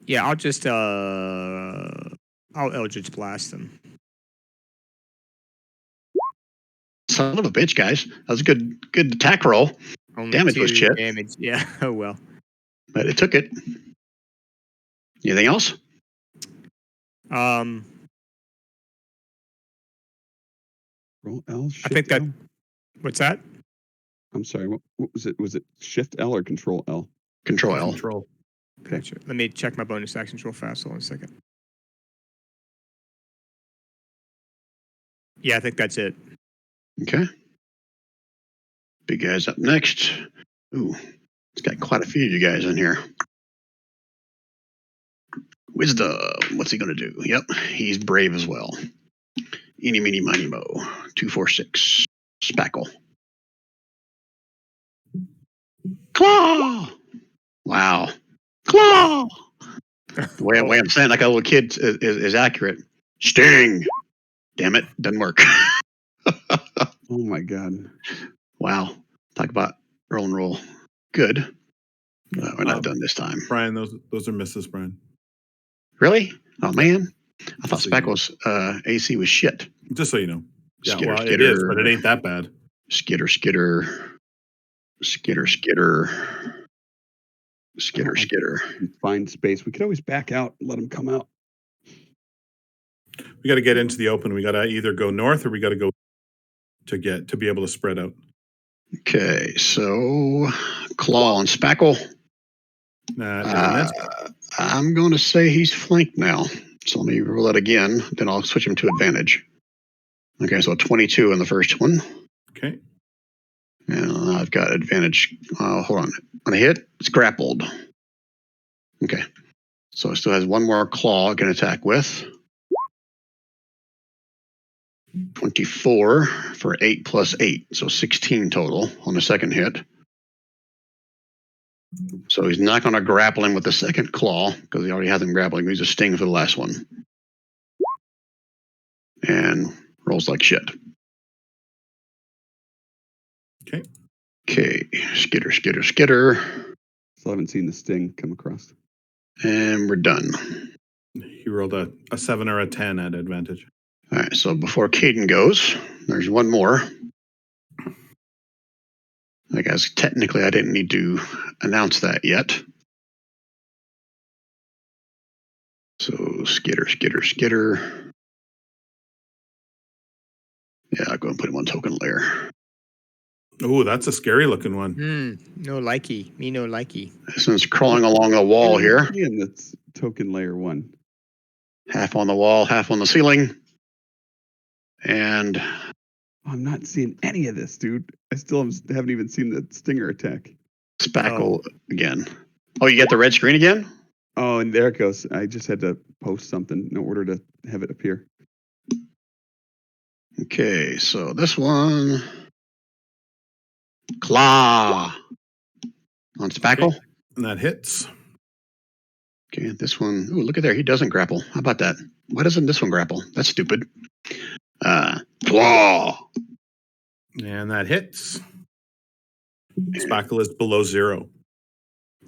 Yeah, I'll just I'll Eldritch Blast him. Son of a bitch, guys. That was a good attack roll, Only Damage was 2 chip. damage. Yeah. Oh well. but it took it. Anything else? Roll L. I think that. L? What's that? I'm sorry. What was it? Was it Shift L or Control L? Control L. Control. Gotcha. Let me check my bonus actions real fast. Hold on a second. Yeah, I think that's it. Okay. Big guy's up next. Ooh, it's got quite a few of you guys in here. Wisdom. What's he going to do? Yep, he's brave as well. Eeny, meeny, miny, mo. 246. Spackle. Claw! Wow. Claw! The way I'm saying, like a little kid, is accurate. Sting! Damn it, doesn't work. Oh my god. Wow. Talk about roll and roll. Good. We're not done this time. Brian, those are misses, Brian. Really? Oh, man. I thought Just so you know. Spackle's AC was shit. Just so you know. Yeah, Skitter, well, skitter. it is, but it ain't that bad. Skitter, skitter. Skitter, skitter. Skitter, skitter. Find space. We could always back out and let them come out. We got to get into the open. We got to either go north or we got to go to be able to spread out. Okay, so Claw on Spackle. I'm going to say he's flanked now. So let me roll that again. Then I'll switch him to advantage. Okay, so 22 in the first one. Okay. And I've got advantage. Hold on. On a hit, it's grappled. Okay. So it still has one more claw it can attack with. 24 for 8 plus 8. So 16 total on the second hit. So he's not going to grapple him with the second claw because he already has him grappling. He's a sting for the last one. And rolls like shit. Okay. Okay. Skitter, skitter, skitter. Still haven't seen the sting come across. And we're done. He rolled a 7 or a 10 at advantage. All right. So before Caden goes, there's one more. I guess technically I didn't need to announce that yet. So skitter, skitter, skitter. Yeah, I'll go and put him on token layer. Oh, that's a scary looking one. No likey. Me no likey. This one's crawling along the wall here. Again, that's token layer 1. Half on the wall, half on the ceiling. And I'm not seeing any of this, dude. I still haven't even seen the stinger attack. Spackle again. Oh, you get the red screen again? Oh, and there it goes. I just had to post something in order to have it appear. Okay, so this one. Claw on Spackle. Okay. And that hits. Okay, this one. Ooh, look at there. He doesn't grapple. How about that? Why doesn't this one grapple? That's stupid. Claw. And that hits. Spackle is below 0.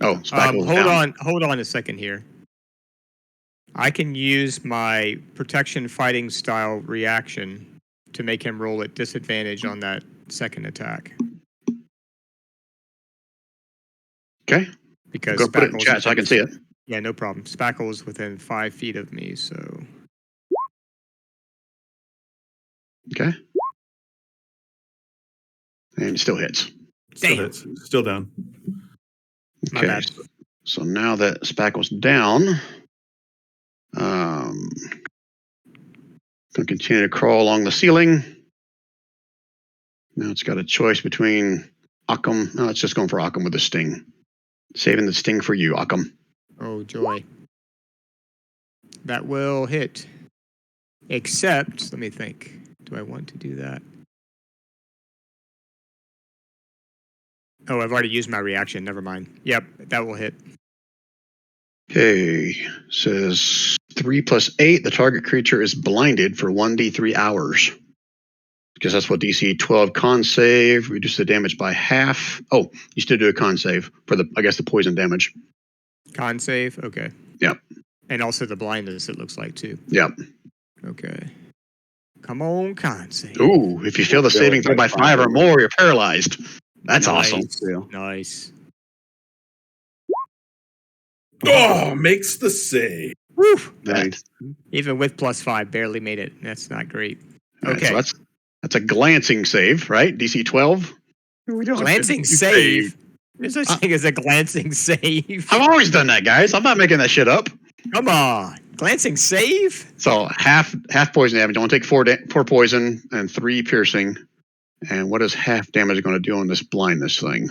Oh, Spackle. Hold on a second here. I can use my protection fighting style reaction to make him roll at disadvantage on that second attack. Okay. Because Go put it in chat so I can see it. Yeah, no problem. Spackle is within 5 feet of me, so. Okay. And it still hits. Still hits. Still down. My Okay. bad. So now that Spackle's down, going to continue to crawl along the ceiling. Now it's got a choice between Occam. No, it's just going for Occam with the sting. Saving the sting for you, Occam. Oh, joy. That will hit. Except, let me think. Do I want to do that? Oh, I've already used my reaction. Never mind. Yep, that will hit. Okay. Says 3 plus 8. The target creature is blinded for 1d3 hours. Because that's what DC 12 con save. Reduce the damage by half. Oh, you still do a con save for the poison damage. Con save? Okay. Yep. And also the blindness, it looks like, too. Yep. Okay. Come on, con save. Ooh, if you fail the saving throw by 5 or more, you're paralyzed. That's awesome. Nice. Oh, makes the save. Woo! Nice. Even with +5, barely made it. That's not great. All right, Okay. so that's a glancing save, right? DC 12. Glancing save? There's such thing as a glancing save. I've always done that, guys. I'm not making that shit up. Come on. Glancing save? So half poison damage. I want to take 4 poison and 3 piercing. And what is half damage going to do on this blindness thing?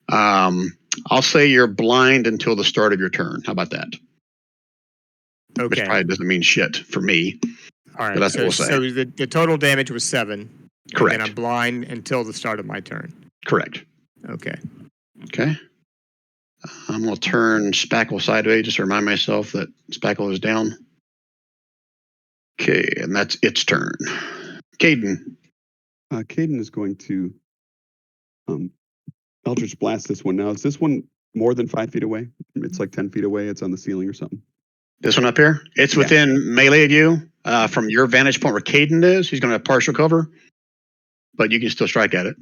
I'll say you're blind until the start of your turn. How about that? Which Okay. probably doesn't mean shit for me. All But right. that's what So, we'll say. the total damage was 7. Correct. And then I'm blind until the start of my turn. Correct. Okay. Okay. I'm going to turn Spackle sideways just to remind myself that Spackle is down. Okay, and that's its turn. Caden. Caden is going to Eldritch Blast this one. Now, is this one more than 5 feet away? It's like 10 feet away. It's on the ceiling or something. This one up here? It's within melee of you. From your vantage point where Caden is, he's going to have partial cover, but you can still strike at it.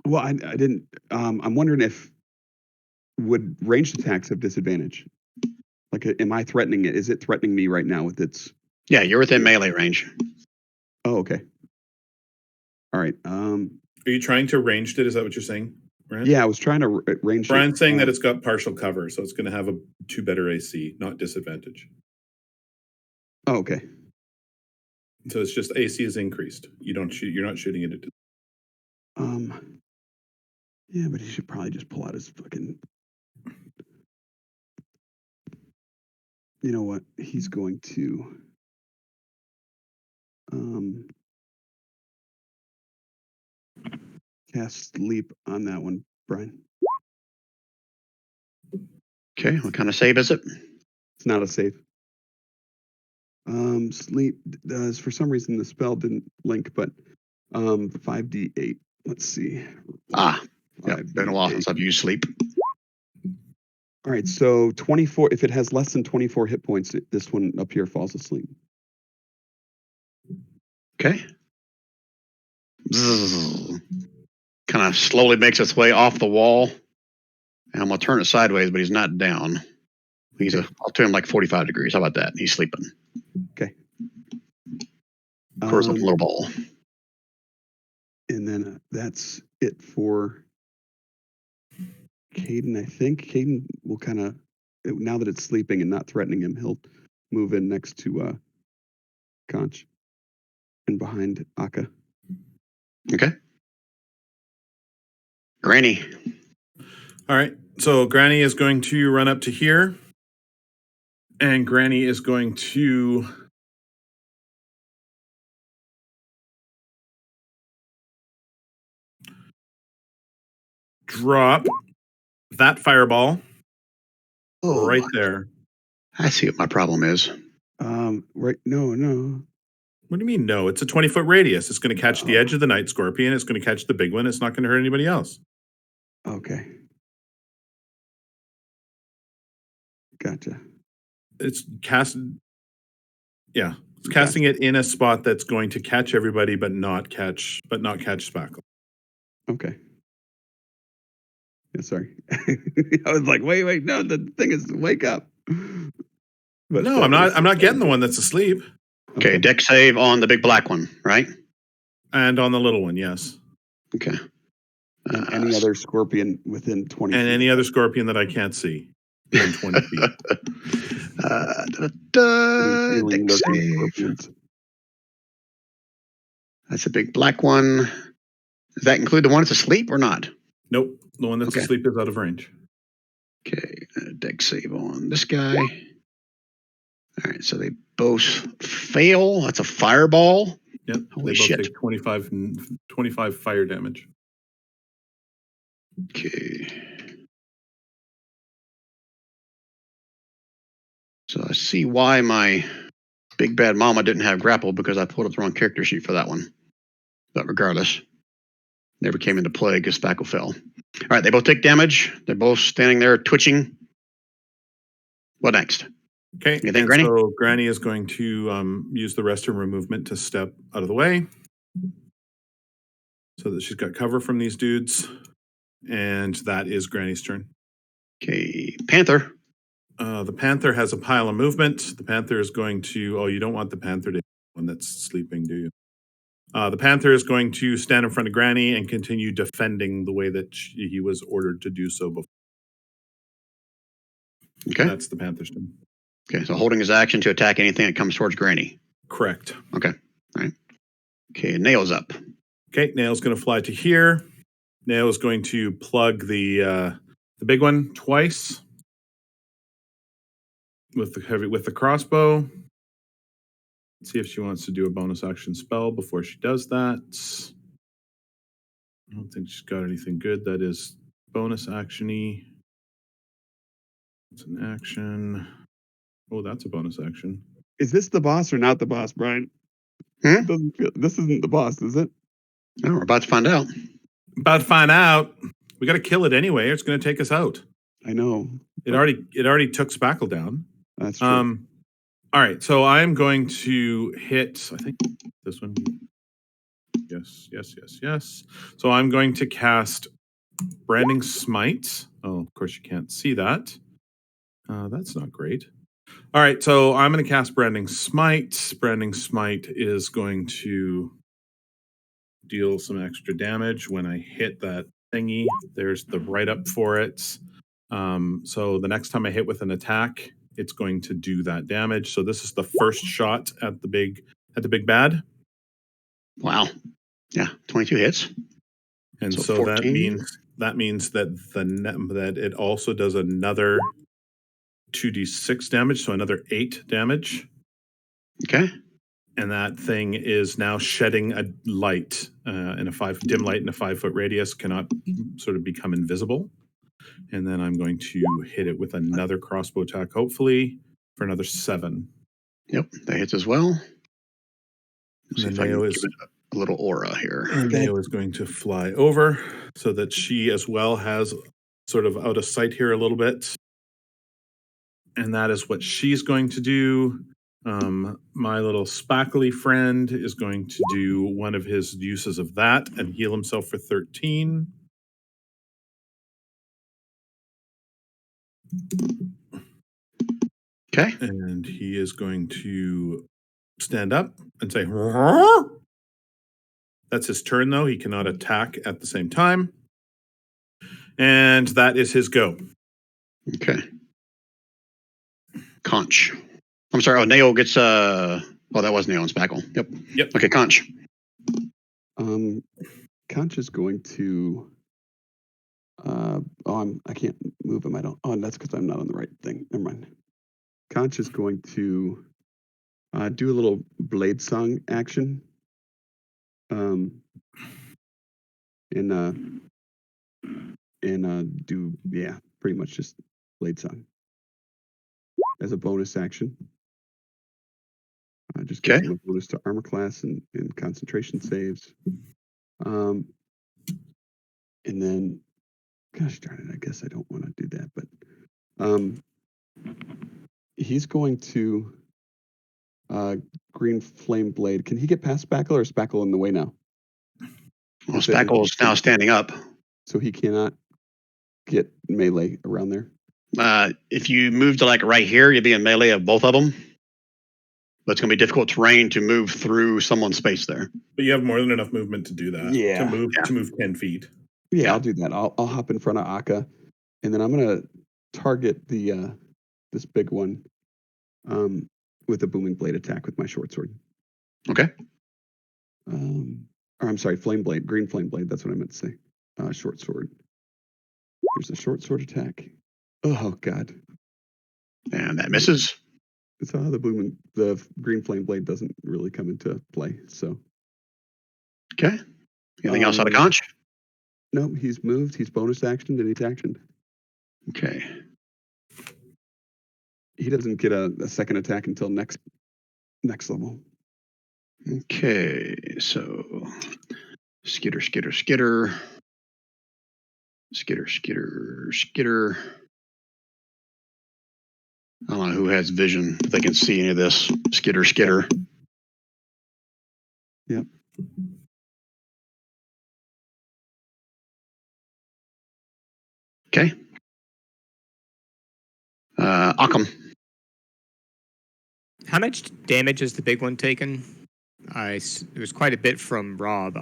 Well, I didn't. I'm wondering if would ranged attacks have disadvantage? Like, am I threatening it? Is it threatening me right now with its? Yeah, you're within melee range. Oh, okay. All right. Are you trying to ranged it? Is that what you're saying, Brian? Yeah, I was trying to range. Brian's saying that it's got partial cover, so it's going to have a 2 better AC, not disadvantage. Oh, okay. So it's just AC is increased. You don't shoot. You're not shooting it at. Yeah, but he should probably just pull out his fucking. You know what? He's going to. Cast sleep on that one, Brian. Okay, what kind of save is it? It's not a save. Sleep does, for some reason the spell didn't link, but 5d8. Let's see. Yeah, been a while since I've used sleep. All right, so 24. If it has less than 24 hit points, this one up here falls asleep. Okay. Kind of slowly makes its way off the wall. And I'm going to turn it sideways, but he's not down. I'll turn him like 45 degrees. How about that? He's sleeping. Okay. Curls up a little ball. And then that's it for Caden, I think. Caden will kind of, now that it's sleeping and not threatening him, he'll move in next to Conch and behind Akka. Okay. Granny. All right. So Granny is going to run up to here. And Granny is going to drop that fireball right there. I see what my problem is. Right. No. What do you mean, no? It's a 20-foot radius. It's going to catch the edge of the night scorpion. It's going to catch the big one. It's not going to hurt anybody else. Okay. Gotcha. It's casting it in a spot that's going to catch everybody, but not catch Spackle. Okay. Yeah, sorry. I was like, wait, no, the thing is wake up. But no, I'm not getting the one that's asleep. Okay, deck save on the big black one, right? And on the little one, yes. Okay. And any other scorpion within 20 and feet. any other scorpion that I can't see within 20 feet. Deck save. That's a big black one. Does that include the one that's asleep or not? Nope. The one that's asleep is out of range. Okay. Deck save on this guy. All right. So they both fail. That's a fireball. Yep. Holy they both shit. take 25 fire damage. Okay. So I see why my big bad mama didn't have grapple, because I pulled up the wrong character sheet for that one. But regardless, never came into play because Spackle fell. All right, they both take damage. They're both standing there twitching. What next? Okay. Anything, Granny? So Granny is going to use the rest of her movement to step out of the way so that she's got cover from these dudes. And that is Granny's turn. Okay, Panther. The Panther has a pile of movement. The Panther is going to... Oh, you don't want the Panther to be the one that's sleeping, do you? The Panther is going to stand in front of Granny and continue defending the way that he was ordered to do so before. Okay. That's the Panther's turn. Okay, so holding his action to attack anything that comes towards Granny. Correct. Okay, all right. Okay, Nail's up. Okay, Nail's going to fly to here. Nail is going to plug the big one twice with the crossbow. See if she wants to do a bonus action spell before she does that. I don't think she's got anything good that is bonus action-y. It's an action. Oh, that's a bonus action. Is this the boss or not the boss, Brian? Hmm? This isn't the boss, is it? Oh, we're about to find out. About to find out. We got to kill it anyway. Or it's going to take us out. I know. It already took Spackle down. That's true. All right, so I'm going to hit. I think this one. Yes. So I'm going to cast Branding Smite. Oh, of course you can't see that. That's not great. All right, so I'm going to cast Branding Smite. Branding Smite is going to deal some extra damage when I hit that thingy. There's the write-up for it. So the next time I hit with an attack, it's going to do that damage. So this is the first shot at the big bad. Wow. Yeah, 22 hits. And So so 14. that means that that it also does another 2d6 damage, so another 8 damage. Okay. And that thing is now shedding a light in a dim light in a 5-foot radius, cannot sort of become invisible. And then I'm going to hit it with another crossbow attack, hopefully for another 7. Yep, that hits as well. And See then if I can Neo give it a little aura here. And Neo is going to fly over so that she as well has sort of out of sight here a little bit. And that is what she's going to do. My little spackly friend is going to do one of his uses of that and heal himself for 13. Okay. And he is going to stand up and say, "Roar." That's his turn, though. He cannot attack at the same time. And that is his go. Okay. Conch. I'm sorry. Oh, Neo gets that was Neo and Spackle. Yep. Okay, Conch. Conch is going to I can't move him. I don't. Oh, that's because I'm not on the right thing. Never mind. Conch is going to do a little blade song action. And do pretty much just blade song as a bonus action. Just gives him a bonus to armor class and concentration saves. And then, gosh darn it, I guess I don't want to do that, but he's going to green flame blade. Can he get past Spackle, or is Spackle in the way now? Well, Spackle's now standing up. So he cannot get melee around there? If you move to like right here, you'd be in melee of both of them. But it's going to be difficult terrain to move through someone's space there. But you have more than enough movement to do that. Yeah. To move 10 feet. Yeah, I'll do that. I'll hop in front of Akka, and then I'm going to target the this big one with a booming blade attack with my short sword. Okay. Or I'm sorry, flame blade, green flame blade. That's what I meant to say. Short sword. Here's a short sword attack. Oh God. And that misses. So the green flame blade doesn't really come into play. So. Okay. Anything else out of Conch? No, he's moved. He's bonus actioned and he's actioned. Okay. He doesn't get a second attack until next level. Okay, so skitter. I don't know who has vision, if they can see any of this. Skitter. Yep. Okay. Occam. How much damage has the big one taken? It was quite a bit from Rob.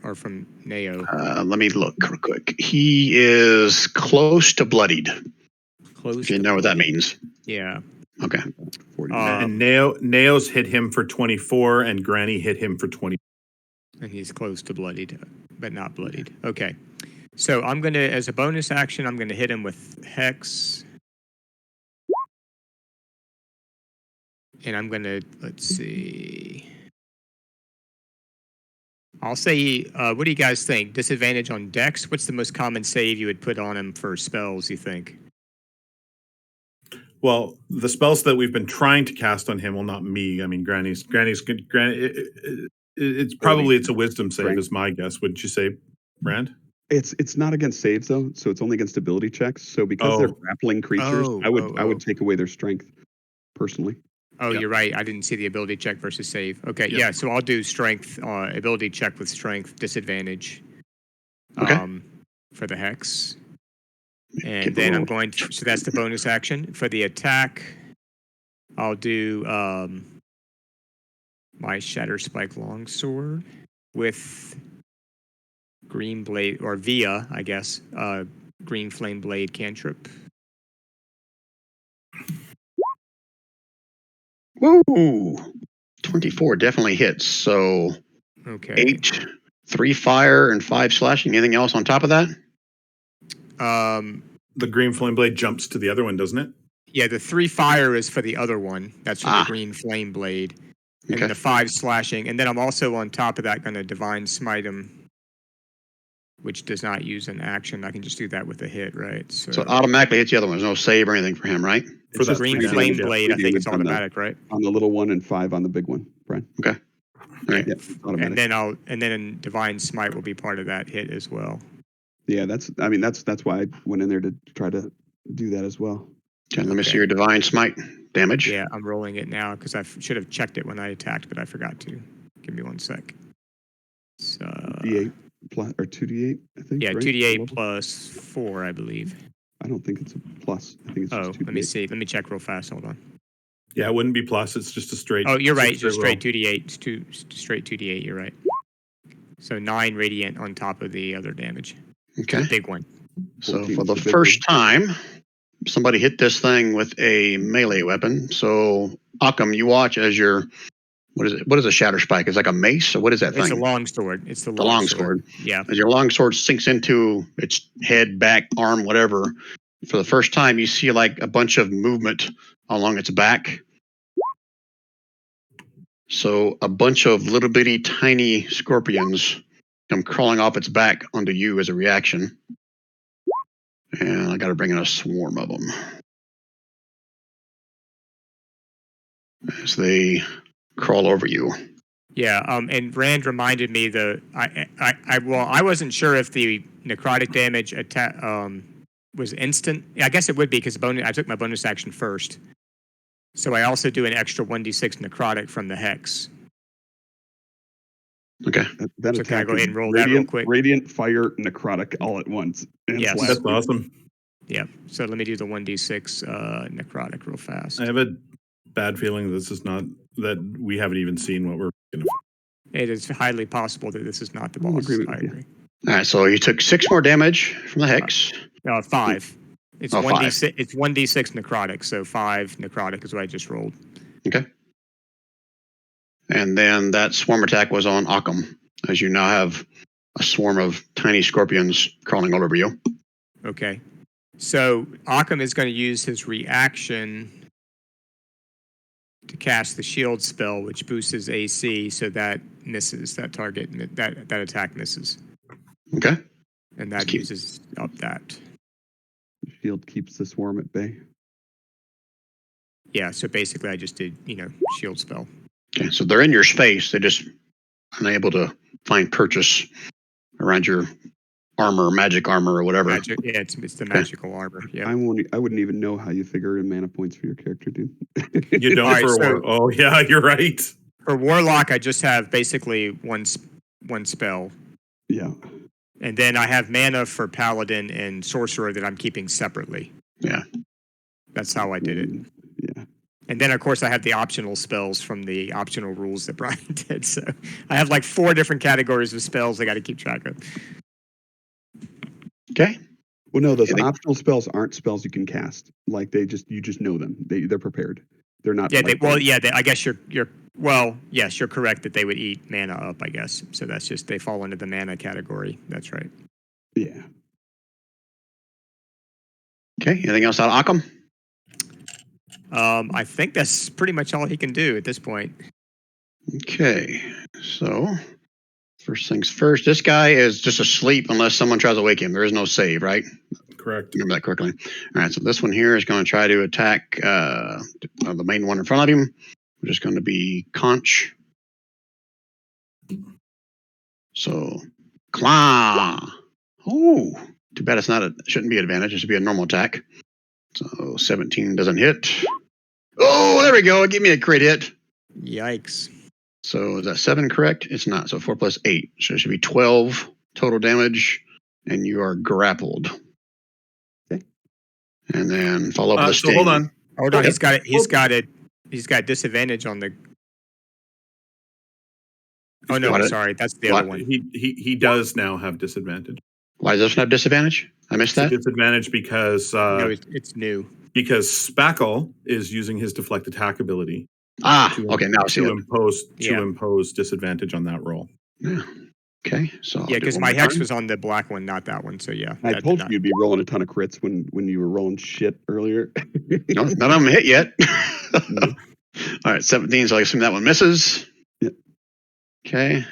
Or from Neo. Let me look real quick. He is close to bloodied. If you know what that means. Yeah. Okay. And Neo's hit him for 24, and Granny hit him for 20. And he's close to bloodied, but not bloodied. Okay. So I'm going to, as a bonus action, I'm going to hit him with Hex. And I'm gonna, let's see. I'll say, what do you guys think? Disadvantage on Dex? What's the most common save you would put on him for spells, you think? Well, the spells that we've been trying to cast on him, well, not me. I mean, Granny's good. It's probably it's a wisdom save, Right. is my guess. Wouldn't you say, Brand? It's not against saves though, so it's only against ability checks. So because they're Oh. grappling creatures, I would take away their strength personally. Oh, Yep. you're right. I didn't see the ability check versus save. Okay, Yep. yeah. So I'll do strength, ability check with strength, disadvantage. Okay. For the hex, and Give a then I'm little- going. So that's the bonus action for the attack. I'll do my Shatter Spike Longsword with Green Blade, or via, I guess, Green Flame Blade cantrip. Woo! 24 definitely hits. So Okay. 8, 3 fire, and 5 slashing. Anything else on top of that? The green flame blade jumps to the other one, doesn't it? Yeah, the 3 fire is for the other one. That's from the Ah. Green Flame Blade. And Okay. the 5 slashing. And then I'm also on top of that going to Divine Smite him, which does not use an action. I can just do that with a hit, right? So it automatically hits the other one. There's no save or anything for him, right? For It's that just Green three Flame damage, yeah. Blade, I Three think it's damage on the- automatic, right? On the little one and 5 on the big one, Brian. Okay. All right. Yeah, it's automatic. And then Divine Smite will be part of that hit as well. Yeah, that's why I went in there to try to do that as well. Okay, let me Okay. see your divine smite damage. Yeah, I'm rolling it now because I should have checked it when I attacked, but I forgot to. Give me 1 sec. So D8 plus or 2d8, I think. yeah, right? 2d8 plus 4, I believe. I don't think it's a plus. I think it's Oh, just 2d8. let me see. Let me check real fast. Hold on. Yeah, it wouldn't be plus. It's just a straight. Oh, you're right. it's Just roll. straight 2d8. Straight 2d8. You're right. So 9 radiant on top of the other damage. Okay. The big one. So 14 for is the the big first time, somebody hit this thing with a melee weapon. So Occam, you watch as your what is it? What is a shatter spike? It's like a mace, or what is that It's a thing? longsword. It's the The longsword. longsword. Yeah. As your longsword sinks into its head, back, arm, whatever, for the first time you see like a bunch of movement along its back. So a bunch of little bitty tiny scorpions come crawling off its back onto you as a reaction. And I got to bring in a swarm of them. As they crawl over you. Yeah, and Rand reminded me I wasn't sure if the necrotic damage attack was instant. I guess it would be because I took my bonus action first. So I also do an extra 1d6 necrotic from the hex. Okay. That So can I attack go is ahead and roll that real quick? Radiant, fire, necrotic all at once. And Yes. slash. That's awesome. Yeah. So let me do the 1d6 necrotic real fast. I have a bad feeling this is not that we haven't even seen what we're going to. It is highly possible that this is not the I'm in boss. agreement I with you. agree. All right. So you took 6 more damage from the hex. 5. It's Oh, 1d6. It's 1d6 necrotic. So 5 necrotic is what I just rolled. Okay. And then that swarm attack was on Occam, as you now have a swarm of tiny scorpions crawling all over you. Okay. So Occam is going to use his reaction to cast the shield spell, which boosts his AC, so that misses that target. That attack misses, Okay. and that Keep- uses up that. The shield keeps the swarm at bay. Yeah. So basically, I just did shield spell. Okay. So they're in your space. They're just unable to find purchase around your armor, magic armor, or whatever. Magic. Yeah. It's the magical armor. Yeah. I wouldn't even know how you figure in mana points for your character, dude. You don't All right, for a so- war. Oh yeah, you're right. For warlock, I just have basically one spell. Yeah. And then I have mana for paladin and sorcerer that I'm keeping separately. Yeah. That's how I did it. Yeah. And then, of course, I have the optional spells from the optional rules that Brian did. So I have like 4 different categories of spells I got to keep track of. Okay. Well, no, those Yeah, they- optional spells aren't spells you can cast. Like you just know them. They're prepared. They're not. Yeah, like I guess yes, you're correct that they would eat mana up, I guess. So that's just, they fall into the mana category. That's right. Yeah. Okay. Anything else out of Occam? I think that's pretty much all he can do at this point. Okay, so first things first, this guy is just asleep unless someone tries to wake him. There is no save, right? Correct. Remember that correctly. All right, so this one here is going to try to attack the main one in front of him, which is going to be Conch. So, claw. Oh, too bad it's not shouldn't be an advantage. It should be a normal attack. So 17 doesn't hit. Oh, there we go. Give me a crit hit. Yikes. So is that 7 correct? It's not. So 4 plus 8. So it should be 12 total damage, and you are grappled. Okay. And then follow up with a So sting. hold on. Hold on. Yep. He's got disadvantage on the. Oh no, What? sorry, that's the What? other one. He does now have disadvantage. Why does this one have disadvantage? I missed It's a that. disadvantage because No, it's new. because Spackle is using his deflect attack ability Okay. Now I see to it. impose disadvantage on that roll. Yeah. Okay. So I'll Yeah, do because one my more hex time. was on the black one, not that one. So yeah. I that told did you you'd be rolling a ton of crits when you were rolling shit earlier. No, none of them hit yet. No. All right, 17. So I assume that one misses. Yep. Okay.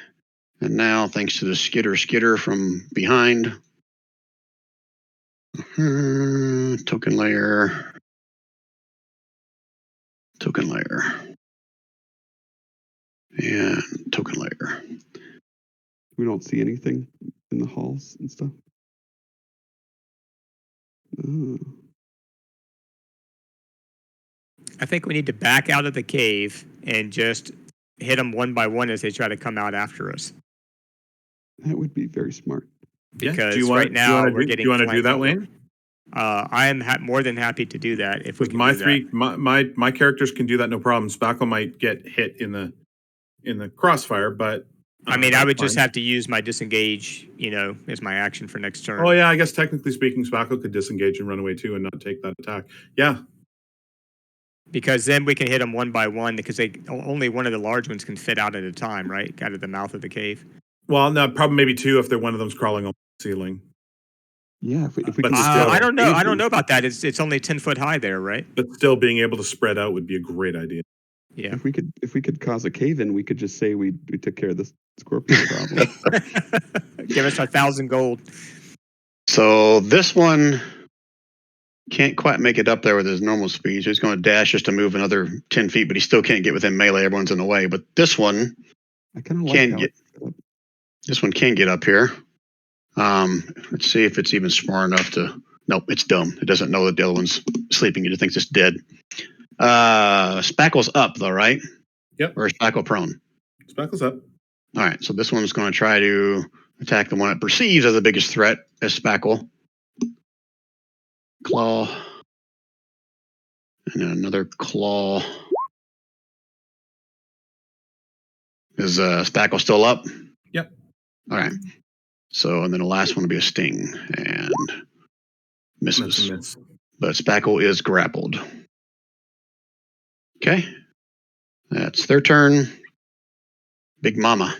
And now, thanks to the skitter from behind, token layer, and token layer. We don't see anything in the halls and stuff. Oh. I think we need to back out of the cave and just hit them one by one as they try to come out after us. That would be very smart. Because Do you want, right now we're getting. Do you want to do flanked that, all Wayne? over. I am more than happy to do that if we With can my do three, that. my characters can do that, no problem. Spackle might get hit in the crossfire, but I mean, I would that's just fine. have to use my disengage, as my action for next turn. Oh yeah, I guess technically speaking, Spackle could disengage and run away too, and not take that attack. Yeah, Because then we can hit them one by one because only one of the large ones can fit out at a time, right? Out of the mouth of the cave. well, no, probably maybe two if they're one of them's crawling on the ceiling. Yeah, if we But can still- I don't know. I don't Asian- know about that. It's only 10 foot high there, right? But still, being able to spread out would be a great idea. Yeah. If we could cause a cave in, we could just say we took care of the scorpion problem. Give us 1,000 gold. So this one can't quite make it up there with his normal speed. So he's going to dash just to move another 10 feet, but he still can't get within melee. Everyone's in the way. But this one I kind of Can like how get- it's set up. This one can get up here. Let's see if it's even smart enough to. Nope, it's dumb. It doesn't know that the other one's sleeping. It just thinks it's dead. Spackle's up though, right? Yep. Or is Spackle prone? Spackle's up. All right, so this one's going to try to attack the one it perceives as the biggest threat as Spackle. Claw. And then another claw. Is Spackle still up? Yep. All right. So, and then the last one will be a sting and misses. Miss. But Spackle is grappled. Okay. That's their turn. Big Mama.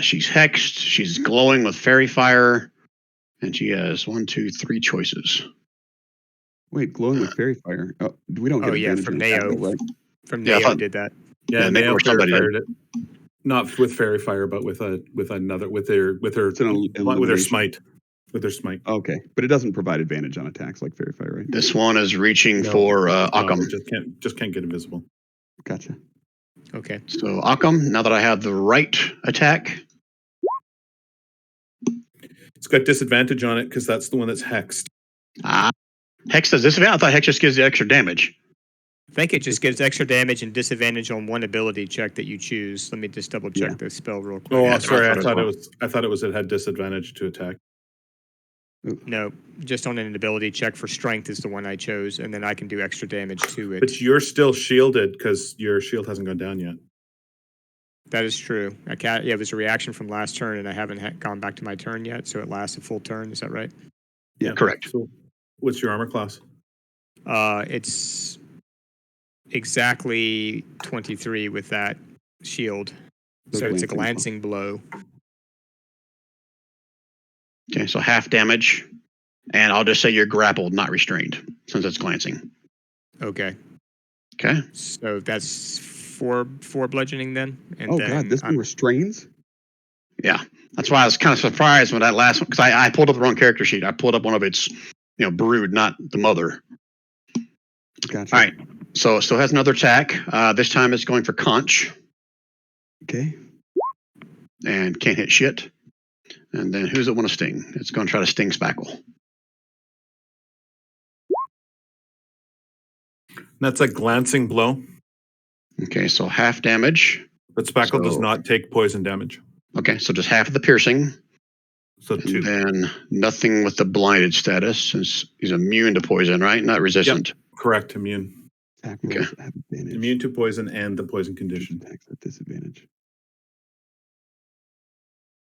She's hexed. She's glowing with fairy fire. And she has 3 choices. Wait, glowing with fairy fire. Oh, we don't get Oh, yeah, advantage from on attack, Neo. right? From Yeah, I Neo thought- did that. Yeah, Yeah, Nail or somebody did. fired it. Not with fairy fire, but with another with her It's an elimination. smite. With her smite. Okay, but it doesn't provide advantage on attacks like fairy fire, right? This one is reaching No. for No, Occam. just can't get invisible. Gotcha. Okay. So Occam, now that I have the right attack, It's got disadvantage on it because that's the one that's hexed. Hex does disadvantage. I thought Hex just gives you extra damage. I think it just gives extra damage and disadvantage on one ability check that you choose. Let me just double check Yeah. the spell real quick. Oh, Yeah, I'm sorry. I that's what thought I it had disadvantage to attack. No, just on an ability check for strength is the one I chose, and then I can do extra damage to it. But you're still shielded because your shield hasn't gone down yet. That is true. It was a reaction from last turn, and I haven't gone back to my turn yet, so it lasts a full turn. Is that right? Yeah. Correct. So, what's your armor class? It's exactly 23 with that shield. So it's a glancing blow. Okay, so half damage. And I'll just say you're grappled, not restrained, since it's glancing. Okay. Okay. So that's four bludgeoning then, and Oh then God, this one restrains. Yeah. That's why I was kind of surprised when that last one, because I pulled up the wrong character sheet. I pulled up one of its, brood, not the mother. Gotcha. All right. So it still has another attack. This time it's going for conch Okay. and can't hit shit. And then who's it want to sting? It's going to try to sting Spackle. That's a glancing blow, Okay, so half damage. but Spackle does So- not take poison damage. Okay, so just half of the piercing. So 2. And then nothing with the blinded status, since he's immune to poison, right? Not resistant. Correct, immune. Attack Okay. rolls have advantage. Immune to poison and the poison condition. Attacks at disadvantage.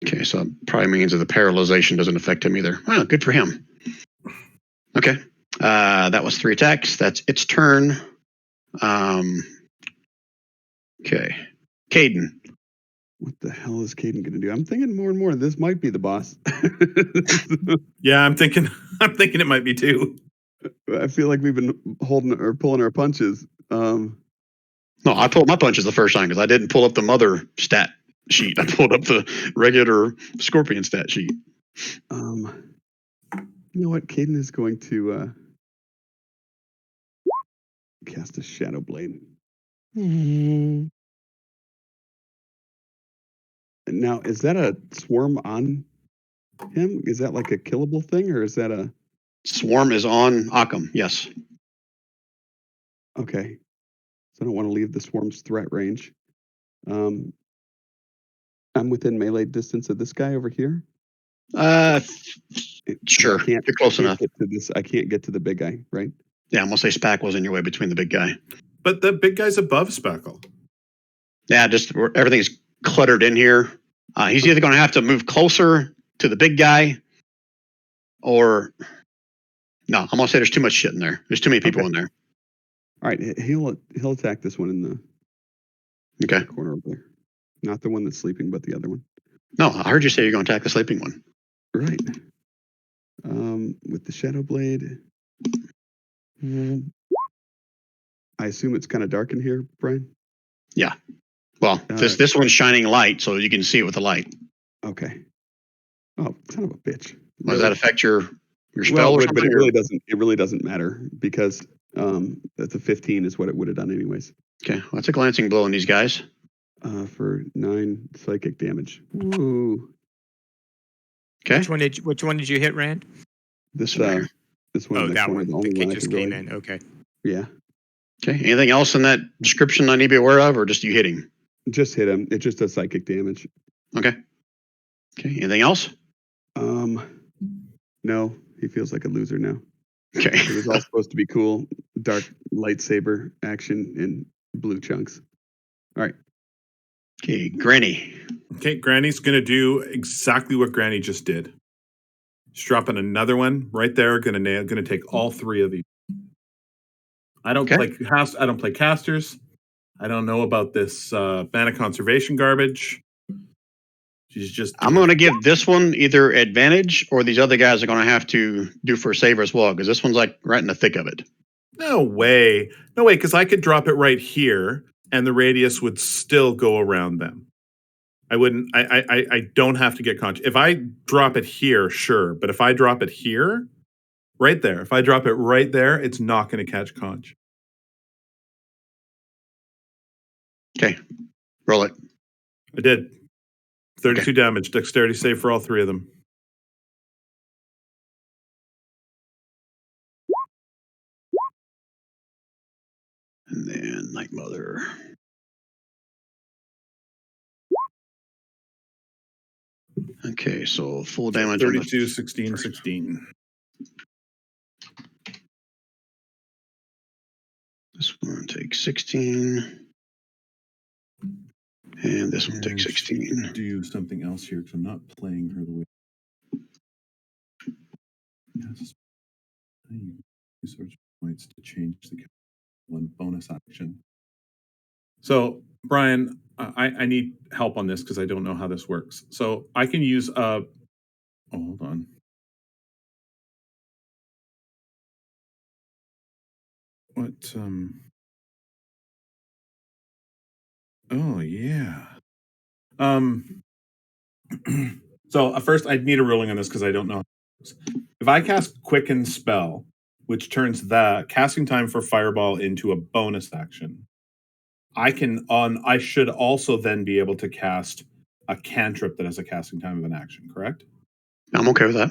Okay, so it probably means that the paralyzation doesn't affect him either. Oh, good for him. Okay, that was 3 attacks. That's its turn. Okay, Caden. What the hell is Caden going to do? I'm thinking more and more. This might be the boss. Yeah, I'm thinking it might be too. I feel like we've been holding or pulling our punches. No, I pulled my punches the first time because I didn't pull up the mother stat sheet. I pulled up the regular scorpion stat sheet. You know what? Caden is going to cast a Shadow Blade. Now, is that a swarm on him? Is that like a killable thing, or is that a... Swarm is on Occam, yes. Okay. So I don't want to leave the swarm's threat range. I'm within melee distance of this guy over here. Sure. I can't, You're close enough. Get to this. I can't get to the big guy, right? Yeah, I'm going to say Spackle's in your way between the big guy. But the big guy's above Spackle. Yeah, just everything's cluttered in here. He's either going to have to move closer to the big guy or... No, I'm going to say there's too much shit in there. There's too many people Okay. in there. All right, he'll attack this one in the Okay. corner over there. Not the one that's sleeping, but the other one. No, I heard you say you're going to attack the sleeping one. Right. With the Shadow Blade. I assume it's kind of dark in here, Brian? Well, this one's shining light, so you can see it with the light. Okay. Oh, son of a bitch. Does that affect your spell Well, or but something? it really doesn't. It really doesn't matter because that's a 15 is what it would have done anyways. Okay, well, that's a glancing blow on these guys. For 9 psychic damage. Ooh. Okay. Which one did you hit, Rand? This Right here. this one. Oh, in the that corner, one. The only The one kid I just could came really- in. Okay. Yeah. Okay. Anything else in that description I need to be aware of, or just you hitting? Just hit him. It just does psychic damage. Okay. Okay. Anything else? No, he feels like a loser now. Okay. It was all supposed to be cool. Dark lightsaber action in blue chunks. All right. Okay, Granny. Okay, Granny's going to do exactly what Granny just did. She's dropping another one right there. Going to take all 3 of these. I don't play casters. I don't know about this mana conservation garbage. She's just... I'm going to give this one either advantage or these other guys are going to have to do for a save as well, because this one's like right in the thick of it. No way, because I could drop it right here and the radius would still go around them. I wouldn't, I don't have to get conscious. If I drop it here, sure. But if I drop it here, right there, if I drop it right there, it's not going to catch conch. Okay, roll it. I did. 32 damage, dexterity save for all 3 of them. And then Night Mother. Okay, so full damage 32, on 16, 16. this one takes 16. And this one takes 16. Do something else here because I'm not playing her the way. Yes. Resource points to change the one bonus action. So, Brian, I need help on this because I don't know how this works. So I can use hold on. What? Oh yeah. So first, I'd need a ruling on this because I don't know. If I cast Quicken Spell, which turns the casting time for Fireball into a bonus action, I should also then be able to cast a cantrip that has a casting time of an action. Correct? I'm okay with that.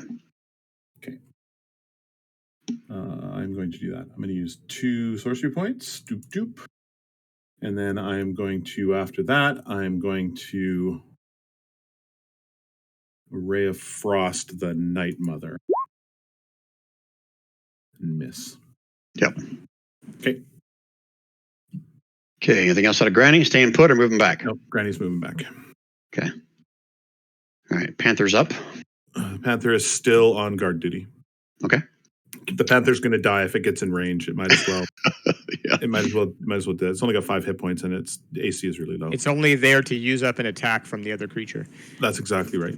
Okay. I'm going to do that. I'm going to use 2 sorcery points. Doop doop. And then I'm going to, after that, I'm going to Ray of Frost the Night Mother. And miss. Yep. Okay. Okay. Anything else out of Granny? Staying put or moving back? Nope. Granny's moving back. Okay. All right. Panther's up. Panther is still on guard duty. Okay. The Panther's going to die if it gets in range. It might as well. Yeah. It might as well do it. It's only got 5 hit points and its AC is really low. It's only there to use up an attack from the other creature. That's exactly right.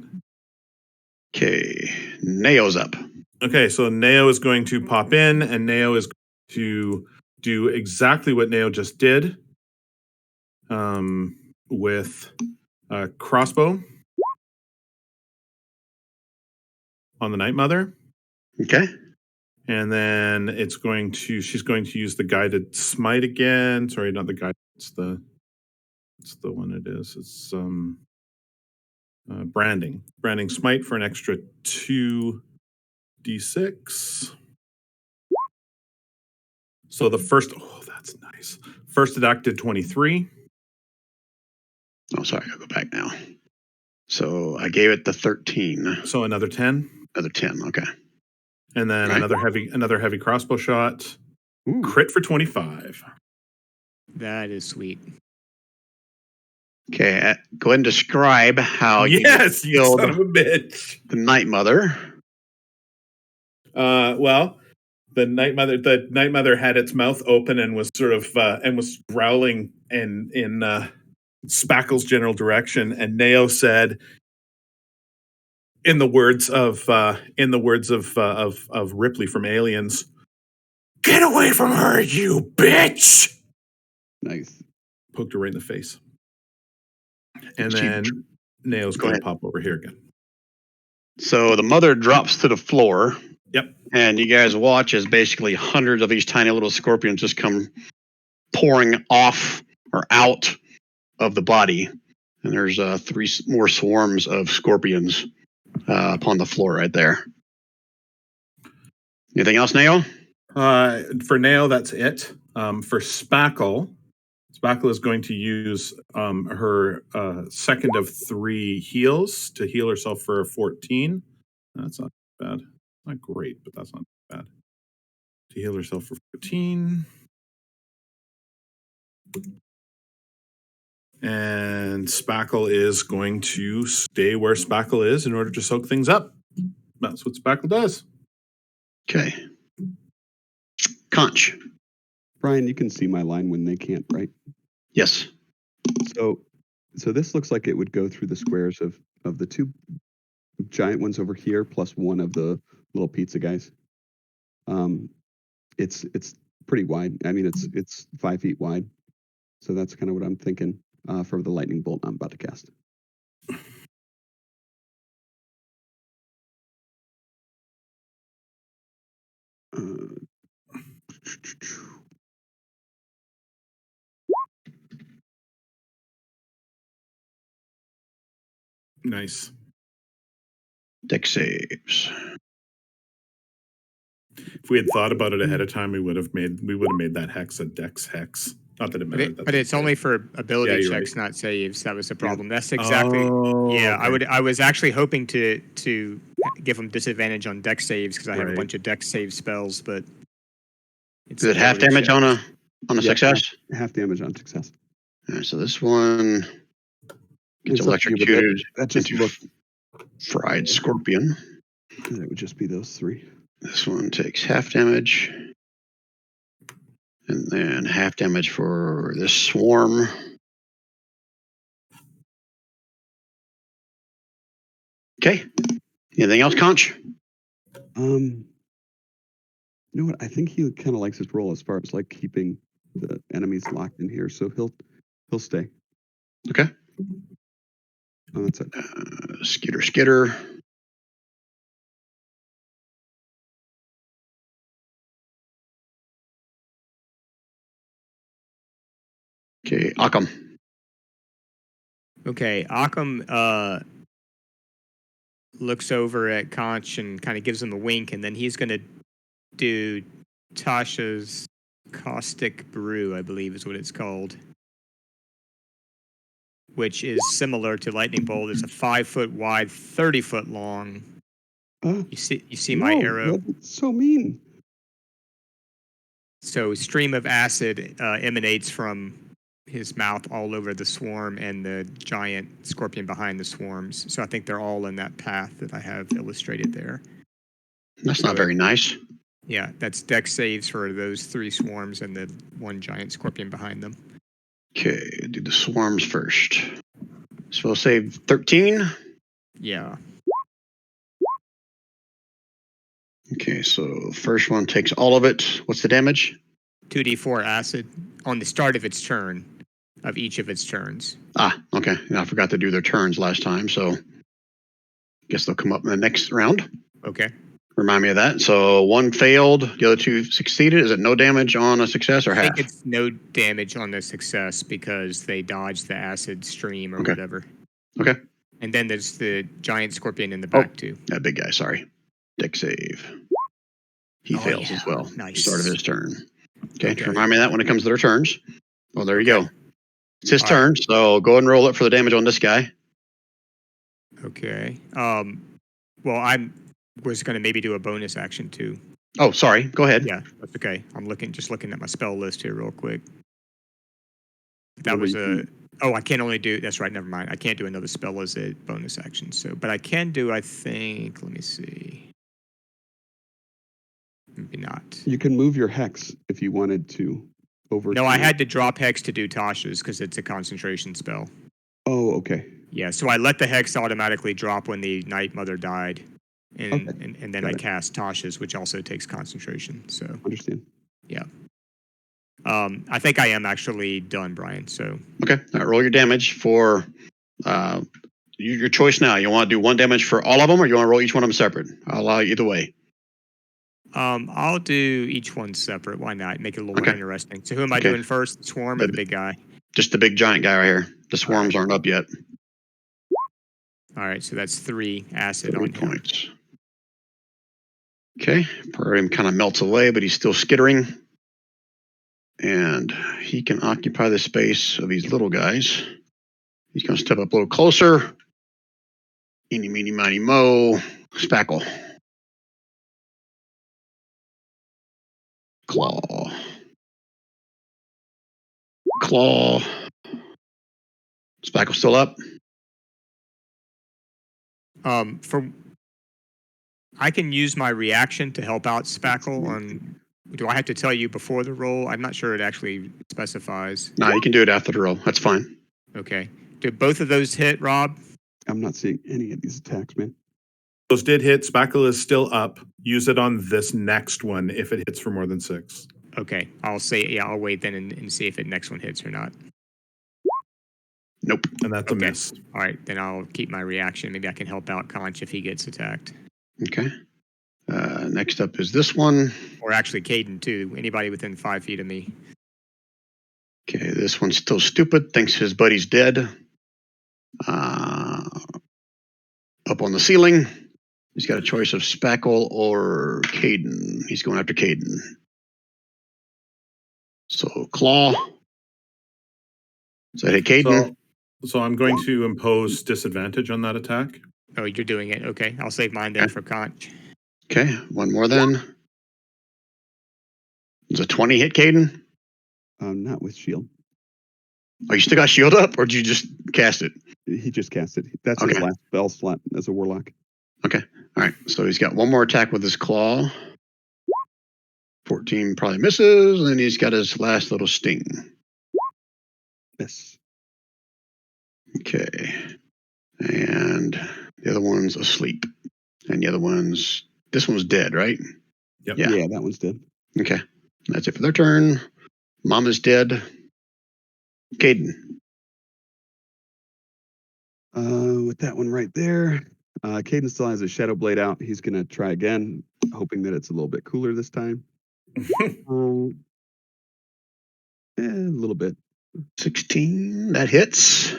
Okay. Neo's up. Okay, so Neo is going to pop in, and Neo is going to do exactly what Neo just did, with a crossbow on the Night Mother, Okay. and then she's going to use the guided smite again. Sorry, not the guide. It's the one it is. It's branding smite for an extra 2d6. So the first, that's nice. First attack did 23. Oh, sorry. I'll go back now. So I gave it the 13. So another 10. Another 10. Okay. And then Right. another heavy crossbow shot. Ooh. Crit for 25. That is sweet. Okay. Go ahead and describe how Yes, you killed son of a bitch. the Night Mother. Well, the Night Mother had its mouth open and was sort of and was growling in Spackle's general direction, and Neo said, in the words of Ripley from Aliens, "Get away from her, you bitch!" Nice. Poked her right in the face. And She- then Neo's Go going to ahead. pop over here again. So the mother drops to the floor. Yep. And you guys watch as basically hundreds of these tiny little scorpions just come pouring off or out of the body. And there's 3 more swarms of scorpions upon the floor right there. Anything else, Neo? For Neo, that's it. For Spackle is going to use her second of 3 heals to heal herself for 14. That's not bad. Not great, but that's not bad. To heal herself for 14. And Spackle is going to stay where Spackle is in order to soak things up. That's what Spackle does. Okay. Conch. Brian, you can see my line when they can't, right? Yes. So this looks like it would go through the squares of the 2 giant ones over here, plus one of the little pizza guys. It's pretty wide. I mean, it's 5 feet wide. So that's kind of what I'm thinking for the lightning bolt I'm about to cast. Nice. Dex saves. If we had thought about it ahead of time, we would have made that hex a Dex hex. Not that it mattered. But it's only for ability Yeah, you're checks, not saves. That was the problem. That's exactly. Yeah, okay. I was actually hoping to give them disadvantage on dex saves because I have a Right. bunch of dex save spells, but Is it half ability damage checks. on a Yeah, success? Half damage on success. All right, so this one gets It's up to you, but electrocuted that just into looked. fried scorpion. It would just be those 3. This one takes half damage. And then half damage for this swarm. Okay. Anything else, Conch? You know what? I think he kind of likes his role as far as like keeping the enemies locked in here, so he'll stay. Okay. Oh, that's it. Skitter. Okay, Occam. Okay, Occam looks over at Conch and kind of gives him a wink, and then he's going to do Tasha's Caustic Brew, I believe is what it's called, which is similar to Lightning Bolt. It's a 5-foot wide, 30-foot long. You see my arrow. That's so mean. So stream of acid emanates from his mouth all over the swarm and the giant scorpion behind the swarms. So I think they're all in that path that I have illustrated there. That's not very nice. Yeah, that's dex saves for those 3 swarms and the one giant scorpion behind them. Okay, do the swarms first. So we'll save 13. Yeah. Okay, so first one takes all of it. What's the damage? 2d4 acid on the start of its turn, of each of its turns. Okay. Yeah, I forgot to do their turns last time, so guess they'll come up in the next round. Okay. Remind me of that. So 1 failed, the other 2 succeeded. Is it no damage on a success or I half? think it's no damage on the success because they dodged the acid stream or Okay. whatever. Okay. And then there's the giant scorpion in the back too. That big guy, sorry. Deck save. He fails as well. Nice. Start of his turn. Okay, remind me of that when it comes to their turns. Well, there you go. It's his All turn, right. so go ahead and roll it for the damage on this guy. Okay. Well, I was going to maybe do a bonus action too. Oh, sorry. Go ahead. Yeah, that's okay. I'm just looking at my spell list here real quick. That Well, was you I can only do, that's right, never mind. I can't do another spell as a bonus action. So, but I can do, I think, let me see. Maybe not. You can move your hex if you wanted to over. No, I had to drop Hex to do Tasha's because it's a concentration spell. Oh, okay. Yeah, so I let the Hex automatically drop when the Night Mother died. And, Okay. and then Got I it. cast Tasha's, which also takes concentration. So, Understand. I think I am actually done, Brian. So, Okay. All right, roll your damage for your choice now. You want to do 1 damage for all of them, or you want to roll each one of them separate? I'll allow you either way. I'll do each one separate. Why not? Make it a little more Okay. interesting. So, who am I Okay. doing first? The swarm or the big guy? Just the big giant guy right here. The swarms aren't up yet. All right, so that's 3 acid 3 on him. points. Okay. Part of him kind of melts away, but he's still skittering. And he can occupy the space of these little guys. He's going to step up a little closer. Eeny, meeny, miny, mo. Spackle. Claw. Spackle still up? I can use my reaction to help out Spackle on. Do I have to tell you before the roll? I'm not sure it actually specifies. No, you can do it after the roll. That's fine. Okay. Do both of those hit, Rob? I'm not seeing any of these attacks, man. Those did hit. Spackle is still up. Use it on this next one if it hits for more than 6. Okay. I'll wait then and see if the next one hits or not. Nope. And that's a miss. All right. Then I'll keep my reaction. Maybe I can help out Conch if he gets attacked. Okay. Next up is this one. Or actually Caden too. Anybody within 5 feet of me. Okay, this one's still stupid. Thinks his buddy's dead. Up on the ceiling. He's got a choice of Spackle or Caden. He's going after Caden. So Claw. Does that hit Caden? So I'm going to impose disadvantage on that attack. Oh, you're doing it. Okay. I'll save mine then for Conch. Okay, one more then. Does a 20 hit Caden? Not with shield. Oh, you still got shield up, or did you just cast it? He just cast it. That's Okay. his last spell slot as a warlock. Okay, all right. So he's got one more attack with his claw. 14 probably misses, and then he's got his last little sting. Yes. Okay, and the other one's asleep, and the other one's this one's dead, right? Yep. Yeah. Yeah, that one's dead. Okay. That's it for their turn. Mama's dead. Caden. With that one right there, Caden still has his Shadow Blade out. He's going to try again, hoping that it's a little bit cooler this time. A little bit. 16. That hits.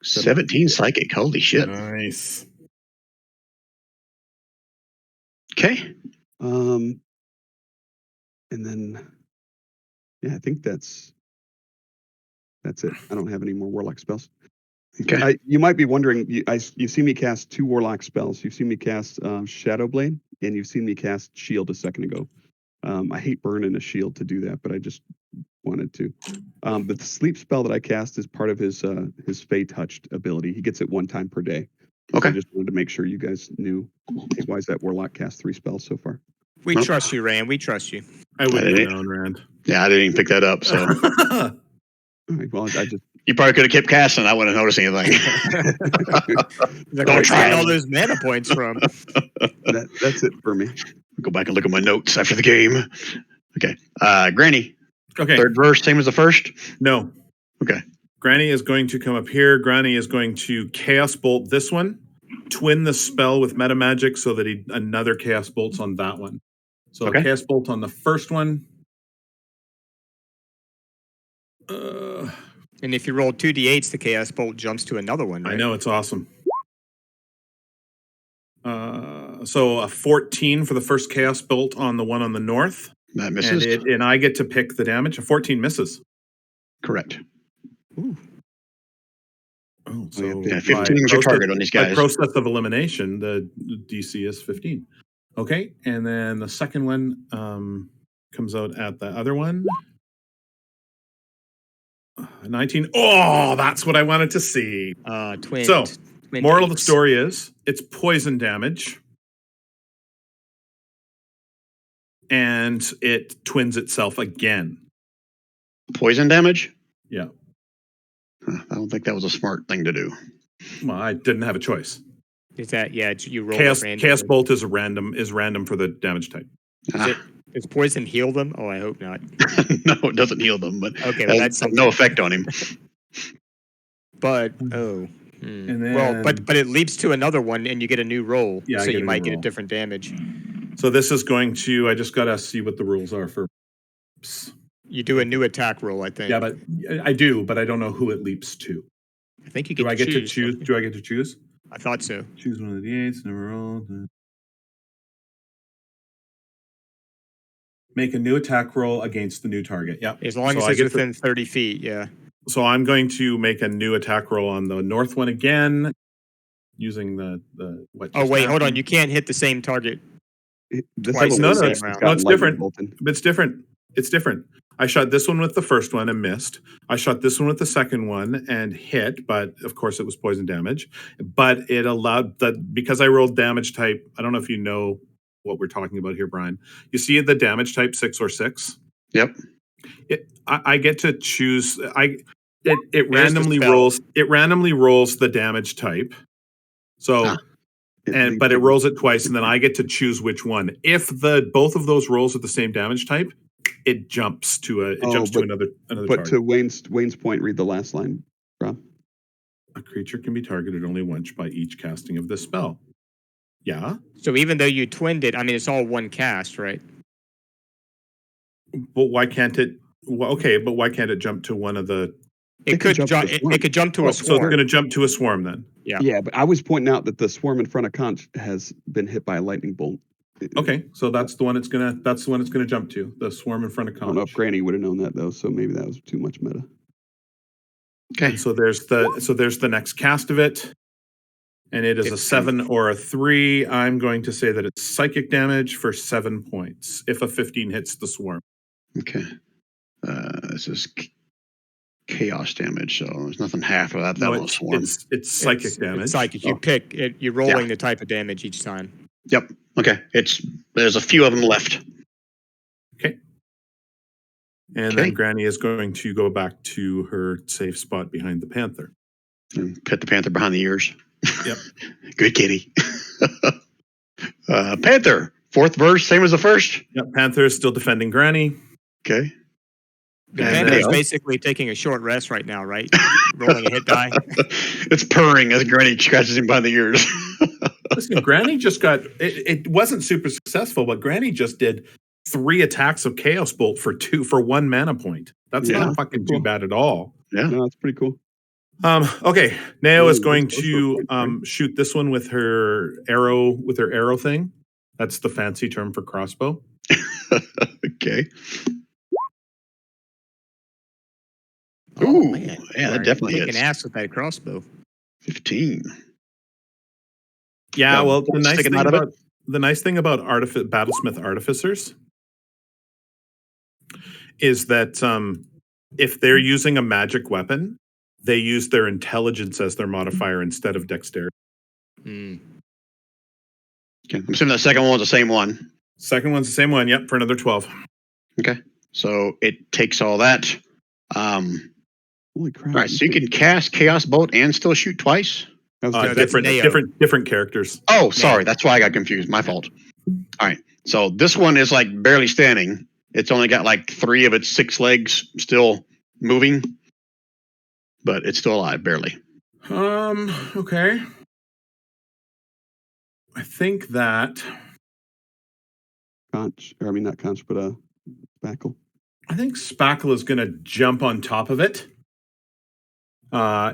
17 psychic. Holy shit. Nice. Okay. And then, yeah, I think that's it. I don't have any more Warlock spells. Okay. You might be wondering, you've seen me cast 2 Warlock spells. You've seen me cast Shadow Blade, and you've seen me cast Shield a second ago. I hate burning a shield to do that, but I just wanted to. But the sleep spell that I cast is part of his Fey Touched ability. He gets it 1 time per day. Okay. So I just wanted to make sure you guys knew. Hey, why is that Warlock cast 3 spells so far? We trust you, Rand. We trust you. I wouldn't didn't- have known, Rand. Yeah, I didn't even pick that up. So All right, well, I just you probably could have kept casting. I wouldn't have noticed anything. Like, Don't where's try. all those mana points from? that's it for me. Go back and look at my notes after the game. Okay. Granny. Okay. Third verse, same as the first. No. Okay. Granny is going to come up here. Granny is going to Chaos Bolt this one, twin the spell with Meta Magic so that another Chaos Bolt's on that one. So Okay. Chaos Bolt on the first one. And if you roll 2d8s, the Chaos Bolt jumps to another one, right? I know, it's awesome. So a 14 for the first Chaos Bolt on the one on the north. That misses. And I get to pick the damage. A 14 misses. Correct. Oh, so yeah, 15 was your target on these by guys. process of elimination, the DC is 15. Okay, and then the second one comes out at the other one. 19. Oh, that's what I wanted to see. Twin. So, twin moral of the eights. story is it's poison damage. And it twins itself again. Poison damage? Yeah. I don't think that was a smart thing to do. Well, I didn't have a choice. Is that you roll Chaos, it Chaos Bolt is random for the damage type. Does poison heal them? Oh, I hope not. No, it doesn't heal them, but Okay, it well, has that's no effect on him. But And then, well, but it leaps to another one, and you get a new roll. Yeah, I so get you a might new get a roll. different damage. So this is going to. I just got to see what the rules are for. You do a new attack roll, I think. Yeah, but I do, but I don't know who it leaps to. I think you get Do I to get choose. to choose? Do I get to choose? I thought so. Choose one of the d8s. Never roll. Make a new attack roll against the new target. Yeah. As long So as I it's get within 30 feet, yeah. So I'm going to make a new attack roll on the north one again, using the what. Oh, just wait, hold on. happened. You can't hit the same target. This Twice is in the what same it's round. got No, it's lightning different. bolting. But it's different. It's different. I shot this one with the first one and missed. I shot this one with the second one and hit, but of course it was poison damage. But it allowed that because I rolled damage type. I don't know if you know what we're talking about here, Brian. You see the damage type 6 or 6. Yep. I get to choose. It the randomly spell. rolls. It randomly rolls the damage type. So. But it rolls it twice, and then I get to choose which one. If both of those rolls are the same damage type, it jumps to another But target. to Wayne's point, read the last line, Rob. A creature can be targeted only once by each casting of this spell. Yeah, So even though you twinned it, I mean, it's all one cast, right? but why can't it? Well, okay, but why can't it jump to one of the? It could jump. It could jump to a So it's swarm. going to jump to a swarm then. Yeah. Yeah, but I was pointing out that the swarm in front of Conch has been hit by a lightning bolt. Okay, so that's the one it's gonna jump to. The swarm in front of I don't know if Conch. Granny would have known that though, so maybe that was too much meta. Okay. So there's the next cast of it, and it is a 7 or a 3. I'm going to say that it's psychic damage for 7 points if a 15 hits the swarm. Okay. This is chaos damage, so there's nothing half of that. That No, was swarm. it's psychic damage. It's psychic. You pick it. You're rolling the type of damage each time. Yep. Okay. There's a few of them left. Okay. And Okay. then Granny is going to go back to her safe spot behind the Panther. And pet the panther behind the ears. Yep. Good kitty. Panther. Fourth verse, same as the first. Yep, Panther is still defending Granny. Okay. The And Panther is then- basically taking a short rest right now, right? Rolling a hit die. It's purring as Granny scratches him by the ears. Listen, Granny just got it wasn't super successful, but Granny just did 3 attacks of Chaos Bolt for 1 mana point. That's Yeah, not fucking cool. too bad at all. Yeah. No, that's pretty cool. Okay, Nao is Ooh, going that's to also a point, shoot this one with her arrow thing. That's the fancy term for crossbow. Okay. Oh, Ooh, man. yeah, You that are definitely kicking hits. ass with that crossbow. 15. Yeah, well, bolt sticking out of it? the nice thing about Battlesmith Artificers is that if they're using a magic weapon, they use their intelligence as their modifier instead of dexterity. Mm. Okay. I'm assuming the second one was the same one. Second one's the same one. Yep, for another 12. Okay. So it takes all that. Holy crap! All right. So you can cast Chaos Bolt and still shoot twice. That was No, just- that's Nao. different characters. Oh, sorry. That's why I got confused. My fault. All right. So this one is like barely standing. It's only got like 3 of its 6 legs still moving, but it's still alive, barely. Okay. I think that Conch, or I mean not conch, but spackle. I think Spackle is going to jump on top of it.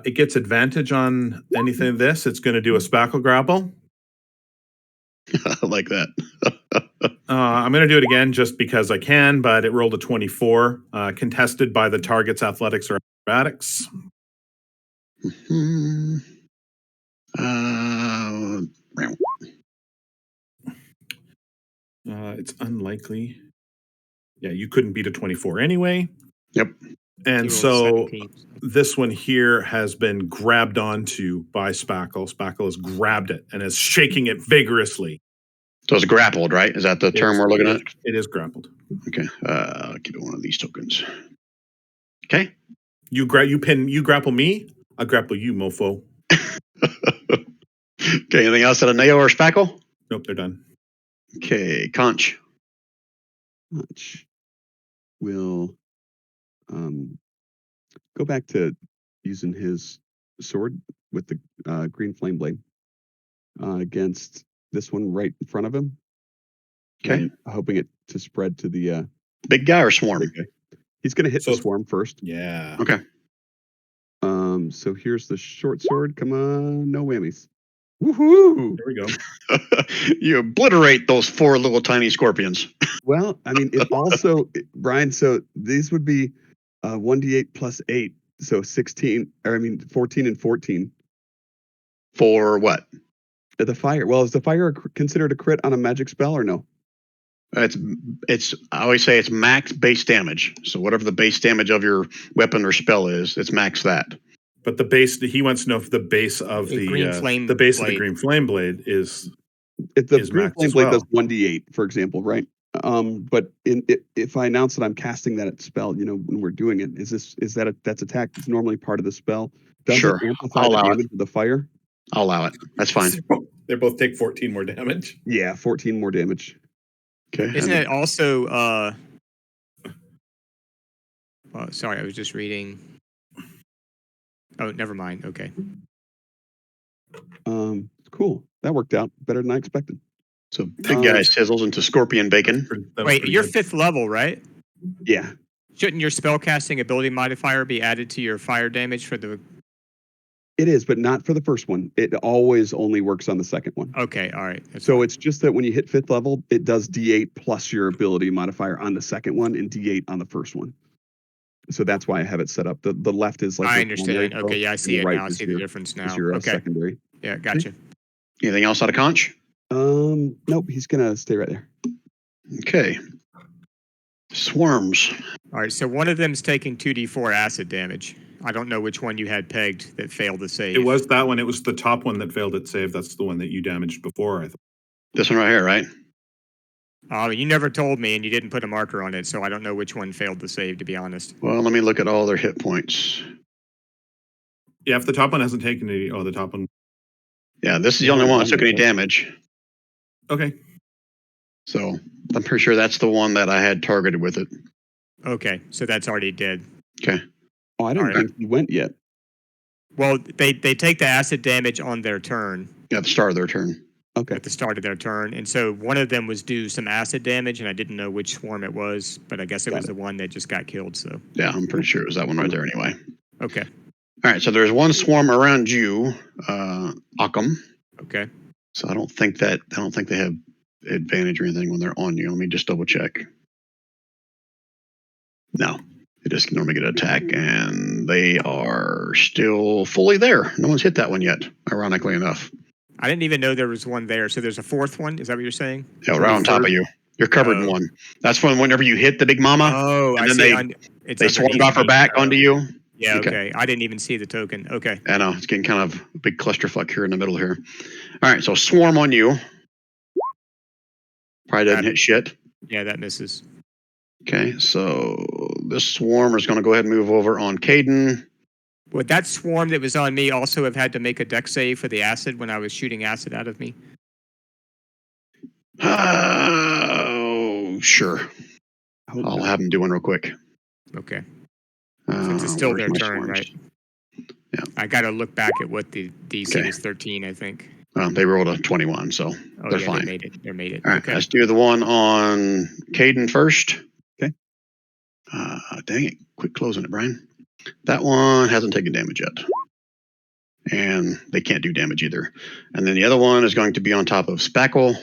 It gets advantage on anything of this. It's going to do a Spackle grapple. I like that. I'm going to do it again just because I can, but it rolled a 24, contested by the target's athletics or acrobatics. Hmm. It's unlikely. Yeah, you couldn't beat a 24 anyway. Yep. And He rolled so 17. this one here has been grabbed onto by Spackle. Spackle has grabbed it and is shaking it vigorously. So it's grappled, right? Is that the term we're looking at? It is grappled. Okay. I'll give it one of these tokens. Okay. You grapple me, I grapple you, mofo. Okay. Anything else out of Nao or Spackle? Nope, they're done. Okay. Conch. Conch will go back to using his sword with the green flame blade against this one right in front of him. Okay. And hoping it to spread to the Big guy or swarm? big guy. He's going to hit So- the swarm first. Yeah. Okay. So here's the short sword. Come on, no whammies. Woohoo! There we go. You obliterate those 4 little tiny scorpions. Well, I mean, it also, Brian. So these would be 1d8 plus 8, so 16. Or I mean, 14 and 14. For what? The fire. Well, is the fire considered a crit on a magic spell or no? It's. I always say it's max base damage. So whatever the base damage of your weapon or spell is, it's max that. But the base, he wants to know if the base of The the green flame the base of the blade. green flame blade is If the Is green max flame as blade well. does 1d8, for example, right? But if I announce that I'm casting that spell, when we're doing it, that's attack? It's normally part of the spell. Does Sure. it amplify I'll the allow it. damage of the fire? I'll allow it. That's fine. They both take 14 more damage. Yeah, 14 more damage. Okay. Isn't it also sorry, I was just reading. Oh, never mind. Okay. Cool. That worked out better than I expected. So big guy sizzles into scorpion bacon. That was Wait, pretty you're good. 5th level, right? Yeah. Shouldn't your spellcasting ability modifier be added to your fire damage for the? It is, but not for the first one. It always only works on the second one. Okay, all right. That's So fine. it's just that when you hit 5th level, it does D8 plus your ability modifier on the second one and D8 on the first one. So that's why I have it set up. The left is like I your primary understand. spell, Okay, yeah, I see and it the right now. I is see the your- difference is now. your Okay, secondary. yeah, gotcha. Anything else out of Conch? Nope, he's gonna stay right there. Okay. Swarms. All right, so one of them's taking 2d4 acid damage. I don't know which one you had pegged that failed the save. It was that one. It was the top one that failed its save. That's the one that you damaged before, I thought. This one right here, right? You never told me, and you didn't put a marker on it, so I don't know which one failed the save, to be honest. Well, let me look at all their hit points. Yeah, if the top one hasn't taken any, the top one. Yeah, this is the only one that took any damage. Okay. So I'm pretty sure that's the one that I had targeted with it. Okay, so that's already dead. Okay. Oh, I didn't Alright. think he went yet. Well, they take the acid damage on their turn At the start of their turn. Okay. at the start of their turn, and so one of them was due some acid damage, and I didn't know which swarm it was, but I guess it was the one that just got killed. So Yeah, I'm pretty sure it was that one right there anyway. okay, All right, so there's one swarm around you, Occam. okay. So I don't think they have advantage or anything when they're on you. Let me just double check. No, they just normally get an attack, and they are still fully there. No one's hit that one yet, ironically enough. I didn't even know there was one there. So there's a fourth one. Is that what you're saying? Yeah, right on top of you. You're covered in one. That's whenever you hit the big mama, Oh, and I then see. they swarmed off her back onto you. Yeah, okay. I didn't even see the token. Okay. I know, it's getting kind of a big clusterfuck here in the middle here. All right, so swarm on you. Probably doesn't hit shit. Yeah, that misses. Okay, so this swarm is going to go ahead and move over on Caden. Would that swarm that was on me also have had to make a dex save for the acid when I was shooting acid out of me? Oh, sure. I'll have them do one real quick. Okay. Since it's still Where's their my turn, swarms? right? Yeah. I got to look back at what the DC Okay. was 13, I think. They rolled a 21, so they're fine. They made it. They made it. All right, Okay. let's do the one on Caden first. Okay. Dang it. Quit closing it, Brian. That one hasn't taken damage yet. And they can't do damage either. And then the other one is going to be on top of Spackle.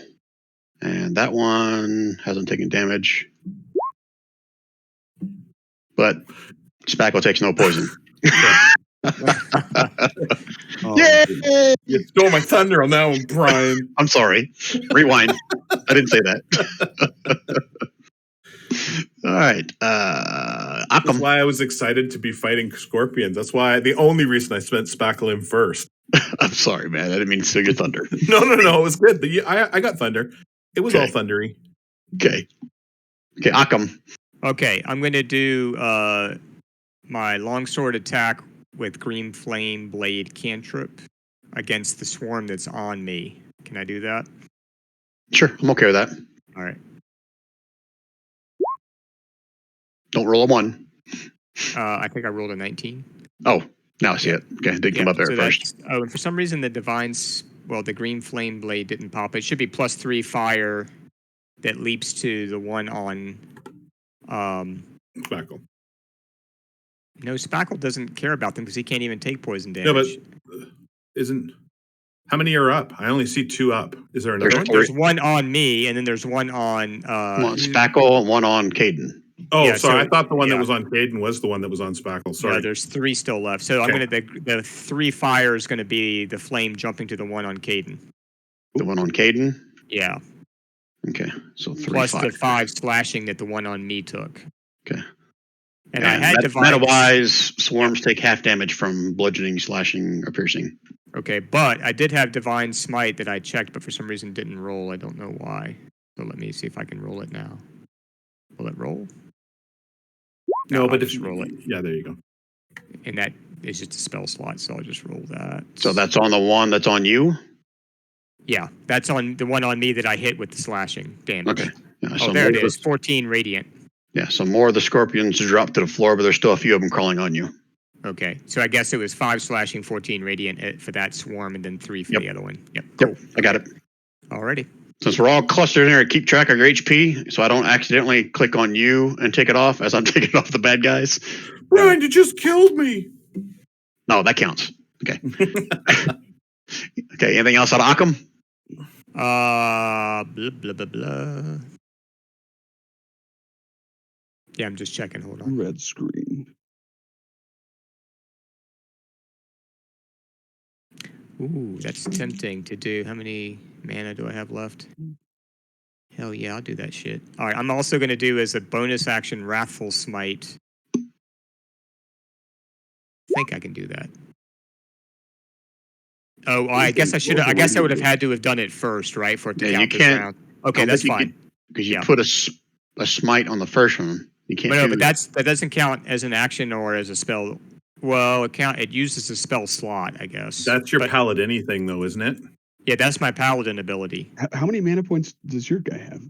And that one hasn't taken damage. But Spackle takes no poison. Oh, Yay! You stole my thunder on that one, Brian. I'm sorry. Rewind. I didn't say that. All right. That's Occam. why I was excited to be fighting scorpions. That's why the only reason I spent Spackle in first. I'm sorry, man. I didn't mean to steal your thunder. No, it was good. I got thunder. It was all thundery. Okay. Okay, Occam. Okay, I'm going to do my longsword attack with green flame blade cantrip against the swarm that's on me. Can I do that? Sure, I'm okay with that. All right. Don't roll a 1. I think I rolled a 19. Oh, now I see it. Okay, it did come up there so first. Oh, and for some reason the the green flame blade didn't pop. It should be +3 fire that leaps to the one on Spackle. No, Spackle doesn't care about them because he can't even take poison damage. No, but isn't... How many are up? I only see 2 up. Is there another one? There's one on me, and then there's one on... one on Spackle and one on Caden. Oh, Yeah, sorry. so- I thought the one yeah. that was on Caden was the one that was on Spackle. Sorry. No, there's 3 still left. So I'm Okay. going to... The 3 fire is going to be the flame jumping to the one on Caden. The one on Caden? Yeah. Okay, so 3 Plus fire. the 5 slashing that the one on me took. Okay. And I had divine... Meta-wise, swarms take half damage from bludgeoning, slashing, or piercing. Okay, but I did have divine smite that I checked, but for some reason didn't roll. I don't know why. So let me see if I can roll it now. Will it roll? No, I'll but just roll it. Yeah, there you go. And that is just a spell slot, so I'll just roll that. So that's on the one that's on you? Yeah, that's on the one on me that I hit with the slashing damage. Okay. Yeah, Oh, there it is. 14 radiant. Yeah, so more of the scorpions drop to the floor, but there's still a few of them crawling on you. Okay, so I guess it was 5 slashing, 14 radiant for that swarm, and then 3 for the other one. Yep, cool. Yep, I got it. Alrighty. Since we're all clustered in here, keep track of your HP, so I don't accidentally click on you and take it off as I'm taking off the bad guys. Brian, you just killed me. No, that counts. Okay. Okay, anything else out of Occam? Blah, blah, blah, blah. Yeah, I'm just checking. Hold on. red screen. Ooh, that's tempting to do. How many mana do I have left? Hell yeah, I'll do that shit. All right, I'm also going to do as a bonus action Wrathful Smite. I think I can do that. Oh, I guess I should. I guess I would have had to have done it first, right, for it to Yeah, count you this can't- round. Okay, that's fine. Because you Yeah. put a smite on the first one. You can't No, do but that doesn't count as an action or as a spell. Well, it uses a spell slot, I guess. That's your But- paladin thing, though, isn't it? Yeah, that's my paladin ability. How many mana points does your guy have?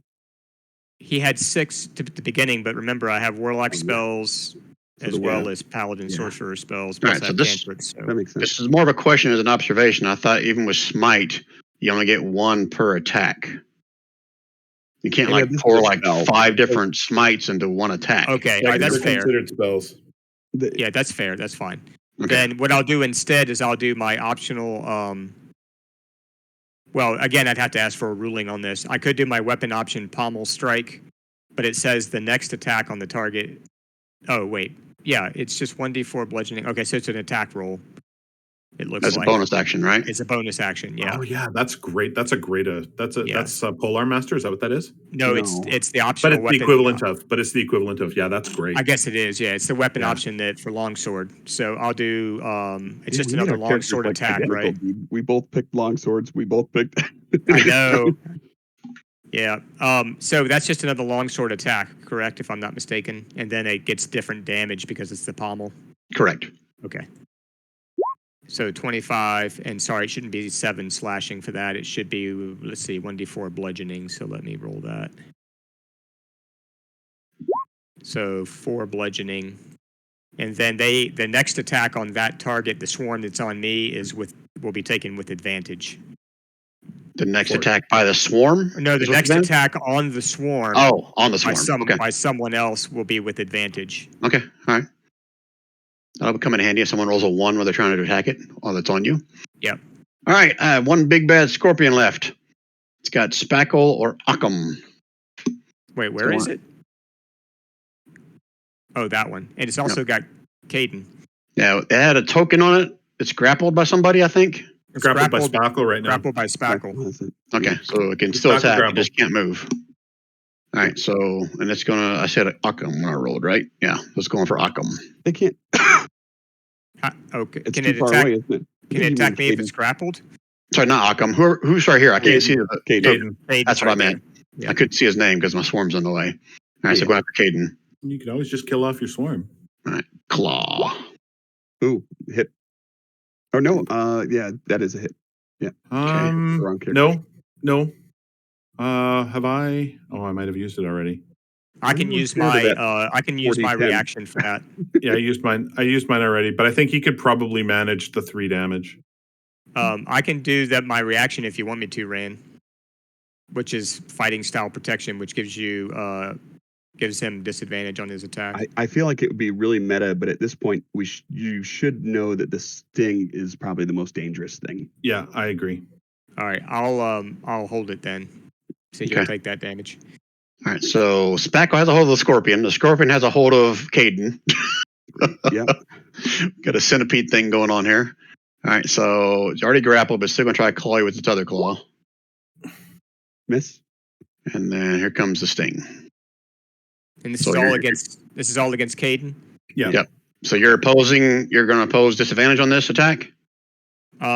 He had 6 at the beginning, but remember, I have Warlock spells So as the well way- as Paladin yeah. Sorcerer spells. All Plus right, I so have this- cantrips. So. That makes sense. This is more of a question as an observation. I thought even with Smite, you only get 1 per attack. You can't Yeah, like this is pour a like spell. 5 different smites into 1 attack. Okay, Yeah, all right, 'cause that's they're fair. considered spells. Yeah, that's fair. That's fine. Okay. Then what I'll do instead is I'll do my optional. Well, again, I'd have to ask for a ruling on this. I could do my weapon option Pommel Strike, but it says the next attack on the target. Oh wait, yeah, it's just 1d4 bludgeoning. Okay, so it's an attack roll. It looks That's like a bonus action, right? it's a bonus action. Yeah. Oh yeah, that's great. That's a great. That's Yeah. Polar Master. Is that what that is? No, No. it's the But optional it's the weapon. equivalent of. But it's the equivalent of. Yeah, that's great. I guess it is. Yeah, it's the weapon Yeah. option that for longsword. So I'll do. It's Yeah, just we made another our characters, longsword like, attack, identical, right? dude. We both picked long swords. We both picked. I know. Yeah. So that's just another longsword attack, correct? If I'm not mistaken, and then it gets different damage because it's the pommel. Correct. Okay. So 25, and sorry, it shouldn't be 7 slashing for that. It should be, let's see, 1d4 bludgeoning. So let me roll that. So 4 bludgeoning, and then the next attack on that target, the swarm that's on me, will be taken with advantage. The next attack by the swarm? No, the is what next you meant? attack on the swarm. Oh, on the swarm. Okay. By someone else will be with advantage. Okay. All right. That'll come in handy if someone rolls a 1 when they're trying to attack it while it's on you. Yep. All right. I have 1 big bad scorpion left. It's got Spackle or Occam. Wait, where is it? Oh, that one. And it's also got Caden. Yeah, it had a token on it. It's grappled by somebody, I think. It's grappled by Spackle right now. Grappled by Spackle. Okay, so it can still Spackle attack. It grappled. just can't move. All right, so, and it's going to, I said Occam when I rolled, right? Yeah, it's going for Occam. They can't. Okay. It's Can too it far attack? away, isn't it? Can it attack me if it's grappled? Sorry, not Occam. Who's right here? I can't see the. Caden. Caden. That's what I meant. Yeah. I couldn't see his name because my swarm's in the way. All right, so Yeah. going after Caden. You can always just kill off your swarm. Claw. Ooh, hit. Oh no. Yeah, that is a hit. Wrong character. No. Have I? Oh, I might have used it already. I can I'm use scared of my I can use my 40-10. reaction for that. Yeah, I used mine already, but I think he could probably manage the 3 damage. I can do that my reaction if you want me to, Ran, which is fighting style protection, which gives him disadvantage on his attack. I feel like it would be really meta, but at this point, you should know that the sting is probably the most dangerous thing. Yeah, I agree. All right, I'll hold it then. So you'll take that damage. All right, so Spackle has a hold of the scorpion. The scorpion has a hold of Caden. Yeah. Got a centipede thing going on here. All right, so it's already grappled, but still going to try to claw you with its other claw. Miss. And then here comes the sting. And this So is all you're- against Caden. Yeah. Yep. So you're going to oppose disadvantage on this attack? He You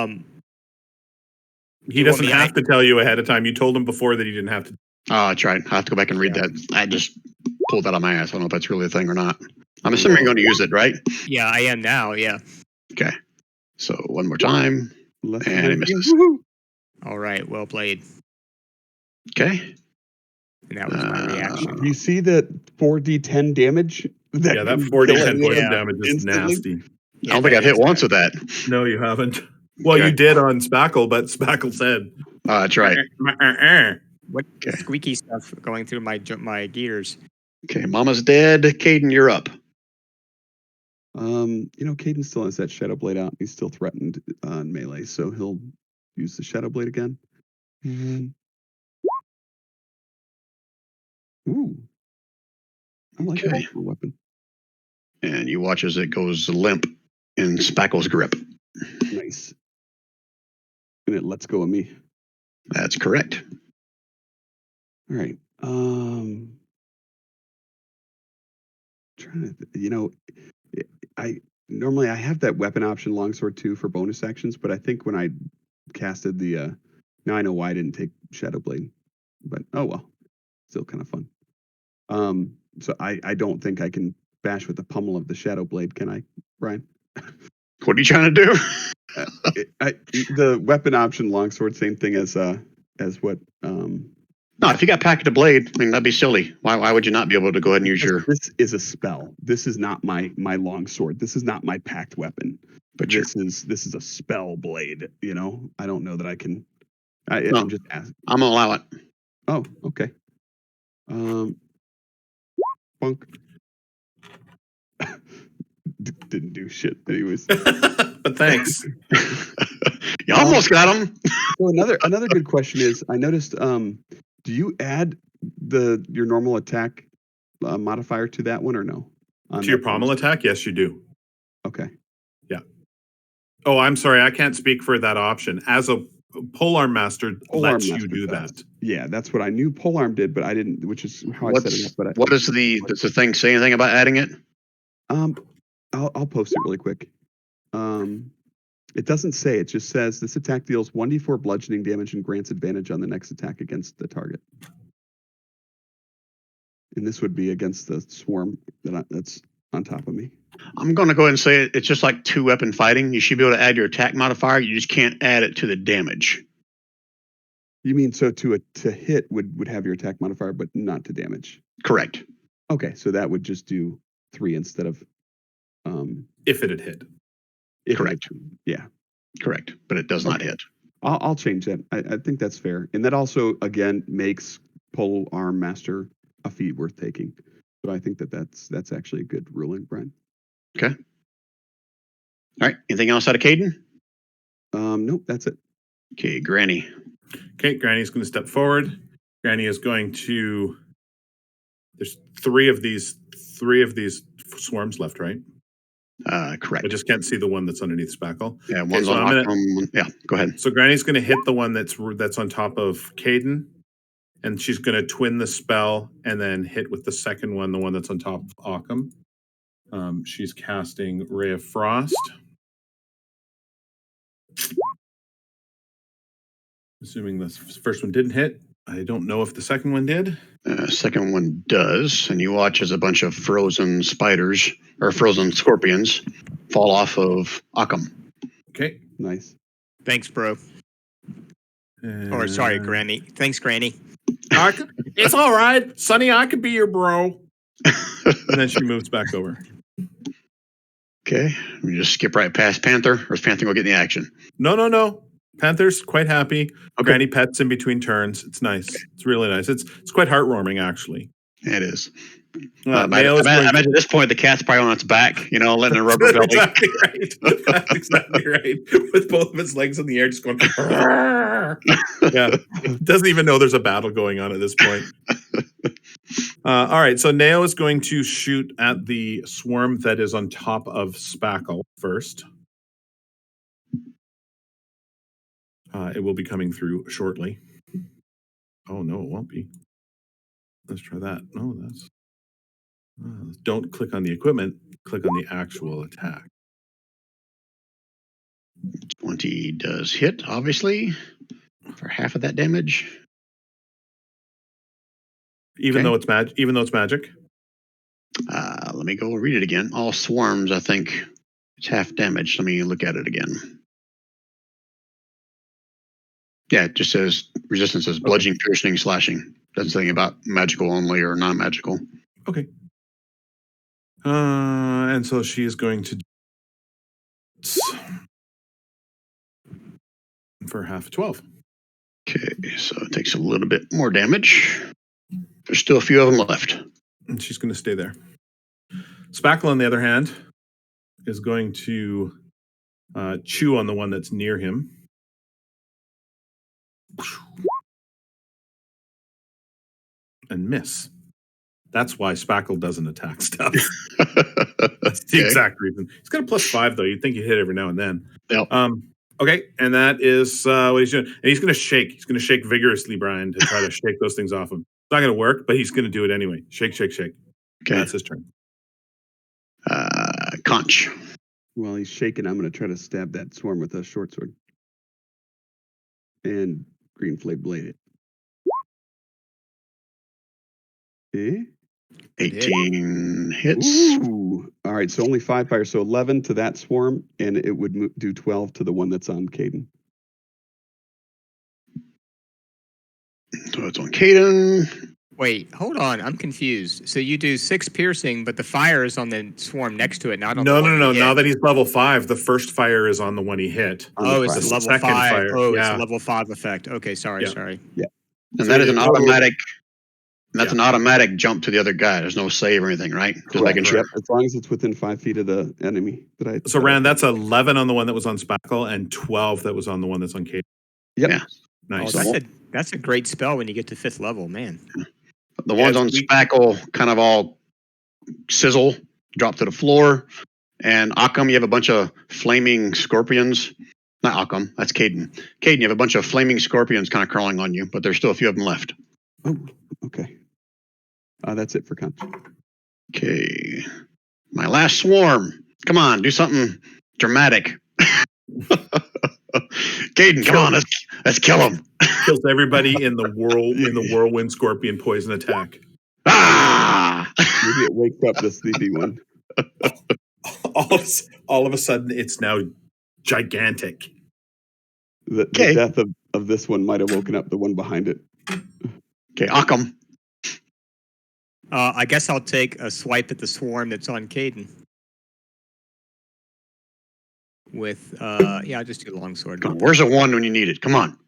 want doesn't me- have to tell you ahead of time. You told him before that he didn't have to. Oh, that's right. I have to go back and read that. I just pulled that out of my ass. I don't know if that's really a thing or not. I'm assuming you're going to use it, right? Yeah, I am now. Yeah. Okay. So one more time. Left And he hand. misses. Woohoo. All right. Well played. Okay. And that was my reaction. You see that 4d10 damage? Yeah, that can 40 kill 10 anyone points of Yeah. damage is instantly? nasty. I don't think I've hit once with that. No, you haven't. Well, Okay. you did on Spackle, but Spackle said. That's right. What Okay. squeaky stuff going through my gears? Okay, Mama's dead. Caden, you're up. Caden still has that Shadow Blade out. He's still threatened on melee, so he'll use the Shadow Blade again. Ooh. I like Okay. that for a weapon. And you watch as it goes limp in Spackle's grip. Nice. And it lets go of me. That's correct. All right. Trying to, I normally I have that weapon option longsword too for bonus actions, but I think when I casted the, now I know why I didn't take Shadow Blade, but oh well, still kind of fun. So I don't think I can bash with the pummel of the Shadow Blade, can I, Brian? What are you trying to do? The weapon option longsword, same thing as what No, if you got Packet of Blade, I mean, that'd be silly. Why would you not be able to go ahead and use your... This is a spell. This is not my long sword. This is not my packed weapon. But This is a spell blade. You know, I don't know that I can. No. I'm just asking. I'm going to allow it. Oh, okay. Bunk. Didn't do shit. Anyways. But thanks. You almost got him. So another good question is, I noticed, do you add your normal attack modifier to that one or no? To your pommel attack? Yes, you do. Okay. Yeah. Oh, I'm sorry. I can't speak for that option. As a polearm master lets you do that. Yeah, that's what I knew polearm did, but I didn't, which is how I set it up. But what does the thing say anything about adding it? I'll post it really quick. It doesn't say. It just says this attack deals 1d4 bludgeoning damage and grants advantage on the next attack against the target. And this would be against the swarm that's on top of me. I'm going to go ahead and say it's just like 2-weapon fighting. You should be able to add your attack modifier. You just can't add it to the damage. You mean so to hit would have your attack modifier, but not to damage? Correct. Okay, so that would just do 3 instead of. If it had hit. Correct. Yeah. Correct, but it does not hit. I'll change that. I think that's fair, and that also again makes pole arm master a feat worth taking. So I think that's actually a good ruling, Brian. Okay. All right. Anything else out of Caden? Nope, that's it. Okay, Granny. Okay, Granny's going to step forward. Granny is going to. There's three of these swarms left, right? Correct. I just can't see the one that's underneath Spackle. Yeah, one's on yeah, go ahead. So Granny's going to hit the one that's on top of Caden, and she's going to twin the spell and then hit with the second one, the one that's on top of Occam. She's casting Ray of Frost. Assuming the first one didn't hit. I don't know if the second one did. Second one does, and you watch as a bunch of frozen spiders or frozen scorpions fall off of Occam. Okay. Nice. Thanks, bro. Or sorry, Granny. Thanks, Granny. It's all right, Sonny. I could be your bro. And then she moves back over. Okay, we just skip right past Panther, or is Panther going to get in the action? No. Panther's quite happy. Okay. Granny pets in between turns. It's nice. Okay. It's really nice. It's quite heartwarming, actually. It is. I imagine at this point the cat's probably on its back, letting it rub her belly. Exactly right. That's exactly right. With both of its legs in the air, just going. Yeah, it doesn't even know there's a battle going on at this point. All right, so Nao is going to shoot at the swarm that is on top of Spackle first. It will be coming through shortly. Oh, no, it won't be. Let's try that. No, that's... don't click on the equipment. Click on the actual attack. 20 does hit, obviously, for half of that damage. Even though it's magic? Let me go read it again. All swarms, I think, it's half damage. Let me look at it again. Yeah, it just says resistance is bludgeoning, piercing, slashing. Doesn't say anything about magical only or non-magical. Okay. And so she is going to for half 12. Okay, so it takes a little bit more damage. There's still a few of them left. And she's going to stay there. Spackle, on the other hand, is going to chew on the one that's near him. And miss. That's why Spackle doesn't attack stuff. That's the exact reason. He's got a +5, though. You'd think he'd hit every now and then. Yep. Okay, and that is what he's doing. And he's going to shake. He's going to shake vigorously, Brian, to try to shake those things off him. It's not going to work, but he's going to do it anyway. Shake, shake, shake. Okay. That's his turn. Conch. While he's shaking, I'm going to try to stab that swarm with a short sword. And green flame blade it. Okay. 18 hits. Ooh. All right, so only 5 fire, so 11 to that swarm, and it would do 12 to the one that's on Caden. So it's on Caden. Wait, hold on. I'm confused. So you do 6 piercing, but the fire is on the swarm next to it, not on the one No. he hit. Now that he's level 5, the first fire is on the one he hit. Oh, it's the the level second 5. fire, Oh, it's yeah. a level 5 effect. Okay, sorry. And So that is an it- automatic. That's Yeah. an automatic jump to the other guy. There's no save or anything, right? Just making sure. Yep, as long as it's within 5 feet of the enemy. So Rand, that's 11 on the one that was on Spackle and 12 that was on the one that's on Caden. Yep. Yeah. Nice. Oh, that's a great spell when you get to 5th level, man. The ones on Spackle kind of all sizzle, drop to the floor. And Occam, you have a bunch of flaming scorpions. Not Occam, that's Caden. Caden, you have a bunch of flaming scorpions kind of crawling on you, but there's still a few of them left. Oh, okay. That's it for Conch. Okay. My last swarm. Come on, do something dramatic. Caden, come on, let's kill him. Kills everybody in the whirlwind scorpion poison attack. Ah! Maybe it wakes up the sleepy one. All of a sudden, it's now gigantic. The death of this one might have woken up the one behind it. Okay, Occam. I guess I'll take a swipe at the swarm that's on Caden. With, I'll just do longsword. Come on, where's the one when you need it? Come on.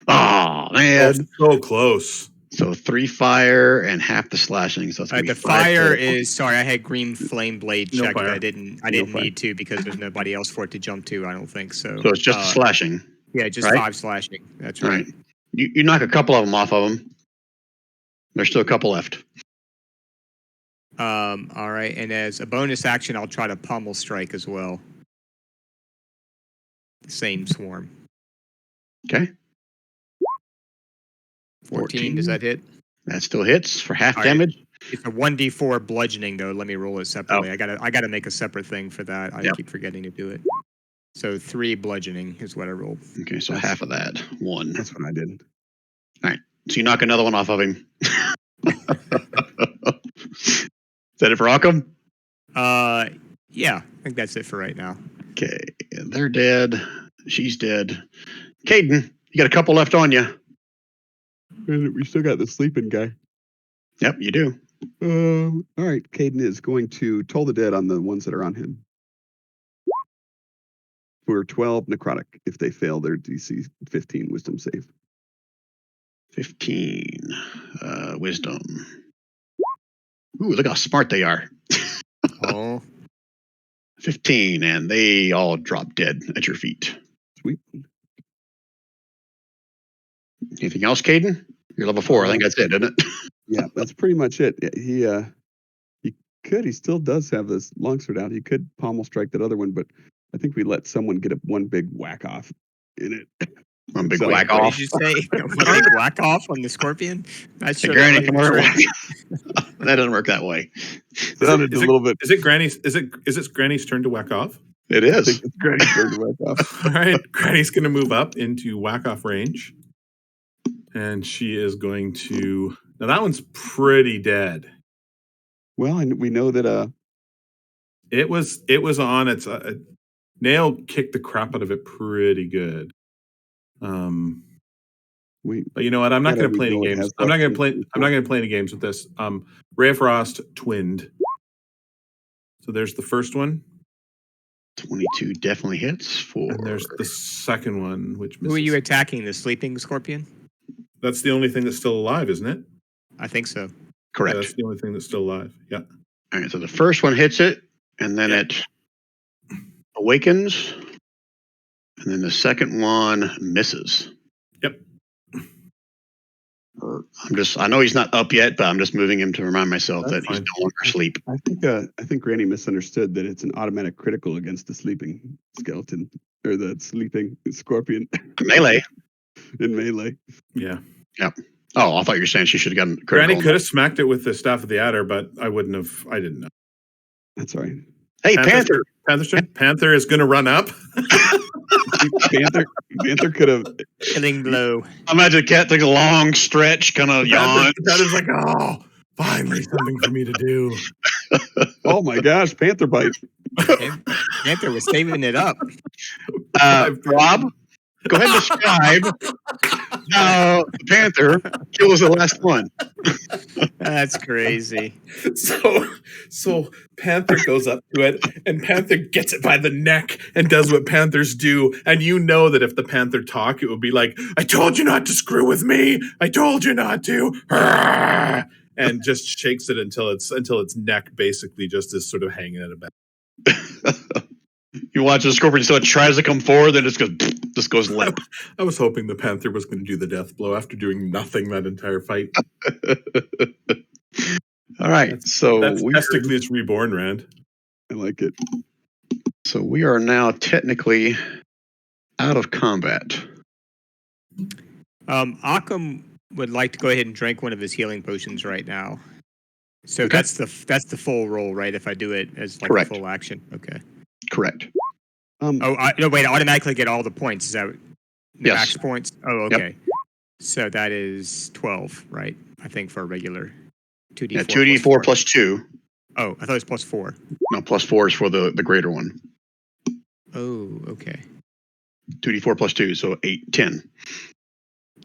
Oh, man. So close. So 3 fire and half the slashing. So that's gonna be The 5 fire total. is, sorry, I had green flame blade No checked. fire. I didn't fire. need to because there's nobody else for it to jump to, I don't think so. So it's just the slashing. Yeah, just right? 5 slashing. That's All right. right. You knock a couple of them off of them. There's still a couple left. All right, and as a bonus action, I'll try to pummel strike as well. The same swarm. Okay. 14, does that hit? That still hits for half All right. damage. It's a 1d4 bludgeoning, though. Let me roll it separately. Oh. I gotta make a separate thing for that. I Yep. keep forgetting to do it. So 3 bludgeoning is what I rolled. Okay, so half of that. 1. That's what I did. So you knock another one off of him. Is that it for Occam? Yeah, I think that's it for right now. Okay, they're dead. She's dead. Caden, you got a couple left on you. And we still got the sleeping guy. Yep, you do. All right, Caden is going to toll the dead on the ones that are on him. For 12 necrotic if they fail their DC 15 wisdom save. 15 wisdom. Ooh, look how smart they are. Oh, 15, and they all drop dead at your feet. Sweet. Anything else, Caden? You're level 4. I think that's it, isn't it? Yeah, that's pretty much it. He still does have this longsword out. He could pommel strike that other one, but I think we let someone get one big whack off in it. One big So- whack what off. did you say? A big whack off on the scorpion? That's The granny can work. That doesn't work that way. Sounded a little bit. Is it Granny's turn to whack off? It I is. think it's Granny's turn to whack off. All right, Granny's going to move up into whack off range, and she is going to. Now that one's pretty dead. Well, and we know that It was on its nail kicked the crap out of it pretty good. But you know what? I'm not going to play any games. I'm not going to play any games with this. Ray of Frost twinned. So there's the first one, 22 definitely hits for. and there's the second one, which misses. Who are you attacking? The sleeping scorpion? That's the only thing that's still alive, isn't it? I think so. Yeah, Correct. that's the only thing that's still alive. Yeah. All right, so the first one hits it, and then it awakens, and then the second one misses. Yep. I know he's not up yet, but I'm just moving him to remind myself That's that he's fine. no longer asleep. I think Granny misunderstood that it's an automatic critical against the sleeping skeleton or the sleeping scorpion Melee. in melee. Yeah. Oh, I thought you were saying she should have gotten critical. Granny could have smacked it with the staff of the adder, but I wouldn't have. I didn't know. That's all right. Hey, Panther. Panther is going to run up. Panther could have. Killing blow. Imagine a cat takes a long stretch, kind of yawn. Panther's like, oh, finally something for me to do. Oh my gosh, Panther bite. Panther was saving it up. Rob, go ahead and describe No, the Panther kills the last one. That's crazy. So Panther goes up to it, and Panther gets it by the neck and does what Panthers do. And you know that if the Panther talk, it would be like, "I told you not to screw with me. I told you not to," and just shakes it until its neck basically just is sort of hanging at a back. You watch the scorpion, so it tries to come forward, then just goes limp. I was hoping the Panther was going to do the death blow after doing nothing that entire fight. All right, That's we testically it's reborn, Rand. I like it. so we are now technically out of combat. Occam would like to go ahead and drink one of his healing potions right now. So Okay. that's the full roll, right? If I do it as like Correct. a full action. Okay. Correct. Oh, no, wait! I automatically get all the points. Is that the Yes. max points? Oh, okay. So that is 12, right? I think for a regular 2d4. Yeah, 2d4 plus 2. Oh, I thought it was plus 4. No, plus 4 is for the greater one. Oh, okay. 2d4 plus 2, so 8, 10.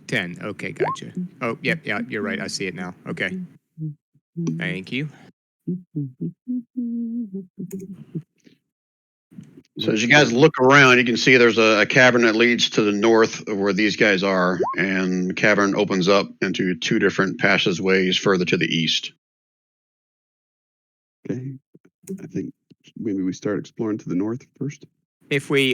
10. Okay, gotcha. Oh, yep, yeah, you're right. I see it now. Okay. Thank you. So as you guys look around, you can see there's a cavern that leads to the north of where these guys are, and the cavern opens up into 2 different passageways further to the east. Okay. I think maybe we start exploring to the north first. If we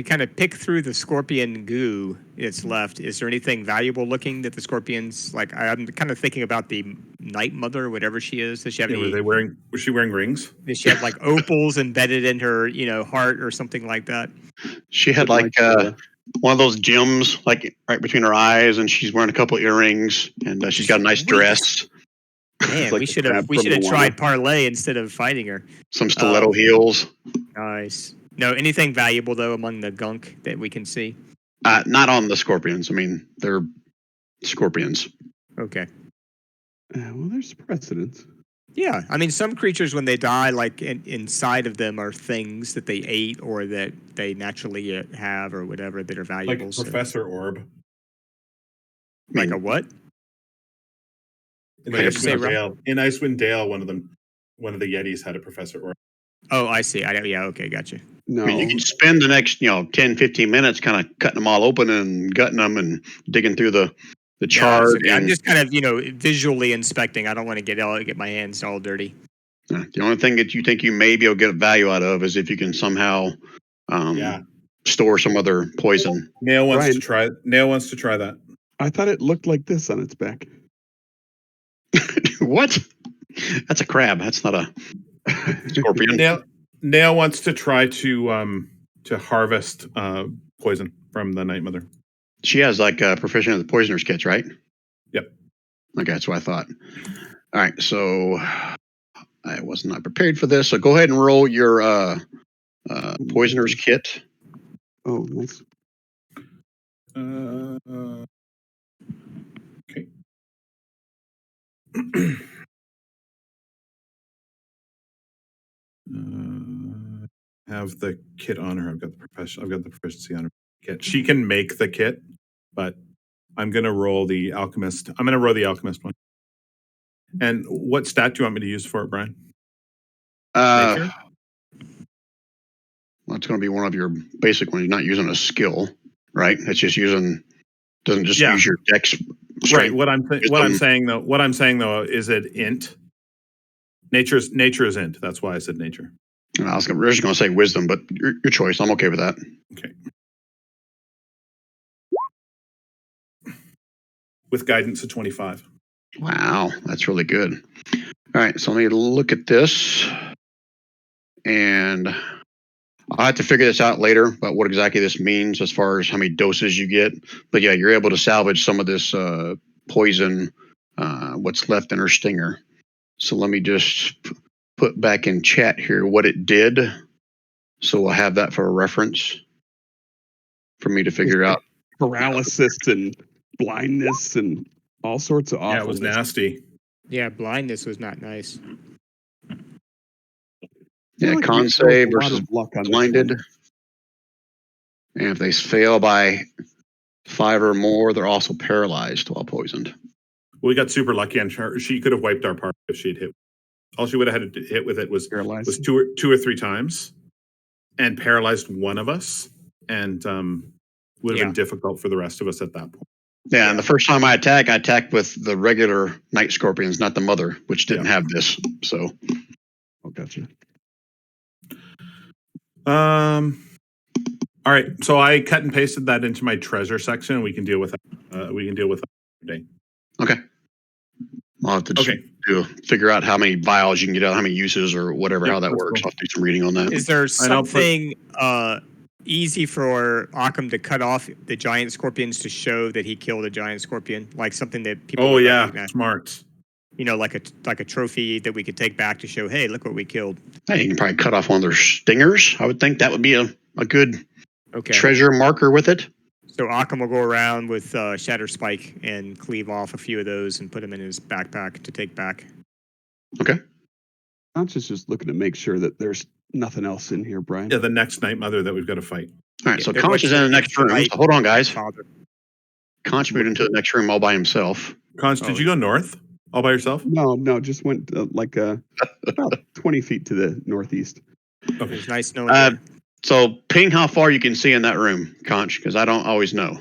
kind of pick through the scorpion goo that's left, is there anything valuable looking that the scorpions like? I'm kind of thinking about the Night Mother, whatever she is. Does she have any? Was she wearing rings? Does she have like opals embedded in her, heart or something like that? She had like one of those gems like right between her eyes, and she's wearing a couple earrings, and she's got a nice dress. Man, like we the should have crab from Moana. tried parlay instead of fighting her. Some stiletto heels. Nice. No, anything valuable though among the gunk that we can see? Not on the scorpions. I mean, they're scorpions. Okay. Well, there's precedence. Yeah, I mean, some creatures when they die, like inside of them are things that they ate or that they naturally have or whatever that are valuable. Like Professor Orb. Like a what? In Wait, Icewind Dale, one of the Yetis had a Professor Orb. Oh, I see. Yeah, okay, gotcha. No, I mean, you can spend the next 10, 15 minutes kind of cutting them all open and gutting them and digging through the chard. Yeah, I'm just kind of visually inspecting. I don't want to get my hands all dirty. The only thing that you think you may be able to get value out of is if you can somehow store some other poison. Nail wants to try that. I thought it looked like this on its back. What? That's a crab. That's not a scorpion. Nail wants to try to harvest poison from the Night Mother. She has like a proficient in the poisoner's kits, right? Yep. Okay, that's what I thought. All right, so I was not prepared for this. So go ahead and roll your poisoner's kit. Oh, nice. Okay. Have the kit on her. I've got the proficiency on her kit. She can make the kit, but I'm gonna roll the alchemist. I'm gonna roll the alchemist one. And what stat do you want me to use for it, Brian? Nature? Well, it's going to be one of your basic ones. You're not using a skill, right? It's just doesn't just use your dex strength. Right. What I'm saying though is it int. Nature is int. That's why I said nature. I was originally going to say wisdom, but your choice. I'm okay with that. Okay. With guidance of 25. Wow, that's really good. All right, so let me look at this, and I'll have to figure this out later about what exactly this means as far as how many doses you get. But yeah, you're able to salvage some of this poison, what's left in her stinger. So let me just put back in chat here what it did. So we'll have that for a reference for me to figure out. Paralysis and blindness and all sorts of awful. Yeah, it was nasty. Yeah, blindness was not nice. Yeah, like con we save broke a lot versus of luck on this blinded. one. And if they fail by 5 or more, they're also paralyzed while poisoned. We got super lucky on her. She could have wiped our party if she'd hit. All she would have had to hit with it was Paralyzed. two or three times, and paralyzed one of us, and would have been difficult for the rest of us at that point. Yeah, and the first time I attacked with the regular night scorpions, not the mother, which didn't have this. So, Oh, gotcha. All right, so I cut and pasted that into my treasure section, and we can deal with that. We can deal with that today. okay. I'll have to just figure out how many vials you can get out, how many uses or whatever, how that works. Cool. I'll do some reading on that. Is there something easy for Occam to cut off the giant scorpions to show that he killed a giant scorpion? Like something that people Oh, yeah, recognize? smart. You know, like a trophy that we could take back to show, hey, look what we killed. Hey, you can probably cut off one of their stingers. I would think that would be a good treasure marker with it. So Occam will go around with Shatter Spike and cleave off a few of those and put them in his backpack to take back. Okay. I'm just looking to make sure that there's nothing else in here, Brian. Yeah, the next Night Mother that we've got to fight. All right, so Conch is in the next room. So hold on, guys. Father. Conch moved into the next room all by himself. Conch, did you go north all by yourself? No, just went about 20 feet to the northeast. Okay. It's nice knowing you. So ping how far you can see in that room, Conch, because I don't always know.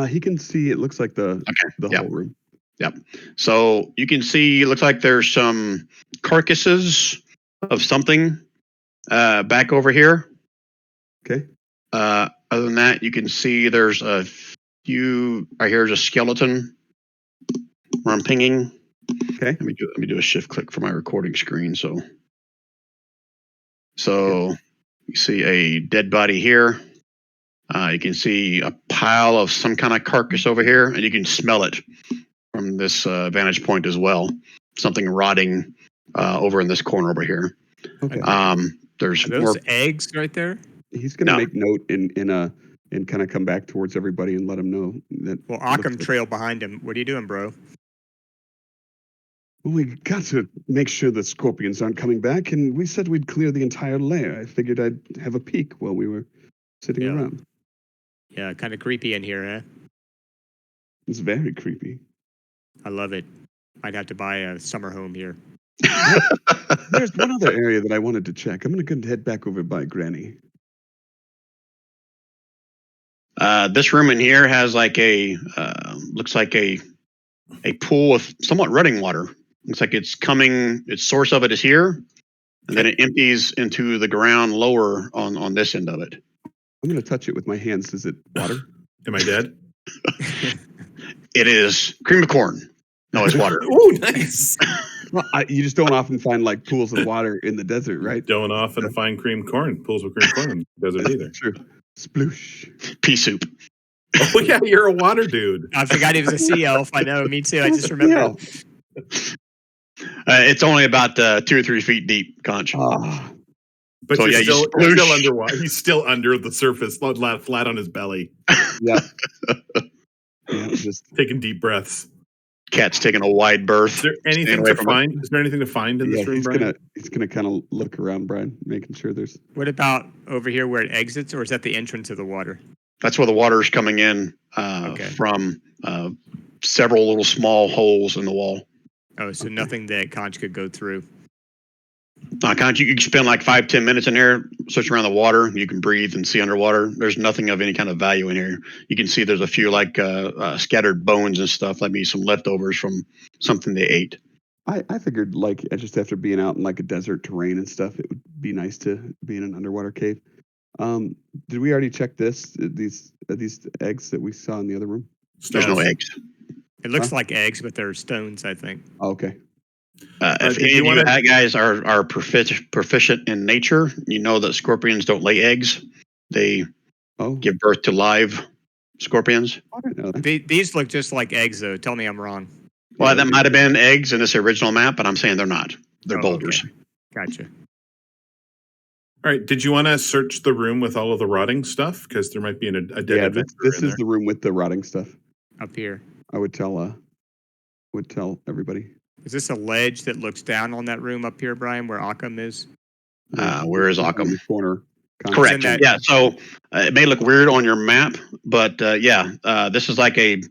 He can see, it looks like the whole room. Yep. So you can see, it looks like there's some carcasses of something back over here. Okay. Other than that, you can see there's a few, right here's a skeleton where I'm pinging. Okay. Let me do a shift click for my recording screen. So you see a dead body here. You can see a pile of some kind of carcass over here, and you can smell it from this vantage point as well. Something rotting over in this corner over here. Okay. There's Are those more eggs right there? He's going to make note and kind of come back towards everybody and let them know that. Well, Occam trailed behind him. What are you doing, bro? Well, we got to make sure the scorpions aren't coming back, and we said we'd clear the entire lair. I figured I'd have a peek while we were sitting around. Yeah, kind of creepy in here, eh? It's very creepy. I love it. I'd have to buy a summer home here. There's one other area that I wanted to check. I'm going to head back over by Granny. this room in here has like looks like a pool of somewhat running water. Looks like it's coming, its source of it is here, and then it empties into the ground lower on this end of it. I'm going to touch it with my hands. Is it water? Am I dead? It is cream of corn. No, it's water. Oh, nice. Well, you just don't often find like pools of water in the desert, right? Don't often find creamed corn, pools with creamed corn in the desert either. True. Sploosh. Pea soup. Oh, yeah, you're a water dude. I forgot he was a sea elf. I know, me too. I just remember. It's only about 2 or 3 feet deep, Conch. But So, you're yeah, you still sploosh. underwater. He's still under the surface, flat on his belly, Yeah. Yeah, just taking deep breaths. Cat's taking a wide berth. Is there anything away to from find? Is there anything to find in this room, Brian? he's gonna kind of look around, Brian, making sure there's. What about over here where it exits, or is that the entrance of the water? That's where the water's coming in from several little small holes in the wall. Oh, so nothing that Conch could go through. Conch, you can spend like 5-10 minutes in here, search around the water. You can breathe and see underwater. There's nothing of any kind of value in here. You can see there's a few like scattered bones and stuff, like maybe some leftovers from something they ate. I figured like just after being out in like a desert terrain and stuff, it would be nice to be in an underwater cave. Did we already check these eggs that we saw in the other room? There's no eggs. It looks like eggs, but they're stones, I think. Oh, okay. If any of you guys are proficient in nature, you know that scorpions don't lay eggs. They give birth to live scorpions. I don't know. These look just like eggs, though. Tell me I'm wrong. Well, that might have been eggs in this original map, but I'm saying they're not. They're Oh, boulders. okay. Gotcha. All right. Did you want to search the room with all of the rotting stuff? Because there might be a dead adventurer this in is the room with the rotting stuff. Up here. I would tell everybody. Is this a ledge that looks down on that room up here, Brian, where Occam is? Where is On Occam? the corner. Correct. that- Yeah. So it may look weird on your map, but this is like a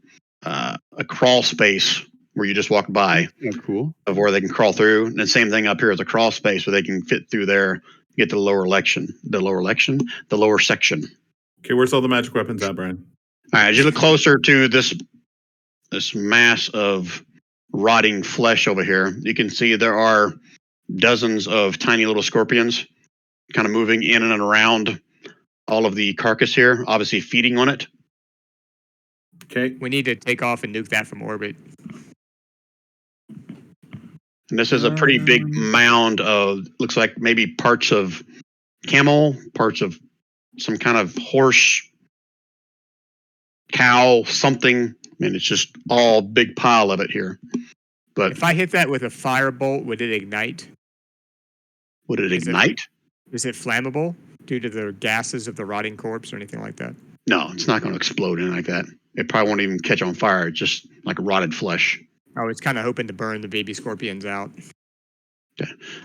crawl space where you just walk by Cool. of where they can crawl through. And the same thing up here is a crawl space where they can fit through there, get to the lower section. Okay, where's all the magic weapons at, Brian? All right. As you look closer to this mass of rotting flesh over here, you can see there are dozens of tiny little scorpions kind of moving in and around all of the carcass here, obviously feeding on it. Okay. We need to take off and nuke that from orbit. And this is a pretty big mound of, looks like maybe parts of camel, parts of some kind of horse, cow, something. I mean, it's just all big pile of it here. But If I hit that with a firebolt, would it ignite? would it Is it- ignite? Is it flammable due to the gases of the rotting corpse or anything like that? No, it's not going to explode in like that. It probably won't even catch on fire. It's just like rotted flesh. I was kind of hoping to burn the baby scorpions out.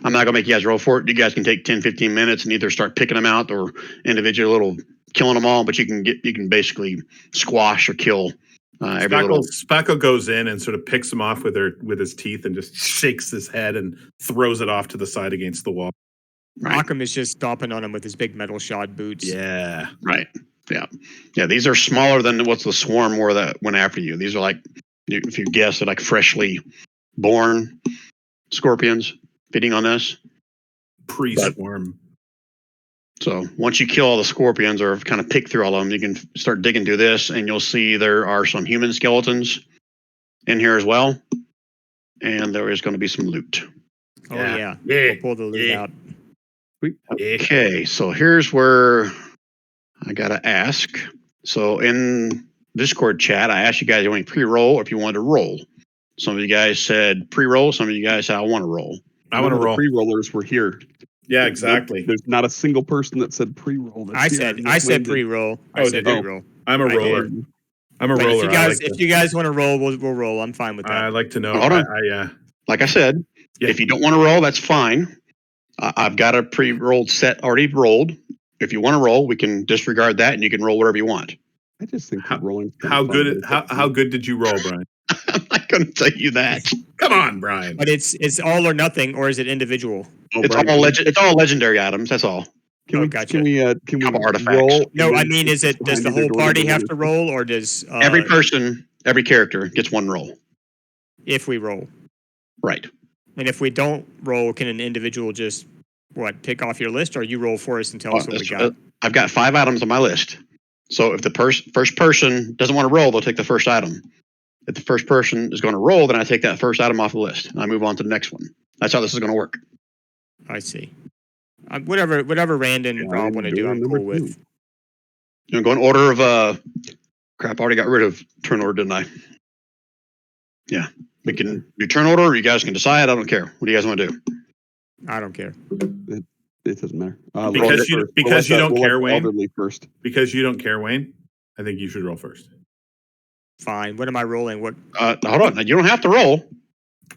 I'm not going to make you guys roll for it. You guys can take 10, 15 minutes and either start picking them out or individual little killing them all. But you can basically squash or kill every little. Spackle goes in and sort of picks him off with his teeth and just shakes his head and throws it off to the side against the wall. Right. Malcolm is just stomping on him with his big metal shod boots. Yeah. Right. Yeah. These are smaller than what's the swarm were that went after you. These are like, if you guess, they're like freshly born scorpions feeding on this. Pre-swarm. So once you kill all the scorpions or kind of pick through all of them, you can start digging through this and you'll see there are some human skeletons in here as well. And there is going to be some loot. Oh, yeah. Yeah. We'll pull the loot out. Okay, so here's where I got to ask. So in Discord chat, I asked you guys, you want pre-roll or if you wanted to roll. Some of you guys said pre-roll. Some of you guys said, I want to roll. I want to roll. Pre-rollers were here. Yeah, exactly. There's not a single person that said pre-roll. I said pre-roll. I said did you? pre-roll. I'm a roller. I'm a But roller. if you guys want to roll, we'll roll. I'm fine with that. I like to know. Hold on. Like I said, Yeah. if you don't want to roll, that's fine. I've got a pre-rolled set already rolled. If you want to roll, we can disregard that and you can roll whatever you want. I just think that rolling. How good did you roll, Brian? I'm not going to tell you that. Come on, Brian. But it's all or nothing, or is it individual? It's all legendary items. That's all. Can we gotcha. can we Couple artifacts. roll? No, and I then mean, does the whole party have to roll, or does Every person, every character gets one roll. if we roll? Right. And if we don't roll, can an individual just pick off your list, or you roll for us and tell us what we got? I've got 5 items on my list. So if the first person doesn't want to roll, they'll take the first item. If the first person is going to roll, then I take that first item off the list and I move on to the next one. That's how this is going to work. I see. Whatever Randon and Rob want to do, I'm cool with. You go in order of crap. I already got rid of turn order, didn't I? Yeah, we can do turn order. You guys can decide. I don't care. What do you guys want to do? I don't care. It doesn't matter. Because you don't care, Wayne. Elderly first. Because you don't care, Wayne. I think you should roll first. Fine. What am I rolling? What? Hold on. You don't have to roll.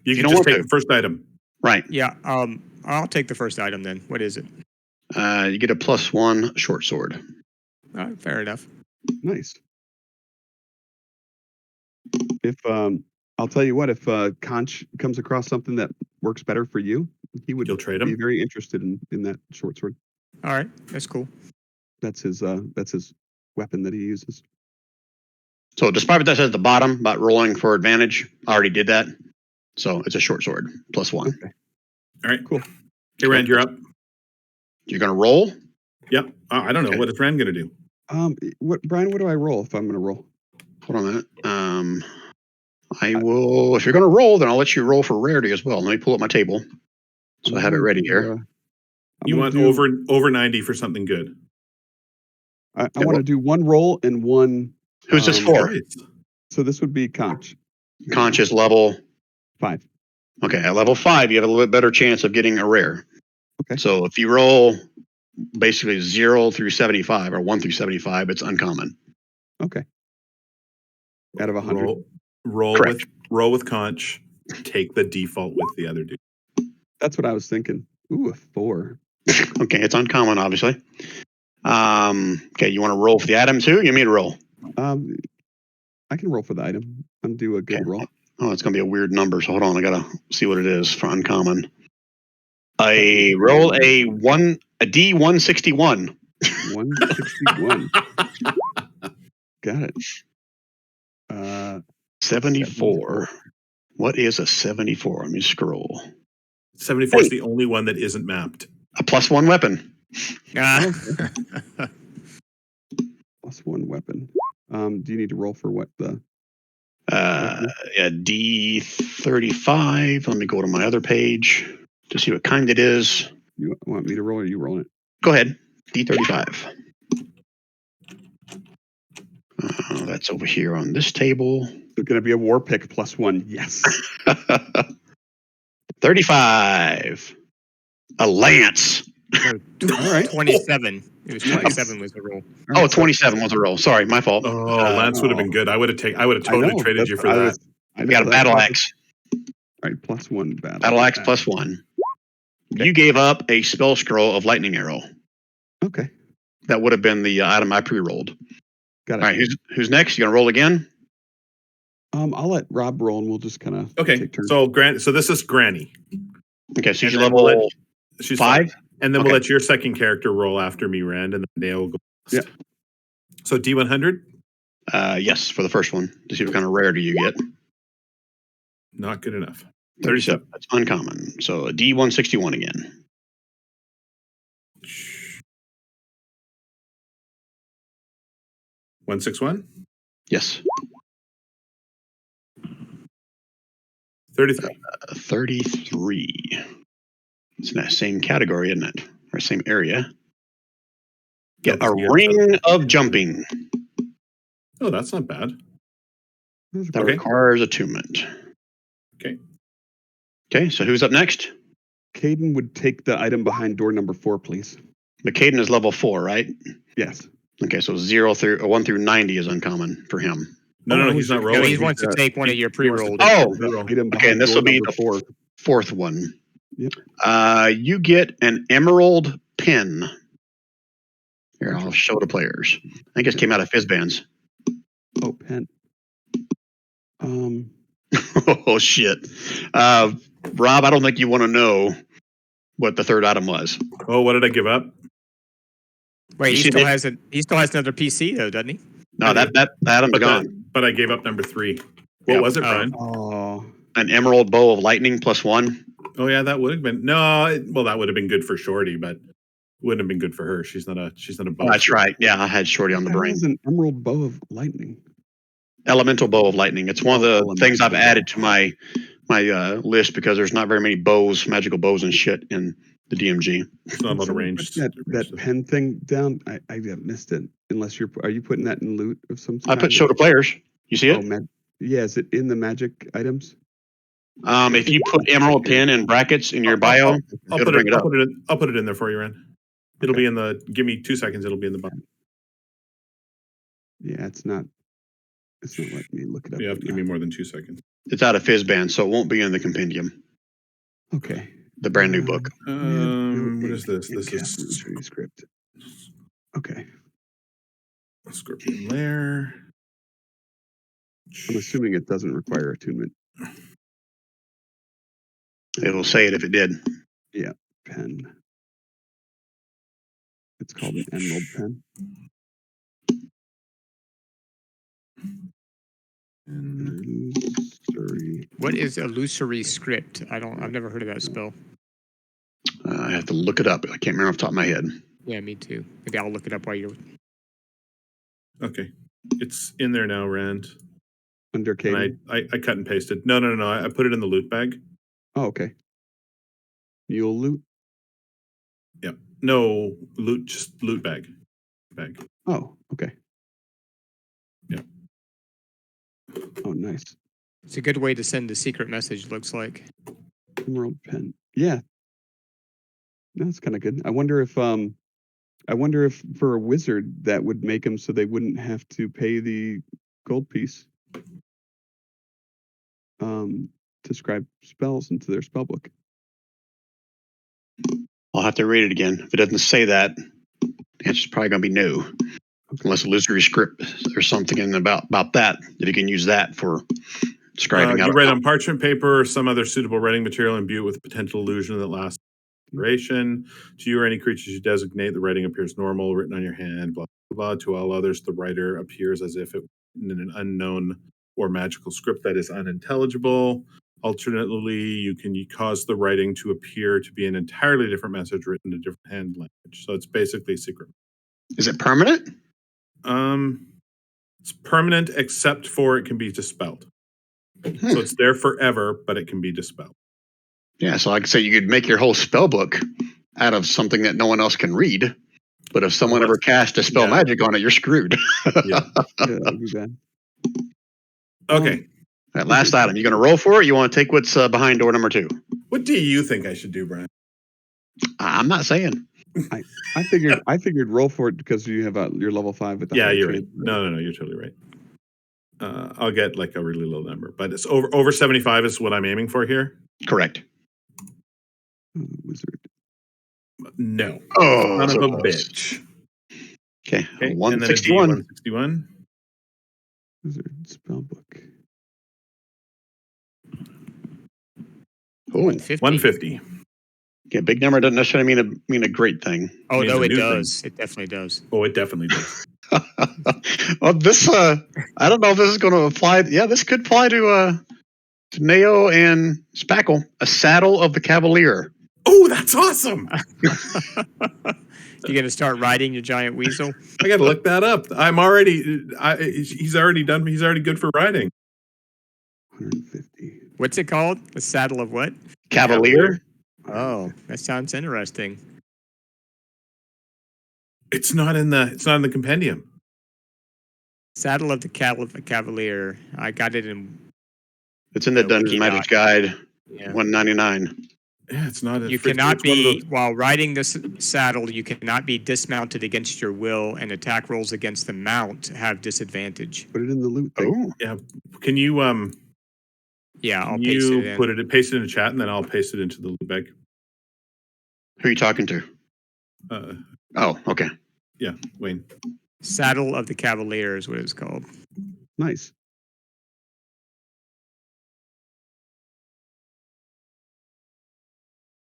You can don't just want take to. the first item. Right. Yeah. I'll take the first item then. What is it? You get a +1 short sword. All right, fair enough. Nice. If I'll tell you what, if Conch comes across something that works better for you, he would You'll trade be him? very interested in that short sword. All right, that's cool. That's his weapon that he uses. So despite what that says at the bottom about rolling for advantage, I already did that. So it's a short sword +1. Okay. All right, Cool. Hey, Rand, you're up. You're going to roll? Yep. I don't know. Okay. What is Rand going to do? Brian, what do I roll if I'm going to roll? Hold on a minute. I will, if you're going to roll, then I'll let you roll for rarity as well. Let me pull up my table. So I have it ready here. You want over 90 for something good. I want to do one roll and one. Who's this for? So this would be Conch. Conch is level 5. Okay, at level 5, you have a little bit better chance of getting a rare. Okay. So if you roll basically 0 through 75 or 1 through 75, it's uncommon. Okay. Out of 100. Roll with Conch. Take the default with the other dude. That's what I was thinking. Ooh, a 4. Okay, it's uncommon, obviously. Okay, you want to roll for the item too? You want me to roll? I can roll for the item. I'm due a good Okay. roll. Oh, it's gonna be a weird number. So hold on, I gotta see what it is for uncommon. I roll a D161. 161. Got it. 74. What is a 74? Let me scroll. 74 is the only one that isn't mapped. A +1 weapon. +1 weapon. Do you need to roll for what the? Yeah, D35. Let me go to my other page to see what kind it is. You want me to roll or you rolling it? Go ahead. D35. That's over here on this table. It's going to be a war pick +1. Yes. 35. A lance. All right. 27. It was 27 was the roll. Oh, 27 was a roll. Sorry, my fault. Oh, Lance would have been good. I would have totally traded you for that. I've got a battle axe. All right, +1 battle. Battle axe +1. Okay. You gave up a spell scroll of lightning arrow. Okay. That would have been the item I pre-rolled. Got it. All right, who's next? You gonna roll again? I'll let Rob roll, and we'll just kind of Okay. So this is Granny. Okay, so she's And then level she's 5. And then we'll let your second character roll after me, Rand, and then Dale will go. Yeah. So D100? Yes, for the first one to see what kind of rarity you get. Not good enough. 37. That's uncommon. So a D161 again. $161? Yes. 33. 33. It's in that same category, isn't it? Or same area. Get a ring of jumping. Oh, that's not bad. That requires attunement. Okay. Okay, so who's up next? Caden would take the item behind door number 4, please. But Caden is level 4, right? Yes. Okay, so 1 through 90 is uncommon for him. No, he's not rolling. No, he wants to take one of your pre-rolled. Oh, item okay, and this will be the fourth one. Yep. You get an emerald pin. Here, I'll show the players. I think it came out of Fizzbands. Oh, pen. Oh, shit. Rob, I don't think you want to know what the third item was. Oh, what did I give up? Wait, he still has another PC though, doesn't he? No, that item's gone. But I gave up number 3. What was it, Brian? Oh. An emerald bow of lightning +1. Oh yeah, that would have been that would have been good for Shorty, but wouldn't have been good for her. She's not a bow. Oh, that's right. Yeah, I had Shorty on the brain. An emerald bow of lightning. Elemental bow of lightning. It's one of the things I've added to my list because there's not very many bows, magical bows and shit in the DMG. It's not a lot of range. That pen thing down. I missed it. Unless are you putting that in loot of some kind? I put show to players. You see it? Yeah, is it in the magic items? If you put emerald pin in brackets in your bio, I'll put it in there for you, Rand. It'll be in the. Give me 2 seconds. It'll be in the bottom. Yeah, it's not letting me look it up. You have to give me more than 2 seconds. It's out of Fizzband, so it won't be in the compendium. Okay. The brand new book. What is this? This is script. Okay. Scorpion Lair. I'm assuming it doesn't require attunement. It'll say it if it did. Yeah, pen. It's called an emerald pen. Illusory. What is illusory script? I've never heard of that spell. I have to look it up. I can't remember off the top of my head. Yeah, me too. Maybe I'll look it up while you're. Okay, it's in there now, Rand. Under Caden? I cut and pasted. No. I put it in the loot bag. Oh, okay. Mule loot? Yep. No loot, just loot bag. Oh, okay. Yep. Oh, nice. It's a good way to send a secret message. Looks like. Emerald pen. Yeah. That's kind of good. I wonder if for a wizard that would make them so they wouldn't have to pay the gold piece to scribe spells into their spellbook. I'll have to read it again. If it doesn't say that, The answer's probably going to be no, unless illusory script or something in about that you can use that for scribing out. You write on parchment paper or some other suitable writing material, imbue it with potential illusion that lasts duration. To you or any creatures you designate, the writing appears normal, written on your hand, blah, blah, blah. To all others, the writer appears as if it in an unknown or magical script that is unintelligible. Alternately, you can cause the writing to appear to be an entirely different message written in a different hand language. So it's basically secret. Is it permanent? It's permanent except for it can be dispelled. So it's there forever, but it can be dispelled. Yeah, so like I say, you could make your whole spell book out of something that no one else can read. But if someone ever cast a spell magic on it, you're screwed. Yeah, that'd be bad. Okay. That last item, you going to roll for it? You want to take what's behind door number 2? What do you think I should do, Brian? I'm not saying. I figured roll for it because you have your level 5 with the Yeah, higher you're chance. right. No, you're totally right. I'll get like a really low number, but it's over 75 is what I'm aiming for here. Correct. Wizard. No. Oh, Son so of a close. bitch. Okay, Okay. 161. 161. Wizard spell book. Oh, 150. yeah, big number doesn't necessarily mean a great thing. Oh, means no, a it new does. It definitely does. Oh, it definitely does. Well, this I don't know if this is going to apply. Yeah, this could apply to Neo and Spackle. A saddle of the Cavalier. Oh, that's awesome. You going to start riding your giant weasel? I got to look that up. He's already done. He's already good for riding. 150. What's it called? A saddle of what? Cavalier. Oh, that sounds interesting. It's not in the compendium. Saddle of the Cavalier. I got it in. It's in the Dungeons Magic Guide. Yeah. 199. Yeah, it's not. You cannot be while riding this saddle. You cannot be dismounted against your will, and attack rolls against the mount have disadvantage. Put it in the loot thing. Oh, Yeah. Can you Yeah, I'll can paste you it in. paste it in the chat, and then I'll paste it into the loot bag. who are you talking to? Oh, okay. Yeah, Wayne. Saddle of the Cavalier is what it's called. Nice.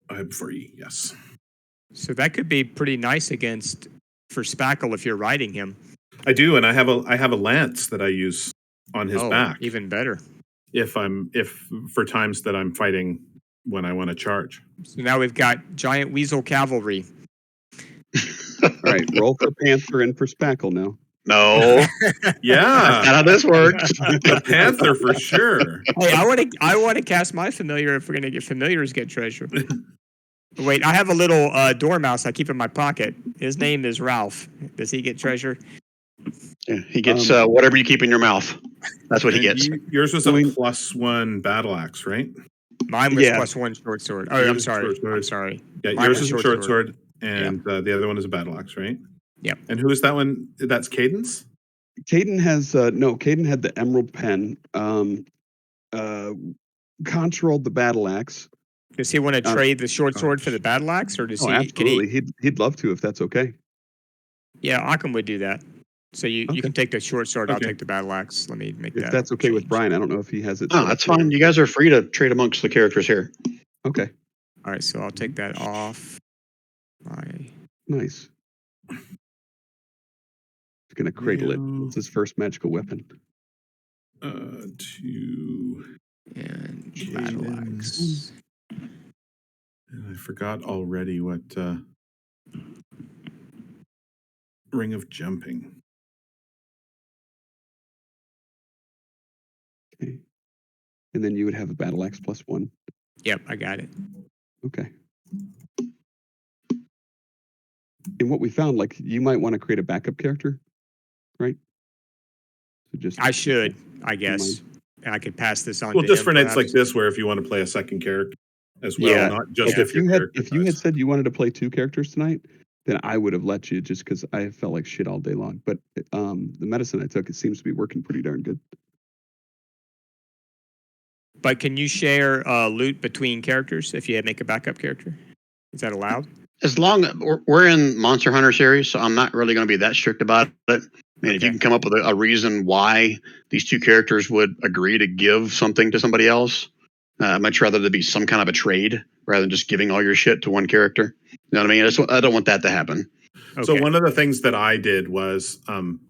I'm free. Yes. So that could be pretty nice for Spackle if you're riding him. I do, and I have a lance that I use on his back. Even better. If for times that I'm fighting when I want to charge. So now we've got giant weasel cavalry. All right, roll for Panther and for Spackle now. No, Yeah, that's not how this works. the Panther for sure. Hey, I want to cast my familiar if we're gonna get familiars get treasure. Wait, I have a little dormouse I keep in my pocket. His name is Ralph. Does he get treasure? Yeah, he gets whatever you keep in your mouth. That's what he gets. Yours was a +1 battle axe, right? Mine was Yeah. +1 short sword. Oh, I'm sorry. Short sword. I'm sorry. Yeah, Mine yours was is a short sword, and the other one is a battle axe, right? Yep. And who is that one? That's Caden's? Caden has Caden had the emerald pen. Conch rolled the battle axe. Does he want to trade the short sword for the battle axe, or does Oh, he? absolutely. He'd love to if that's okay. Yeah, Occam would do that. So you Okay. can take the short sword. I'll Okay. take the battle axe. Let me make If that. that's okay with change. Brian, I don't know if he has it. Oh, set that's up. fine. You guys are free to trade amongst the characters here. Okay, All right, so I'll take that off. nice. He's gonna cradle it. Yeah. It's his first magical weapon. To And Caden. battle axe. I forgot already what ring of jumping. Okay, and then you would have a battle axe +1. Yep, I got it. Okay. And what we found, like, you might want to create a backup character, right? So just I should, I guess. And I could pass this on. Well, to just him, for nights like perhaps. this, where if you want to play a second character as well, Yeah. not just Like if your character if you had dies. said you wanted to play 2 characters tonight, then I would have let you just because I felt like shit all day long. But the medicine I took, it seems to be working pretty darn good. But can you share loot between characters if you make a backup character? Is that allowed? As long we're in Monster Hunter series, so I'm not really going to be that strict about it. And if you can come up with a reason why these two characters would agree to give something to somebody else, I'd much rather there be some kind of a trade rather than just giving all your shit to one character. You know what I mean? I don't want that to happen. So Okay. one of the things that I did was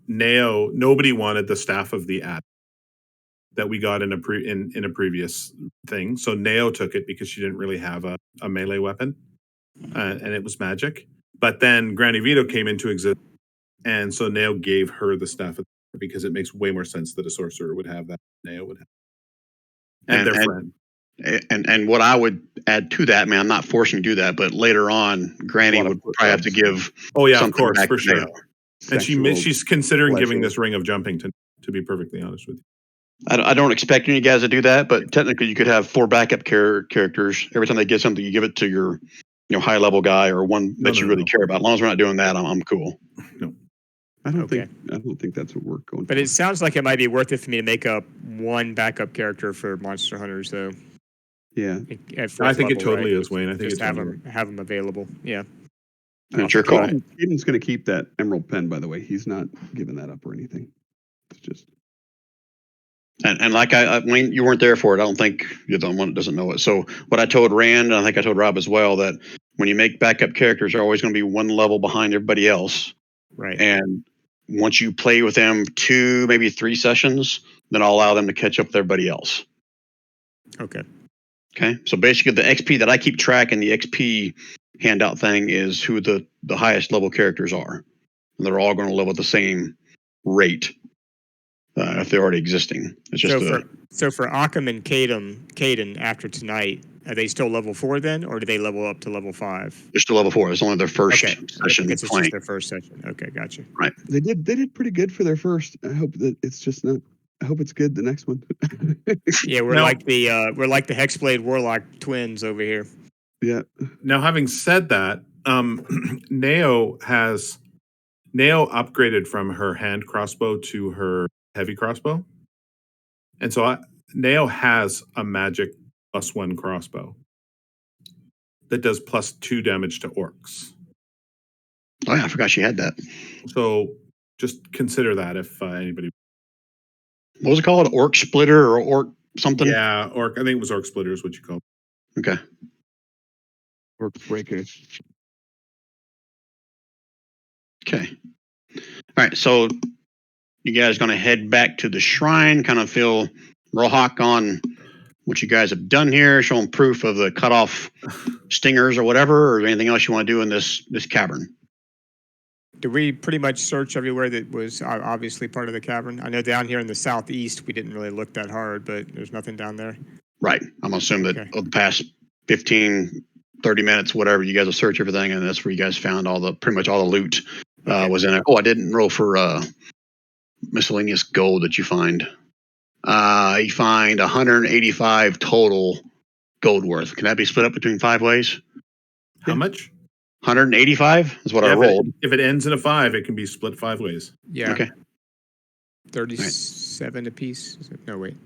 Neo. Nobody wanted the Staff of the Ad that we got in a previous thing. So Neo took it because she didn't really have a melee weapon, and it was magic. But then Granny Vito came into existence, and so Neo gave her the Staff of the Ad because it makes way more sense that a sorcerer would have that. Neo would have, and their friend. And what I would add to that, man, I'm not forcing you to do that, but later on, Granny would probably have to give. Oh yeah, of something course, back for to sure. Neo. And she's considering giving pleasure. this ring of jumping to be perfectly honest with you. I don't expect you guys to do that, but technically you could have 4 backup characters. Every time they get something, you give it to your high level guy or one that you really care about. As long as we're not doing that, I'm cool. No. I don't think that's what we're going. But it sounds like it might be worth it for me to make up one backup character for Monster Hunters, though. Yeah, I think it totally is, Wayne. I think just it's have them available. Yeah. It's your call. Caden's going to keep that emerald pen, by the way. He's not giving that up or anything. It's just. And like Wayne, you weren't there for it. I don't think you're the one that doesn't know it. So what I told Rand, and I think I told Rob as well, that when you make backup characters, they're always going to be one level behind everybody else. Right. And once you play with them 2, maybe 3 sessions, then I'll allow them to catch up with everybody else. Okay. Okay. So basically, the XP that I keep track in the XP handout thing is who the highest level characters are. And they're all going to level at the same rate. If they're already existing. It's just so for Occam and Caden after tonight, are they still level 4 then, or do they level up to level 5? They're still level 4. It's only their first session playing. It's just their first session. Okay, gotcha. Right. They did pretty good for their first. I hope that it's just not. I hope it's good the next one. Yeah, we're like the Hexblade Warlock twins over here. Yeah. Now, having said that, Neo upgraded from her hand crossbow to her heavy crossbow. And so Neo has a magic +1 crossbow that does +2 damage to orcs. Oh yeah, I forgot she had that. So just consider that if anybody. What was it called? Orc splitter or orc something? Yeah, orc. I think it was orc splitter is what you call it. Okay. Orc breaker. Okay. All right. So you guys going to head back to the shrine, kind of fill Rohak on what you guys have done here, showing proof of the cutoff stingers or whatever, or anything else you want to do in this cavern. Did we pretty much search everywhere that was obviously part of the cavern? I know down here in the southeast we didn't really look that hard, but there's nothing down there. Right. I'm going to assume that over the past 15, 30 minutes, whatever, you guys will search everything, and that's where you guys found pretty much all the loot was in it. Oh, I didn't roll for miscellaneous gold that you find. You find 185 total gold worth. Can that be split up between 5 ways? How much? 185 is what I rolled. If it ends in a 5, it can be split 5 ways. Yeah. Okay. 37 apiece. No, wait.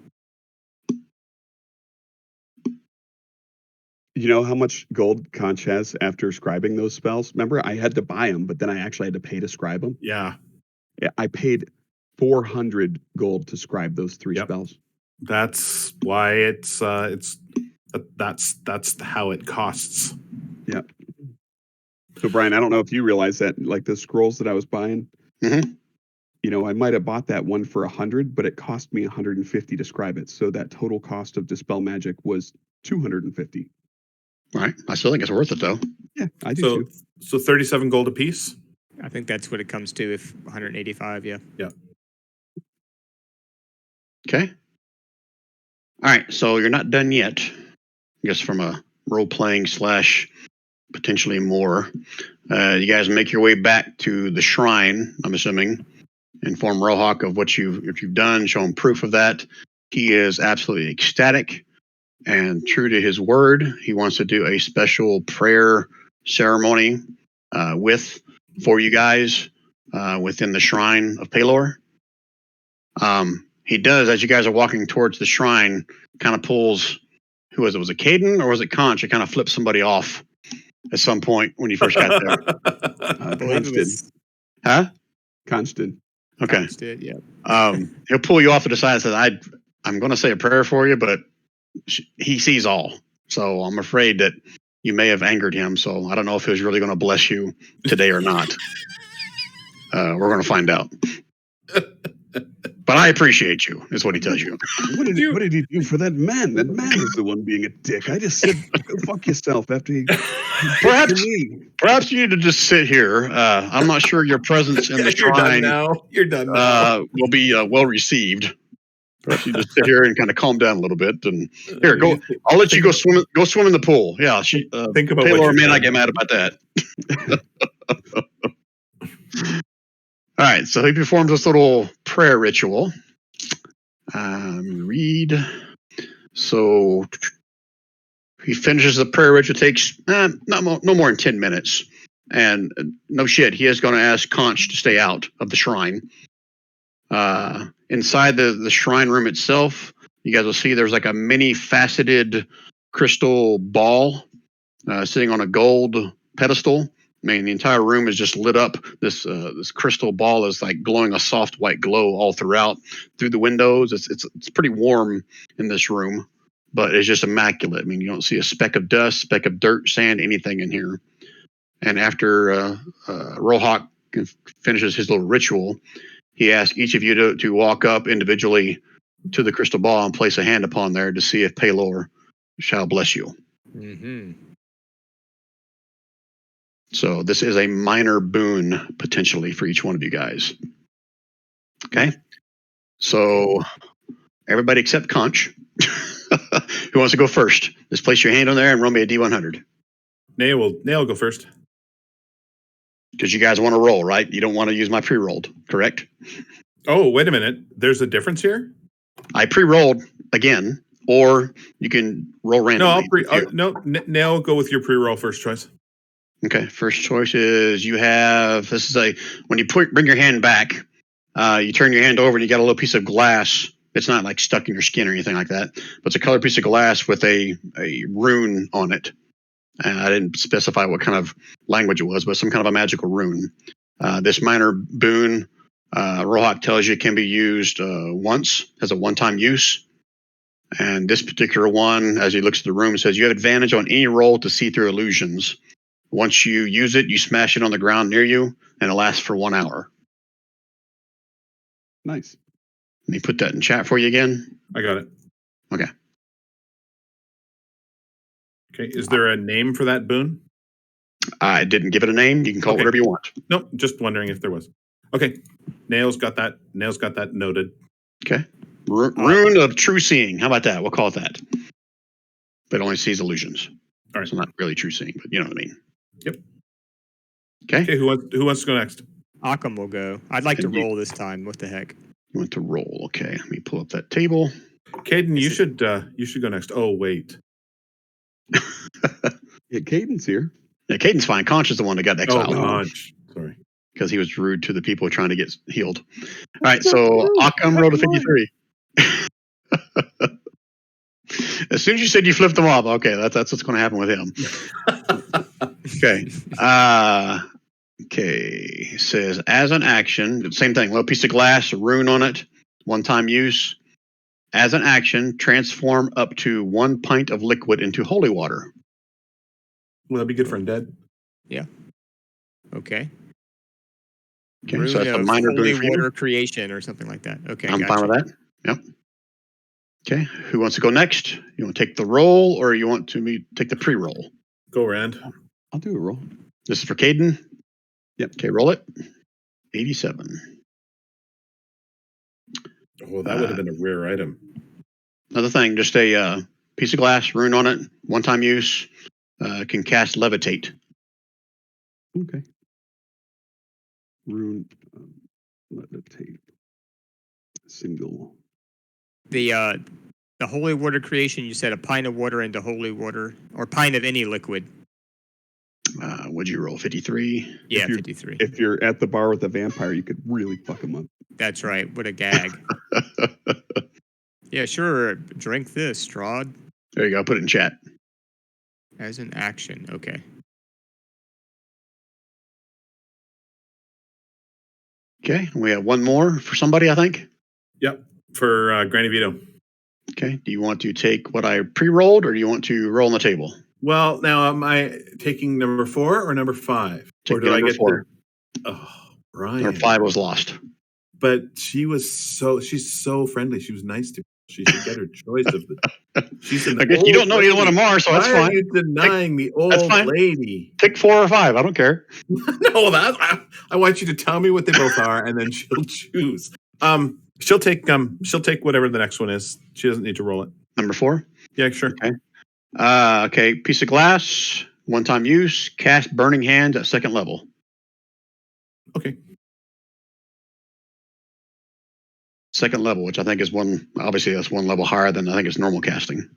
You know how much gold Conch has after scribing those spells? Remember, I had to buy them, but then I actually had to pay to scribe them. Yeah. I paid 400 gold to scribe those 3 spells. That's why that's how it costs. Yeah. So Brian, I don't know if you realize that, like the scrolls that I was buying, I might have bought that one for 100, but it cost me 150 to scribe it. So that total cost of Dispel Magic was 250. Right. I still think it's worth it, though. Yeah, I do too. So 37 gold apiece? I think that's what it comes to, if 185, yeah. Yeah. Okay. All right. So you're not done yet. I guess from a role-playing / potentially more. You guys make your way back to the shrine, I'm assuming, inform Rohak of what you've done, show him proof of that. He is absolutely ecstatic and true to his word. He wants to do a special prayer ceremony for you guys within the shrine of Paylor. He does, as you guys are walking towards the shrine, kind of pulls, who was it? Was it Caden or was it Conch? It kind of flips somebody off at some point when you first got there. I believe it was Huh? Constant. Okay. Conch did, yeah. He'll pull you off to the side and says, I'm going to say a prayer for you, but he sees all. So I'm afraid that you may have angered him. So I don't know if he was really going to bless you today or not. We're going to find out. But I appreciate you, is what he tells you. What did he do for that man? That man is the one being a dick. I just said, go fuck yourself after he Perhaps you need to just sit here. I'm not sure your presence in the shrine You're done now. will be well received. Perhaps you just sit here and kind of calm down a little bit. And here, go. I'll let you go swim. Go swim in the pool. Yeah, Think about Paylor what may you're not get mad about that. All right, so he performs this little prayer ritual. Read. So he finishes the prayer ritual. Takes no more than 10 minutes. And no shit, he is going to ask Conch to stay out of the shrine. Inside the shrine room itself, you guys will see there's like a mini faceted crystal ball sitting on a gold pedestal. I mean, the entire room is just lit up. This crystal ball is like glowing a soft white glow all throughout through the windows. It's pretty warm in this room, but it's just immaculate. I mean, you don't see a speck of dust, speck of dirt, sand, anything in here. And after Rohawk finishes his little ritual, he asks each of you to walk up individually to the crystal ball and place a hand upon there to see if Paylor shall bless you. Mm-hmm. So this is a minor boon potentially for each one of you guys. Okay. So everybody except Conch. Who wants to go first? Just place your hand on there and roll me a D100. Nail will go first. Because you guys want to roll, right? You don't want to use my pre-rolled, correct? Oh, wait a minute. There's a difference here? I pre-rolled again, or you can roll randomly. Nail, go with your pre-roll first choice. Okay, first choice is when you bring your hand back, you turn your hand over and you got a little piece of glass. It's not like stuck in your skin or anything like that, but it's a colored piece of glass with a rune on it. And I didn't specify what kind of language it was, but some kind of a magical rune. This minor boon, Rohawk tells you, can be used once as a one-time use. And this particular one, as he looks at the room, says you have advantage on any roll to see through illusions. Once you use it, you smash it on the ground near you, and it lasts for 1 hour. Nice. Let me put that in chat for you again. I got it. Okay. Okay. Is there a name for that boon? I didn't give it a name. You can call it whatever you want. Nope. Just wondering if there was. Okay. Nail's got that noted. Okay. Rune of true seeing. How about that? We'll call it that. But it only sees illusions. All right. So not really true seeing, but you know what I mean. Yep. Okay. Okay. Who wants to go next? Occam will go. I'd like to roll this time. What the heck? You want to roll? Okay. Let me pull up that table. Caden, you should go next. Oh wait. Yeah, Caden's here. Yeah, Caden's fine. Conch is the one that got exiled. Oh, Conch. Sorry. Because he was rude to the people trying to get healed. All right. So Occam rolled a 53. As soon as you said you flipped him off, okay, that's what's going to happen with him. Okay. Okay. It says, as an action, same thing, little piece of glass, a rune on it, one-time use. As an action, transform up to 1 pint of liquid into holy water. Will that be good for undead? Yeah. Okay. Okay, Rune so that's a of minor holy boon for you. water creation or something like that. Okay, I'm gotcha. fine with that. Yep. Okay. Who wants to go next? You want to take the roll, or you want to take the pre-roll? Go, Rand. I'll do a roll. This is for Caden. Yep. Okay, roll it. 87. Oh, that would have been a rare item. Another thing, just a piece of glass, rune on it, one-time use. Can cast levitate. Okay. Rune, levitate. Single. The holy water creation, you said a pint of water into holy water, or pint of any liquid. Would you roll 53? Yeah, 53. If you're at the bar with a vampire, you could really fuck him up. That's right. What a gag. Yeah, sure. Drink this, Strahd. There you go. Put it in chat. As an action. Okay. Okay, we have one more for somebody, I think. Yep, for Granny Vito. Okay, do you want to take what I pre-rolled, or do you want to roll on the table? Well, now am I taking number 4 or number 5? Take Or do I number get 4. Oh, Brian. Number 5 was lost. But she's so friendly. She was nice to me. She should get her choice of the. She's an I guess old you don't know either lady. one of them are, so that's Why fine. are you denying the That's old fine. lady? Pick 4 or 5. I don't care. No, I want you to tell me what they both are, and then she'll choose. She'll take whatever the next one is. She doesn't need to roll it. Number 4. Yeah, sure. Okay. Okay. Piece of glass, one-time use. Cast burning hands at 2nd level. Okay. 2nd level, which I think is obviously that's one level higher than I think it's normal casting.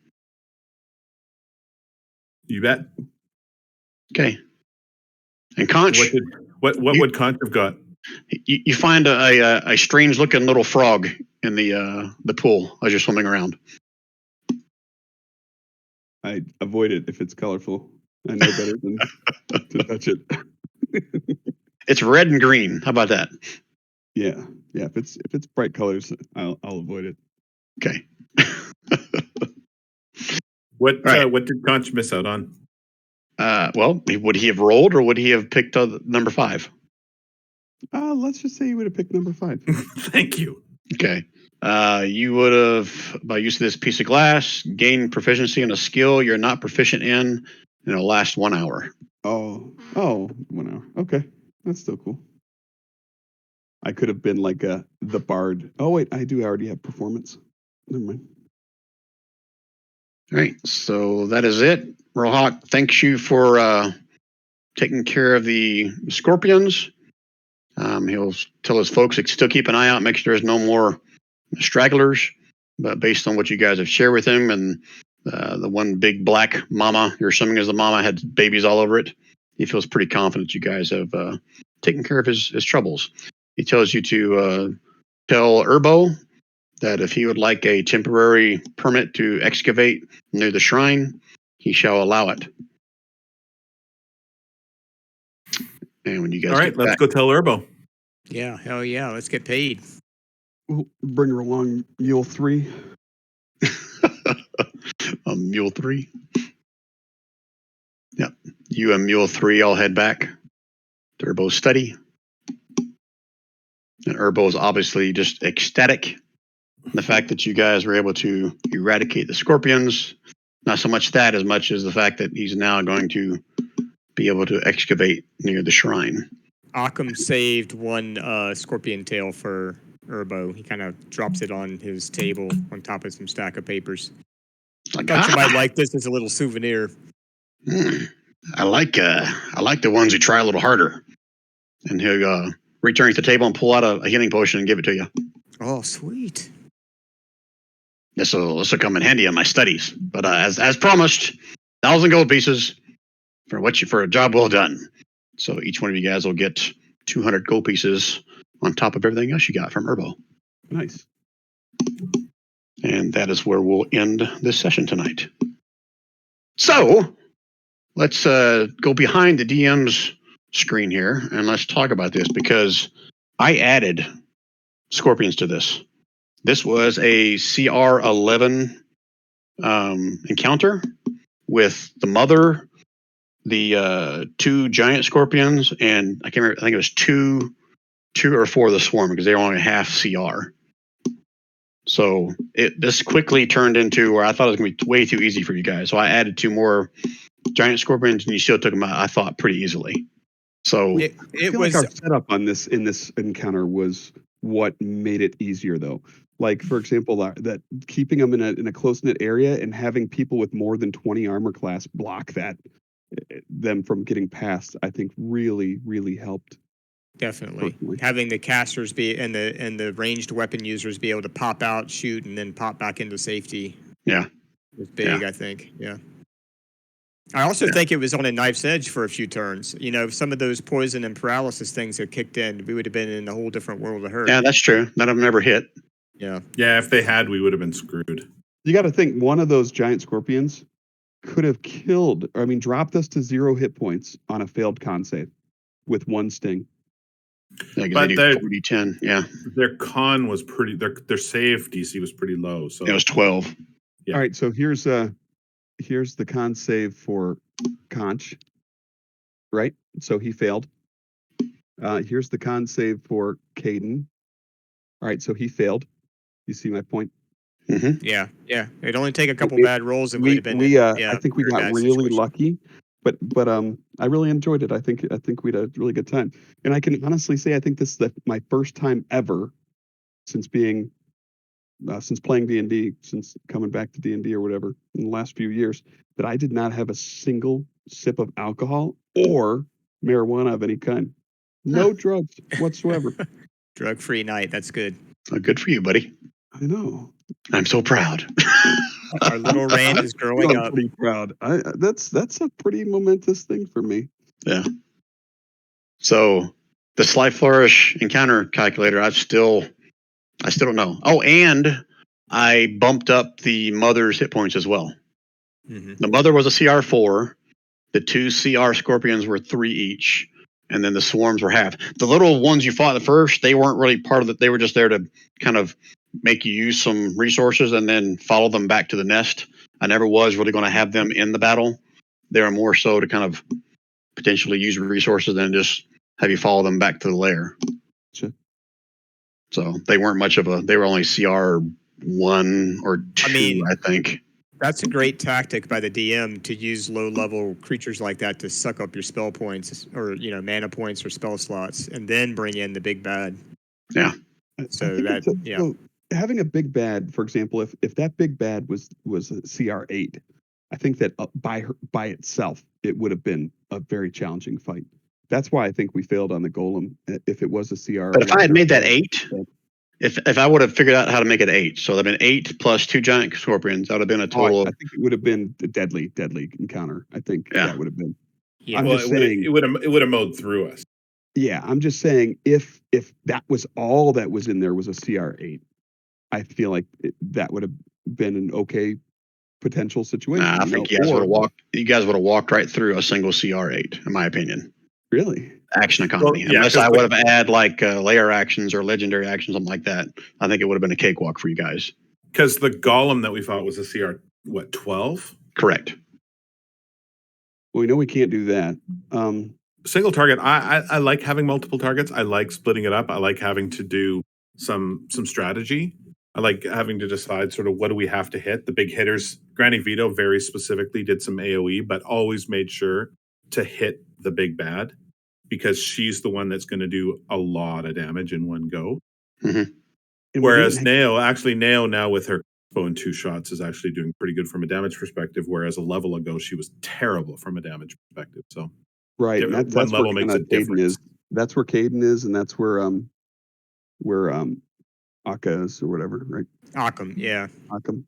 You bet. Okay. And Conch, What would Conch have got? you find a strange looking little frog in the pool as you're swimming around. I avoid it if it's colorful. I know better than to touch it. It's red and green. How about that? Yeah. If it's bright colors, I'll avoid it. Okay. What Right. What did Conch miss out on? Well, would he have rolled, or would he have picked number 5? Let's just say you would have picked number 5. Thank you. Okay. You would have, by use of this piece of glass, gained proficiency in a skill you're not proficient in the last 1 hour. Oh, 1 hour. Okay, that's still cool. I could have been like the bard. Oh wait, I do already have performance. Never mind. All right. So that is it. Rohawk, thanks you for taking care of the scorpions. He'll tell his folks to still keep an eye out, make sure there's no more stragglers. But based on what you guys have shared with him, and the one big black mama, you're assuming is the mama, had babies all over it, he feels pretty confident you guys have taken care of his troubles. He tells you to tell Urbo that if he would like a temporary permit to excavate near the shrine, he shall allow it. And when you guys All right, let's go tell Urbo. Yeah, hell yeah. Let's get paid. We'll bring her along, Mule 3. Mule 3. Yep. You and Mule 3 all head back to Urbo's study. And Urbo is obviously just ecstatic. The fact that you guys were able to eradicate the scorpions. Not so much that as much as the fact that he's now going to be able to excavate near the shrine. Occam saved one scorpion tail for Urbo. He kind of drops it on his table on top of some stack of papers. Like, Thought you might like this as a little souvenir. I like the ones who try a little harder. And he'll reach underneath the table and pull out a healing potion and give it to you. Oh, sweet. This will come in handy in my studies. But as promised, 1,000 gold pieces for a job well done. So each one of you guys will get 200 gold pieces on top of everything else you got from Urbo. Nice. And that is where we'll end this session tonight. So let's go behind the DM's screen here and let's talk about this, because I added scorpions to this. This was a CR 11 encounter with the mother, the 2 giant scorpions, and I can't remember. I think it was two or 4 of the swarm, because they were only half CR. So this quickly turned into where I thought it was going to be way too easy for you guys. So I added 2 more giant scorpions, and you still took them out, I thought, pretty easily. So I feel like our setup on this encounter was what made it easier, though. Like, for example, that keeping them in a close knit area and having people with more than 20 armor class block them from getting past, I think really, really helped. Definitely. Personally. Having the casters be and the ranged weapon users be able to pop out, shoot, and then pop back into safety. Yeah. Was big, I think. Yeah. I also think it was on a knife's edge for a few turns. If some of those poison and paralysis things had kicked in, we would have been in a whole different world of hurt. Yeah, that's true. None of them ever hit. Yeah. Yeah, if they had, we would have been screwed. You got to think one of those giant scorpions could have dropped us to 0 hit points on a failed con save with 1 sting. Yeah, 'cause But they do 40-10. Yeah, their con was pretty. Their save DC was pretty low. So it was 12. Yeah. All right, so here's the con save for Conch, right? So he failed. Here's the con save for Caden. All right, so he failed. You see my point? Mm-hmm. Yeah, yeah. It'd only take a couple We- bad rolls and would have been. I think we very got bad really situation. lucky, but I really enjoyed it. I think we had a really good time, and I can honestly say I think this is my first time ever since being since playing D&D, since coming back to D&D or whatever in the last few years, that I did not have a single sip of alcohol or marijuana of any kind. No drugs whatsoever. Drug-free night. That's good. Oh, good for you, buddy. I know. I'm so proud. Our little Rand is growing I'm up. pretty proud. That's a pretty momentous thing for me. Yeah. So the Sly Flourish encounter calculator, I still don't know. Oh, and I bumped up the mother's hit points as well. Mhm. The mother was a CR4. The 2 CR scorpions were 3 each. And then the swarms were half. The little ones you fought at first, they weren't really part of it. They were just there to kind of make you use some resources and then follow them back to the nest. I never was really going to have them in the battle. They were more so to kind of potentially use resources than just have you follow them back to the lair. Sure. So they weren't much of a. They were only CR 1 or 2, I think. That's a great tactic by the DM to use low-level creatures like that to suck up your spell points or mana points or spell slots, and then bring in the big bad. Yeah. So So having a big bad, for example, if that big bad was a CR8, I think that by itself it would have been a very challenging fight. That's why I think we failed on the golem. If it was a CR, But if I had made that 8, if I would have figured out how to make it 8, so that'd been 8 plus 2 giant scorpions, that would have been a total. I think it would have been a deadly encounter. I think that would have been. Yeah. I'm just saying it would have mowed through us. Yeah, I'm just saying if that was all that was in there was a CR8, I feel like that would have been an okay potential situation. I think you guys would have walked right through a single CR8, in my opinion. Really? Action economy. Well, yeah, Unless I would have had like layer actions or legendary actions, something like that. I think it would have been a cakewalk for you guys. Because the golem that we fought was a CR 12? Correct. Well, we know we can't do that. Single target. I like having multiple targets. I like splitting it up. I like having to do some strategy. I like having to decide sort of what do we have to hit. The big hitters, Granny Vito very specifically did some AoE, but always made sure to hit the big bad because she's the one that's going to do a lot of damage in one go. Mm-hmm. Whereas Nao now with her bow and 2 shots is actually doing pretty good from a damage perspective, whereas a level ago she was terrible from a damage perspective. So right, and that's level where makes a Caden difference. is. That's where Caden is, and that's where Akka is or whatever, right? Occam, yeah. Occam.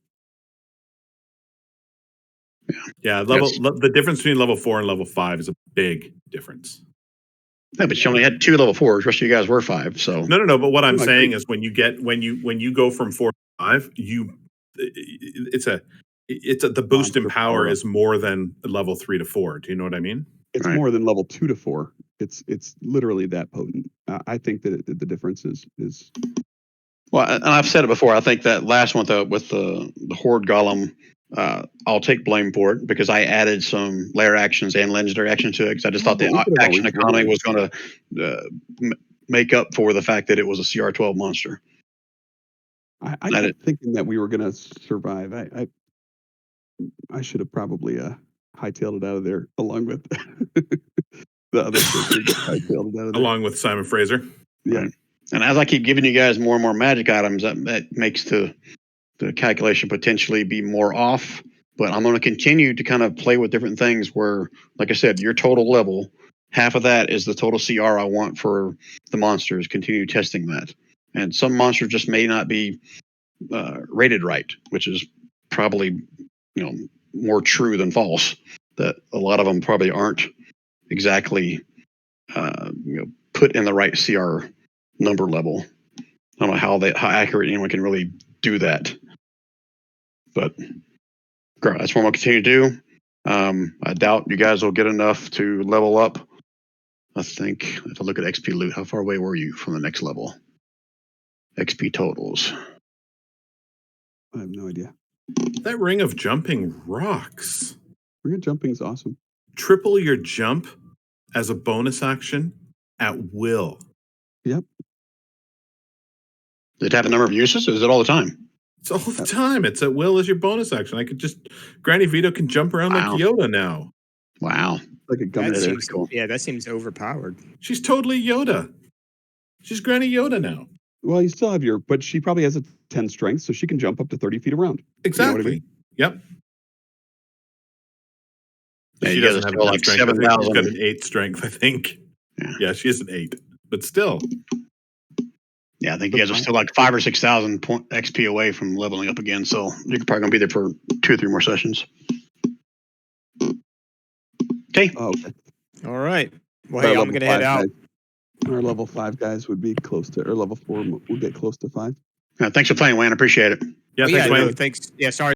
Yeah, the difference between level 4 and level 5 is a big difference. Yeah, but you only had 2 level 4s. The rest of you guys were 5. So No. But what I'm saying is when you go from 4 to 5, the boost in power is more than level 3 to 4. Do you know what I mean? It's more than level 2 to 4. It's literally that potent. I think that the difference is. Well, and I've said it before. I think that last one with the Horde Golem, I'll take blame for it because I added some layer actions and legendary actions to it because I just thought the action economy was going to make up for the fact that it was a CR12 monster. I kept thinking that we were going to survive. I should have probably hightailed it out of there along with the other hightailed it out of there. Along with Simon Fraser. Yeah. Right. And as I keep giving you guys more and more magic items, that makes the calculation potentially be more off. But I'm going to continue to kind of play with different things where, like I said, your total level, half of that is the total CR I want for the monsters. Continue testing that. And some monsters just may not be rated right, which is probably more true than false. That a lot of them probably aren't exactly put in the right CR number level. I don't know how accurate anyone can really do that, but that's what I'm gonna continue to do. I doubt you guys will get enough to level up I think if I look at XP loot, how far away were you from the next level? XP totals. I have no idea. That ring of jumping rocks. Ring of jumping's awesome. Triple your jump as a bonus action at will. Yep. Did it have a number of uses? Or is it all the time? It's all the time. It's at will as your bonus action. I could just Granny Vito can jump around Wow. like Yoda now. Wow. Like a gum. That is seems cool. Yeah, that seems overpowered. She's totally Yoda. She's Granny Yoda now. Well, you still have but she probably has a 10 strength, so she can jump up to 30 feet around. Exactly. You know what I mean? Yep. Yeah, She you guys doesn't are have still enough like strength. I think she's 7,000. got an 8 strength, I think. Yeah, she is an 8. But still. Yeah, I think you guys are still like 5,000 or 6,000 XP away from leveling up again. So you're probably gonna be there for 2 or 3 more sessions. Okay. Oh, okay. All right. Well, Our hey, I'm level going to head 5 out. guys- Our level 5 guys would be close to, or level 4 will get close to 5. Thanks for playing, Wayne. I appreciate it. Yeah, Oh, thanks, no, Wayne. thanks. Yeah, sorry.